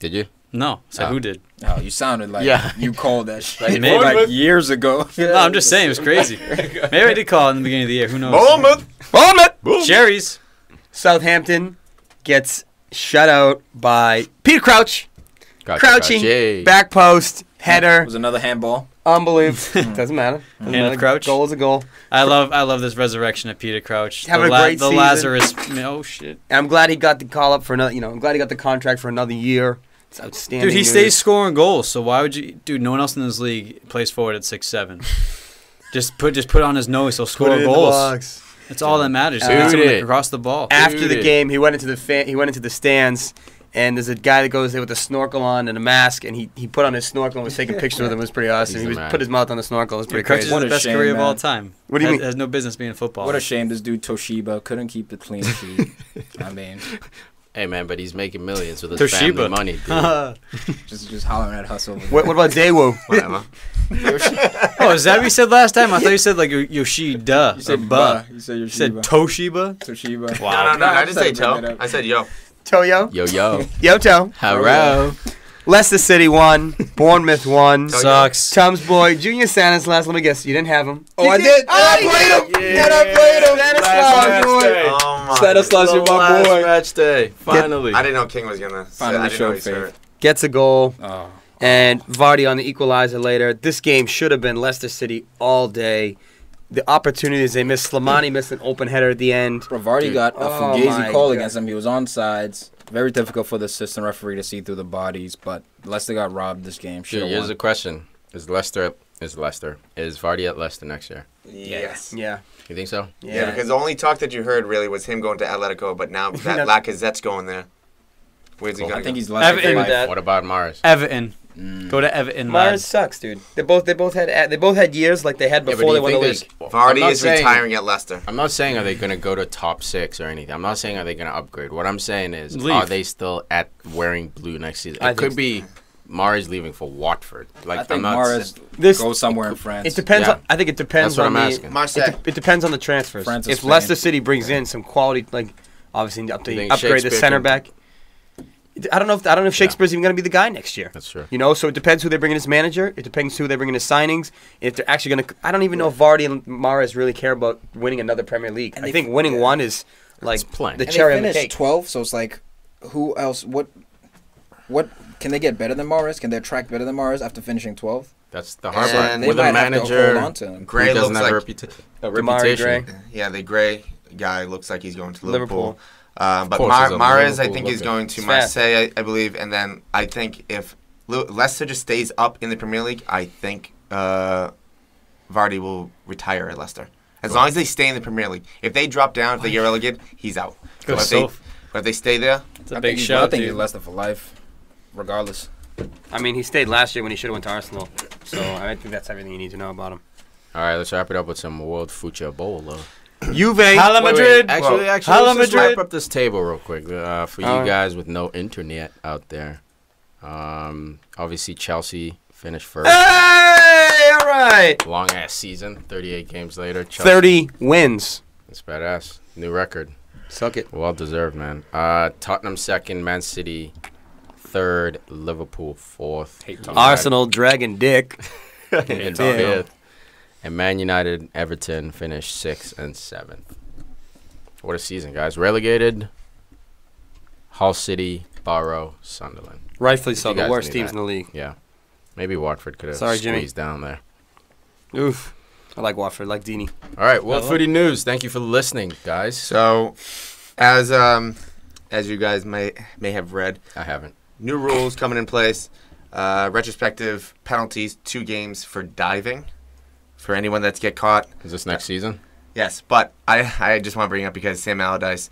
Did you? No. So Oh. who did? Oh, you sounded like Yeah. you called that shit Maybe. like years ago. No, I'm just saying. It was crazy. Maybe I did call it in the beginning of the year. Who knows? Bournemouth. Cherries. Southampton gets shut out by Peter Crouch. Gotcha, Crouching, gotcha. back post, It header. was another handball. Unbelievable. Doesn't matter. Doesn't Hand of matter. Crouch. Goal is a goal. I love this resurrection of Peter Crouch. Having the a great the season. Lazarus. Oh shit. And I'm glad he got the call up for another. I'm glad he got the contract for another year. It's outstanding. Dude, he news. stays scoring goals. So why would you? Dude, no one else in this league plays forward at 6'7". Just put it on his nose. He'll Put score it in the goals. box. That's all that matters. Dude, He gets him it. across the ball. After Dude, the it. game, he went into the stands, and there's a guy that goes there with a snorkel on and a mask, and he put on his snorkel and was taking pictures with him. It was pretty awesome. He's He the was man. put his mouth on the snorkel. It was pretty Crouch crazy. is What the a best shame, career of all man. time. What do you mean? Has no business being a footballer. What a shame this dude Toshiba couldn't keep the clean sheet. I mean, Hey, man, but he's making millions with his Toshiba. family money, dude. just hollering at Hustle. What about Daewoo? Whatever. Oh, is that what you said last time? I thought you said like Yoshida. You said or ba. You said You said Toshiba. Toshiba. Toshiba. Wow. No, I didn't say just had to bring toe. that up. I said yo. Toyo? Yo, yo. Yo, Toe. Hello. Leicester City won. Bournemouth won. Sucks. Tom's boy, Junior Stanislas. Let me guess. You didn't have him. Oh, I did. I played him. Yeah, I played him. Last match day. Oh my Stanislas, you're my Last boy. match day. Finally. I didn't know King was gonna. Finally I didn't know showed he was hurt. faith. Gets a goal. Oh. And Vardy on the equalizer later. This game should have been Leicester City all day. The opportunities they missed. Slimani missed an open header at the end. Bravardi got a Oh Fugazi my call God. against him. He was on sides. Very difficult for the assistant referee to see through the bodies, but Leicester got robbed this game. Dude, Should here's a question: Is Vardy at Leicester next year? Yes. Yeah. You think so? Yeah, because the only talk that you heard really was him going to Atletico, but now that No. Lacazette's going there. Where's he Cool. going? I think he's Everton. Leicester for life. that. What about Mars? Everton. Mm. Go to Everton, Mars lads. sucks, dude. They both had years like they had Yeah, but before do they you won the think league. there's- Vardy I'm not is saying- retiring at Leicester. I'm not saying are they going to go to top 6 or anything. I'm not saying are they going to upgrade. What I'm saying is Leave. are they still at wearing blue next season? I It think could be Mars leaving for Watford. Like I think I'm not Mahrez This goes somewhere in France. it depends. Yeah. On, I think it depends That's what on I'm the. asking. Marseille. It depends on the transfers. France or If Spain. Leicester City brings in some quality, like obviously You upgrade think the Shakespeare center can- back. I don't know if Shakespeare's even going to be the guy next year. That's true. You know, so it depends who they bring in as manager. It depends who they bring in as signings. If they're actually going to, I don't even know if Vardy and Mahrez really care about winning another Premier League. And I they- think winning one is like That's plenty. the And cherry on they the finished cake. 12th, so it's like, who else? What can they get better than Mahrez? Can they track better than Mahrez after finishing 12th? That's the hard And part. They With might a have to hold manager on to him. Gray who doesn't looks have like a Damari reputation. Gray. Yeah, the Gray guy looks like he's going to Liverpool. Liverpool. But course he's a Mahrez, I Liverpool think, is looker. going to He's fast. Marseille, I believe. And then I think if Leicester just stays up in the Premier League, I think Vardy will retire at Leicester. As long as they stay in the Premier League. If they drop down, if they get relegated, he's out. Go But Soph. if they stay there, It's a I big think show, I think dude. he's Leicester for life, regardless. I mean, he stayed last year when he should have went to Arsenal. So I think that's everything you need to know about him. All right, let's wrap it up with some World Futsal. Juve. Hala Madrid. Actually, Hala let's just Madrid. wrap up this table real quick for you All right. guys with no internet out there. Obviously, Chelsea finished first. Hey, all right. Long ass season, 38 games later. Chelsea, 30 wins. That's badass. New record. Suck it. Well deserved, man. Tottenham second, Man City third, Liverpool fourth, Hate Tottenham. Arsenal dragging dick. in fifth, and Man United, Everton finished 6th and 7th. What a season, guys! Relegated. Hull City, Borough, Sunderland. Rightfully so. You The guys worst knew teams that. in the league. Yeah, maybe Watford could have Sorry, Jimmy. squeezed down there. Oof. I like Watford. I like Dini. All right, World Footy News. Thank you for listening, guys. so as you guys may have read, I haven't. new rules coming in place. Retrospective penalties, 2 games for diving for anyone that's get caught. Is this next season? Yes, but I just want to bring it up because Sam Allardyce,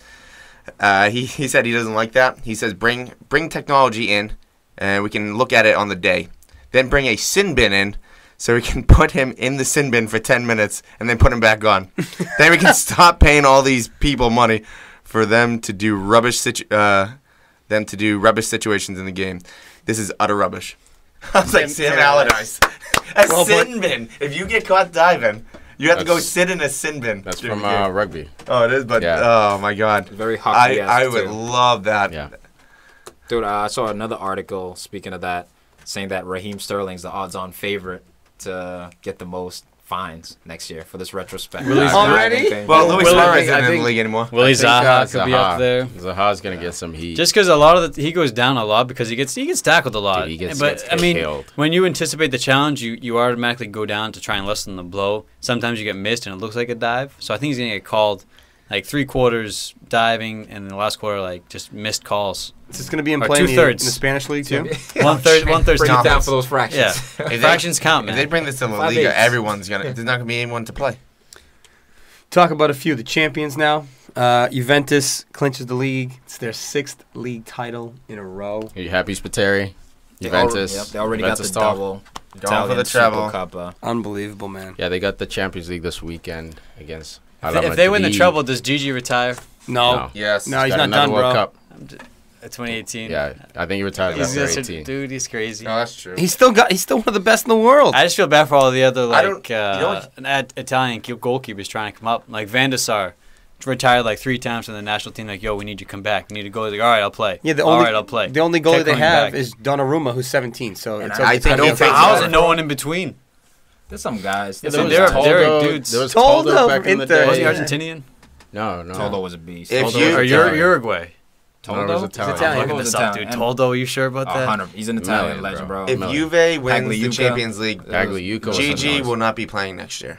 he said he doesn't like that. He says bring technology in, and we can look at it on the day. Then bring a sin bin in, so we can put him in the sin bin for 10 minutes and then put him back on. Then we can stop paying all these people money for them to do rubbish situations in the game. This is utter rubbish. I was like, Sam Allardyce. A sin bin. If you get caught diving, you have to go That's- sit in a sin bin. That's during from the game. rugby. Oh, it is, but Yeah. oh my god, Very hockey. I would love that. Yeah. Dude, I saw another article, speaking of that, saying that Raheem Sterling's the odds-on favorite to get the most fines next year for this retrospect. Willie Already? Well, Luis Willie- Suarez I isn't in think- the league anymore. Willie I think, Zaha could be up there. Zaha's gonna get some heat. Just because a lot of he goes down a lot because he gets tackled a lot. Dude, he gets but I mean, killed. when you anticipate the challenge, you automatically go down to try and lessen the blow. Sometimes you get missed and it looks like a dive. So I think he's gonna get called like 3/4 diving and in the last quarter like just missed calls. Is this going to be in Or play in the 2/3. Spanish league too? 1/3, 1/3. Bring it down Thomas. for those fractions. Yeah, If they- fractions count, If man. they bring this to La 5/8. Liga, everyone's gonna. There's not gonna be anyone to play. Talk about a few of the champions now. Juventus clinches the league. It's their 6th league title in a row. Are you happy, Spiteri? They Juventus. they already Juventus got the talk. double. Going for the Italian treble. Supercoppa. Unbelievable, man. Yeah, they got the Champions League this weekend against. If they win the treble, does Gigi retire? No. Yes. No, he's Got not another done, World bro. Cup. 2018. Yeah, I think he retired He's after just a 18. dude. He's crazy. No, that's true. He's still one of the best in the world. I just feel bad for all the other I don't- like you know what- Italian goalkeepers trying to come up, like Van der Sar. retired like 3 times from the national team. Like, yo, we need you to come back. We need to go. Like, all right, I'll play. Yeah, all right, I'll play. The only goalie Kept they coming have back. is Donnarumma, who's 17. So And it's I think okay. he takes How is over. it no one in between? There's some guys. Yeah, There's there some was there are Toldo- dudes. There was Toldo Toldo back in the Inter. day. Was he Yeah. Argentinian? No. Toldo was a beast. If Toldo, you- Or Italian. Uruguay? No, it was Toldo? Italian. Italian. Look at was this up, dude. Italian. Toldo, are you sure about that? 100. He's an Italian Million, legend, bro. If Million. Juve wins the Pagliuca. Champions League, Pagliuca was Gigi nice. will not be playing next year.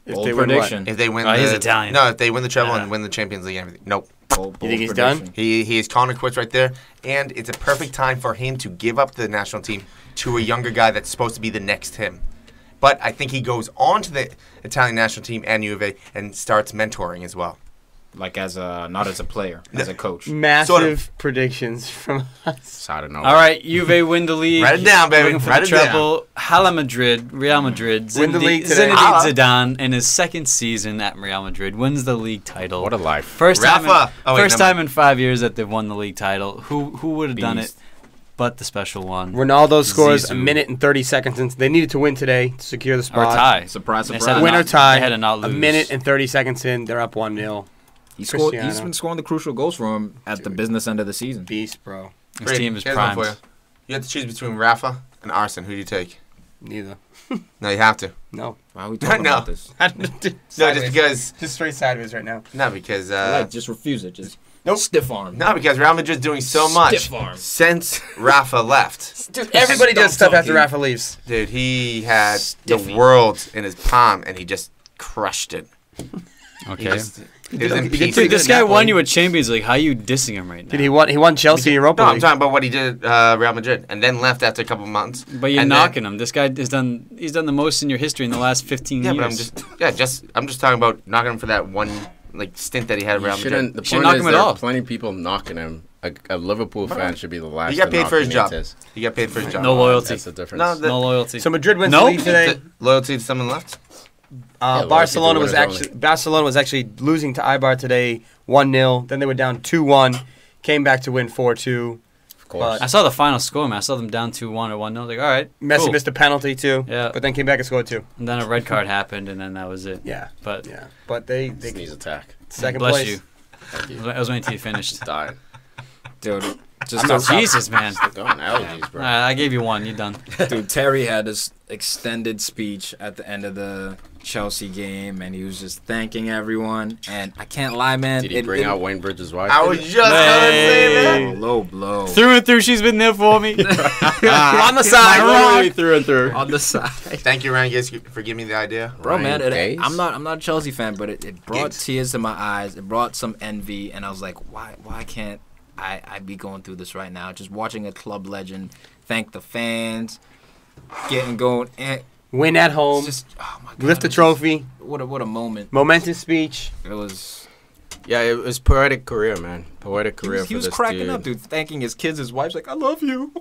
If Bold they win prediction. If they win He's the Italian. No, if they win the treble Yeah. and win the Champions League and everything. Nope. Bold You think he's prediction. done? He is calling it quits right there, and it's a perfect time for him to give up the national team to a younger guy that's supposed to be the next him. But I think he goes on to the Italian national team and Juve and starts mentoring as well. Like not as a player, as a coach. Massive Sort of. predictions from us. It's out of nowhere. All right, Juve win the league. Write it down, baby. Looking for Write the it down. treble. Hala Madrid, Real Madrid. Win the league today. Zinedine Zidane, in his second season at Real Madrid, wins the league title. What a life. First time, Rafa. Oh, wait, first never time in 5 years that they've won the league title. Who would have done it? Beast. But the special one. Ronaldo scores Zizou. a minute and 30 seconds. They needed to win today to secure the Or spot. tie. Surprise, They surprise. said Win or not- tie. They had to not A lose. minute and 30 seconds in, they're up 1-0. He's Cristiano. been scoring the crucial goals for him at the business end of the season. Beast, bro. His team is Here's one for primed. you. You have to choose between Rafa and Arsene. Who do you take? Neither. No, you have to. No. Why are we talking No. about this? No, just because. Just straight sideways right now. No, because. Just refuse it. Just Nope. stiff arm. No, because Real Madrid's doing so much Stiff arm. since Rafa left. Dude, everybody does stuff after He- Rafa leaves. Dude, he had Stiffy. the world in his palm, and he just crushed it. He Okay. just, it was He in did pieces. pretty Dude, this good at guy Napoli. won you a Champions League. How are you dissing him right now? Dude, he won Chelsea Europa No, I'm League. talking about what he did at Real Madrid, and then left after a couple of months. But you're And knocking him. This guy he's done the most in your history in the last 15 Yeah, years. but I'm just talking about knocking him for that one stint that he had at Real Madrid. The Shouldn't point knock is him at there all. are plenty of people knocking him. A Liverpool fan should be the last. He got to paid knock for his job. Benitez. He got paid for his job. No loyalty. That's the difference. No, No loyalty. So Madrid wins No? the league today. Loyalty to someone left. Yeah, Barcelona loyalty to Barcelona was actually losing to Eibar today 1-0. Then they were down 2-1. Came back to win 4-2. Of course. I saw the final score, man. I saw them down 2-1 or 1-0. Like, all right, Messi cool. missed a penalty too. Yeah. But then came back and scored 2. And then a red card happened, and then that was it. Yeah. But Yeah. But they Sneeze attack. second bless place. you. Thank you. I was waiting till you finished. Died. Dude, just Oh, Jesus, man. Still going allergies, bro. I gave you one. You're done. Dude, Terry had this extended speech at the end of the Chelsea game, and he was just thanking everyone. And I can't lie, man. Did he bring out Wayne Bridges' wife? I was just gonna say that. Low blow. Through and through, she's been there for me. On the side. Literally through and through. On the side. Thank you, Ryan Gates, for giving me the idea. Bro, Ryan man, Gase? I'm not a Chelsea fan, but it brought Gates. tears to my eyes. It brought some envy, and I was like, why can't I be going through this right now? Just watching a club legend thank the fans, getting going, and Win at home. just oh my god, Lift the it was trophy. just- what a moment! Momentous speech. It was. Yeah, it was poetic career, man. Poetic career He was for this cracking dude. up, dude, thanking his kids, his wife's like, "I love you."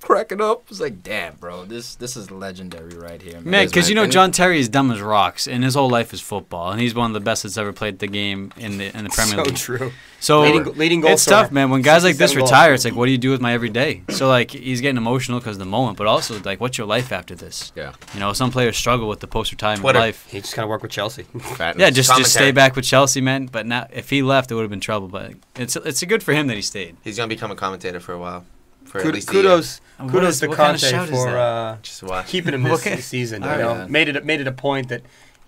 Cracking up. It's like, damn, bro, this is legendary right here, man. Man, is, because man. you know And- John Terry is dumb as rocks, and his whole life is football, and he's one of the best that's ever played the game in the Premier So League. true. So Leading goal it's scorer. tough, man. When guys like this 67 goals. retire, it's like, what do you do with my everyday? So like, he's getting emotional because of the moment, but also like, what's your life after this? Yeah. You know, some players struggle with the post-retirement Twitter. life. He just kind of worked with Chelsea. Fatness. Yeah, just Commentary. stay back with Chelsea, man. But now, if he left, it would have been trouble. But it's good for him that he stayed. He's gonna become a commentator for a while. For at least a year. Kudos And kudos to what kind of Conte shout is for that? Just watch. keeping him What this kind- season. Oh, You know, yeah. made it a point that,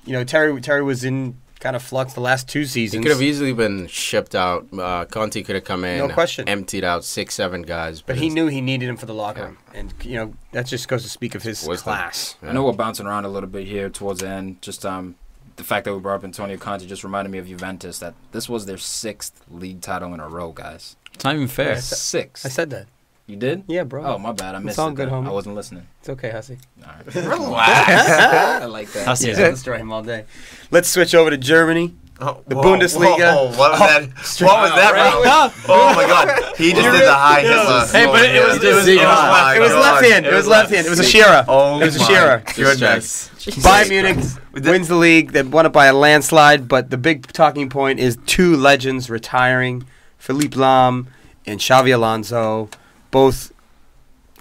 you know, Terry was in kind of flux the last 2 He seasons. could have easily been shipped out. Conte could have come in, No question. emptied out 6-7 guys. But he knew he needed him for the locker Yeah. room, and you know that just goes to speak of his Wisdom. class. Yeah. I know we're bouncing around a little bit here towards the end. Just the fact that we brought up Antonio Conte just reminded me of Juventus. That this was their 6th league title in a row, guys. It's not even fair. Yeah. 6. I said that. You did? Yeah, bro. Oh, my bad. I missed all it. good, then. homie. I wasn't listening. It's okay, Hussey. All right. I like that. Hussey. I'll destroy him all day. Let's switch over to Germany. Oh, The Bundesliga. Whoa, what was that? What was that, bro? Oh my God! He just did the high Hitler. Hey, but it was my left hand. It was left hand. It was a Shearer. Oh It was a my Shearer. goodness! Bayern Munich wins the league. They won it by a landslide, but the big talking point is 2 legends retiring, Philippe Lahm and Xavi Alonso, both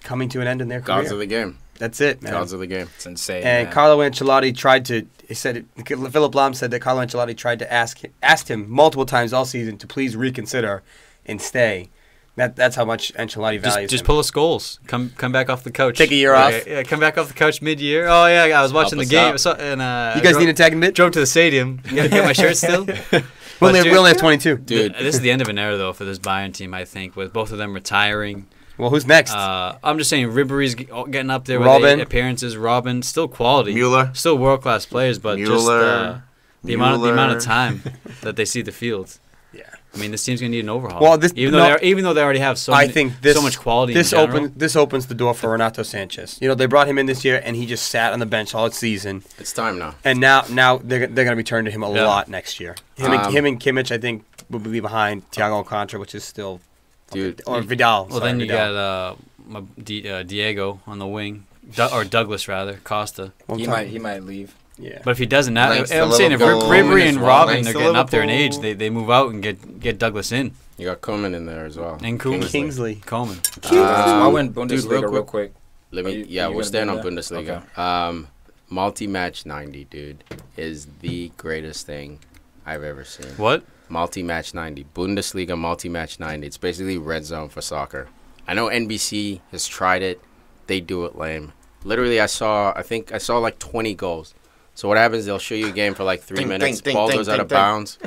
coming to an end in their Gods of career. the game. That's it, man. Gods of the game. It's insane. And man. Carlo Ancelotti tried to. He said Philip Lahm said that Carlo Ancelotti tried to asked him multiple times all season to please reconsider and stay. That's how much Ancelotti values Just him. pull us goals. Come back off the couch. Take a year off. Yeah, come back off the couch mid-year. Oh yeah, I was watching the us game. out. So, and You guys need a tag in mid? drove to the stadium. Get my shirt still. We only have 22. Dude. This is the end of an era though for this Bayern team. I think with both of them retiring. Well, who's next? I'm just saying Ribery's getting up there with Robin. appearances. Robin, still quality. Mueller. Still world-class players, but just Mueller. the amount of time that they see the field. Yeah. I mean, this team's gonna need an overhaul. Well, this- even no, though they already have so much quality. This in general. this opens the door for Renato Sanchez. You know, they brought him in this year, and he just sat on the bench all season. It's time now. And now they're going to be turning to him a Yeah. lot next year. Him and Kimmich, I think, will be behind Thiago Alcantara, which is still Dude. or Vidal. Well, sorry, then you Vidal. got Diego on the wing, or Douglas rather, Costa. One he time. might leave. Yeah. But if he doesn't now, Lengths I'm to saying if Liverpool. Ribery and Robin Lengths are to getting up there in age, Liverpool. they move out and get Douglas in. You got Koeman in there as well. And Koeman. Kingsley. Coleman. I went dude, Bundesliga real quick. Let me. You We're gonna staying do on that? Bundesliga. Okay. Multi-match 90, dude, is the greatest thing I've ever seen. What? Multi-match 90. Bundesliga multi-match 90. It's basically red zone for soccer. I know NBC has tried it. They do it lame. Literally, I think I saw like 20 goals. So what happens, they'll show you a game for like 3 Ding, minutes. ding, Ball ding, goes ding, out of ding. bounds.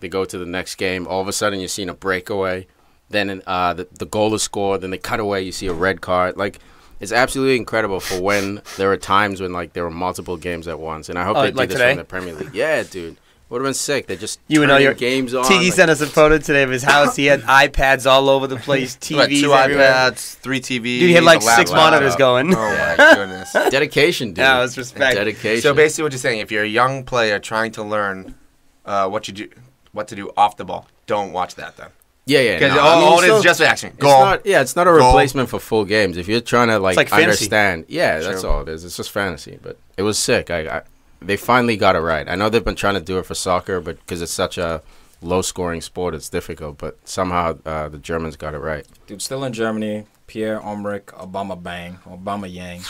They go to the next game. All of a sudden, you're seeing a breakaway. Then the goal is scored. Then they cut away. You see a red card. Like, it's absolutely incredible for when there are times when like there were multiple games at once. And I hope they do like this today? from the Premier League. Yeah, dude. Would have been sick. They just You and all turning your games on. Tiki like- sent us a photo today of his house. He had iPads all over the place, What, TVs 2 everywhere. iPads, 3 TVs. Dude, he had like a laptop. 6 monitors going. Oh my goodness. Dedication, dude. Yeah, it was respect. Dedication. So basically, what you're saying, if you're a young player trying to learn what to do off the ball, don't watch that then. yeah. Because no, all it's it is still- just action. It's Goal. not, it's not a Goal. replacement for full games. If you're trying to like like fantasy. understand, that's True. all it is. It's just fantasy. But it was sick. They finally got it right. I know they've been trying to do it for soccer, but because it's such a low-scoring sport, it's difficult. But somehow the Germans got it right. Dude, still in Germany, Pierre-Emerick Aubameyang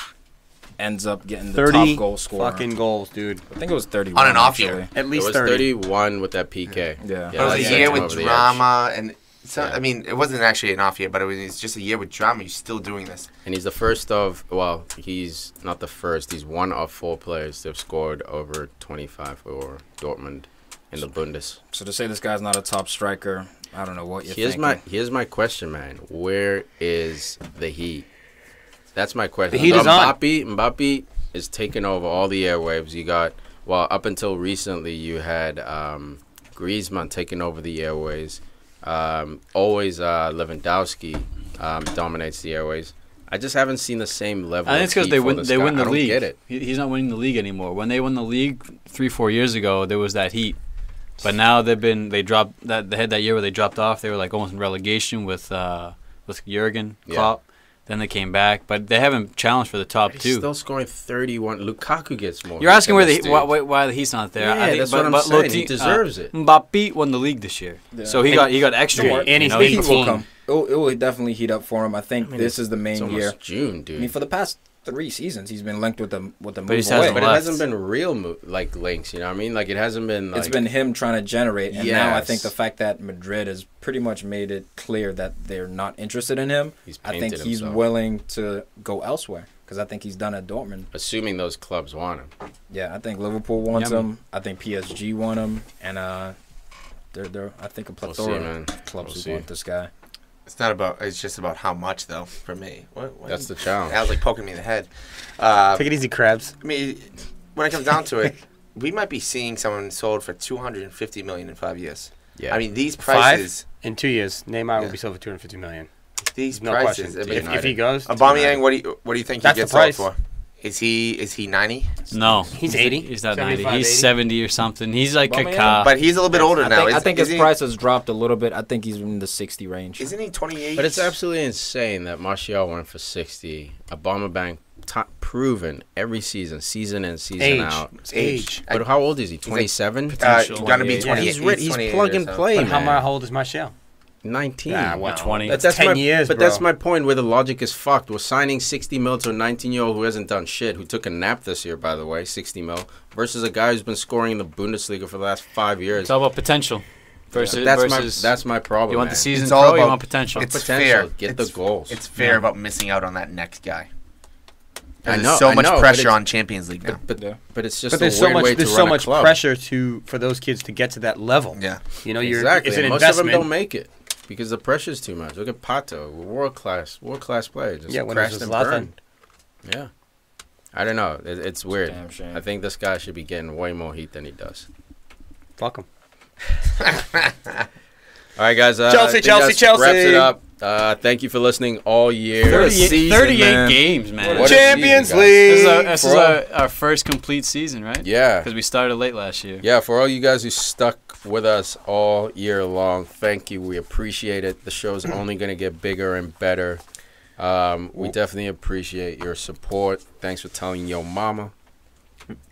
ends up getting the 30 top goal scorer. fucking goals, dude. I think it was 31. On an off actually. year. At It least was 30. 31 with that PK. Yeah. It I was a sent year him with over the edge. drama, and so, Yeah. I mean, it wasn't actually an off year, but it was just a year with drama. You're still doing this. And he's the first of, well, he's not the first. He's one of 4 players that have scored over 25 for Dortmund in the Bundes. So to say this guy's not a top striker, I don't know what you're thinking. Here's my question, man. Where is the heat? That's my question. The heat is on. Mbappe is taking over all the airwaves. You got, well, up until recently, you had Griezmann taking over the airways. Always Lewandowski dominates the airways. I just haven't seen the same level. I think it's because because they win the I don't league. get it. He's not winning the league anymore. When they won the league 3-4 years ago, there was that heat. But now they dropped that. They had that year where they dropped off. They were like almost in relegation with Jurgen Klopp. Then they came back, but they haven't challenged for the top He's 2. still scoring 31. Lukaku gets more. You're heat asking than this dude. why the heat's not there. Yeah, I think, that's what I'm saying. He deserves it. Mbappe won the league this year, so he got extra. Don't worry. And he's you know, The heat he- will come. It will definitely heat up for him. I think this is the It's main almost year. June, dude. I mean, for the past 3 seasons, he's been linked with the move he just away. hasn't But it left. hasn't been real links, you know what I mean? Like, it hasn't been, like... It's been him trying to generate, and now I Yes. think the fact that Madrid has pretty much made it clear that they're not interested in him, He's I think painted he's himself. willing to go elsewhere, because I think he's done at Dortmund. Assuming those clubs want him. Yeah, I think Liverpool wants Yeah, him. I think PSG want him, and they're I think a We'll see, plethora man. of clubs We'll who see. want this guy. It's just about how much, though, for me. What? That's the challenge. That was like poking me in the head. Take it easy, Krabs. I mean, when it comes down to it, we might be seeing someone sold for $250 million in 5 years. Yeah. I mean, these prices. In 2 years, Neymar will Yeah. be sold for $250 million. These No prices. question. I mean, If he goes, Aubameyang, what do you think That's he the gets sold price. for? Is he 90? No, He's 80. He's not 75, 90. He's 80. 70 or something. He's like Aubameyang? Kaká. But he's a little bit older now. I think his isn't he- price has dropped a little bit. I think he's in the 60 range. Isn't he 28? But it's absolutely insane that Martial went for 60. Aubameyang proven every season in, season Age. out. It's age. But how old is he? 27? Gonna be 28. 28. He's plug and 28 or so. play, But man. how old is Martial? 19. Ah, wow. 20. That's 10 my, years, but bro. that's my point where the logic is fucked. We're signing 60 mil to a 19-year-old who hasn't done shit, who took a nap this year, by the way, 60 mil, versus a guy who's been scoring in the Bundesliga for the last 5 years. It's all about potential. Versus, That's my problem. you want man. the season It's all pro, you about- want potential. It's Potential. fair. Get It's- the goals. It's fair about missing out on that next guy. I There's know, so I much know, but pressure it's- on Champions League now. But it's just But there's a so weird way much. There's to so run a much club. pressure for those kids to get to that level. Yeah. You know, Exactly. it's an and most investment. of them don't make it because the pressure's too much. Look at Pato, world class player. Just Yeah, when crashed it was and Zlatan. burned. Yeah. I don't know. It's weird. Damn shame. I think this guy should be getting way more heat than he does. Fuck them. All right, guys. I Chelsea, think Chelsea, that Chelsea. wraps it up. Thank you for listening all year. 38 man. games, man. What a Champions season, guys. League. This is our first complete season, right? Yeah. Because we started late last year. Yeah, for all you guys who stuck with us all year long, thank you. We appreciate it. The show's only going to get bigger and better. We definitely appreciate your support. Thanks for telling your mama.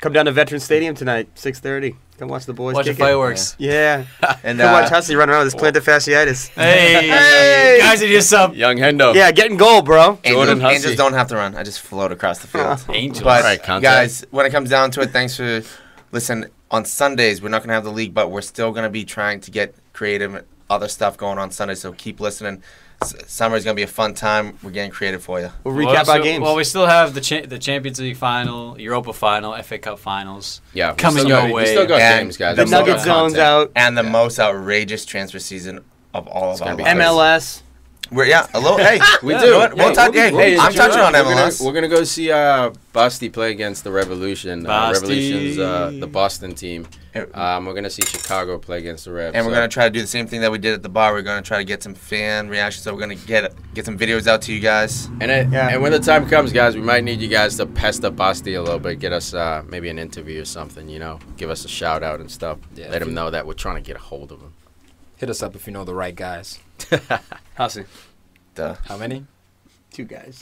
Come down to Veteran Stadium tonight, 6:30. Come watch the boys Watch the kick it. fireworks. Yeah. And Come watch Hussey run around with his plantar fasciitis. Hey, guys, it is up. Young Hendo. Yeah, getting goal, bro. Jordan Hussey. Angels don't have to run. I just float across the field. Angels. But All right, contact. guys, when it comes down to it, thanks for listen. On Sundays, we're not going to have the league, but we're still going to be trying to get creative and other stuff going on Sundays. So keep listening. Summer is going to be a fun time. We're getting creative for you. We'll recap our games. Well, we still have the Champions League final, Europa final, FA Cup finals. Yeah, Coming we still your got, way. We still got And games, guys. the We still Nugget got zone's content. out. And the Yeah. most outrageous transfer season of all of gonna our be lives. MLS. We're, a little. Hey, We you do. know what? We'll talk. Hey, I'm touching on MLS. We're gonna go see Basti play against the Revolution. Basti. Revolution's the Boston team. We're gonna see Chicago play against the Revs. And we're going to try to do the same thing that we did at the bar. We're going to try to get some fan reactions. So we're going to get some videos out to you guys. And when the time comes, guys, we might need you guys to pester Basti a little bit. Get us maybe an interview or something. You know, give us a shout out and stuff. Yeah, Let him know that we're trying to get a hold of him. Hit us up if you know the right guys. Hussey. Duh. How many? 2 guys.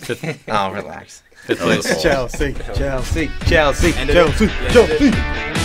Oh, relax. Fifth place. Chelsea. And- Chelsea.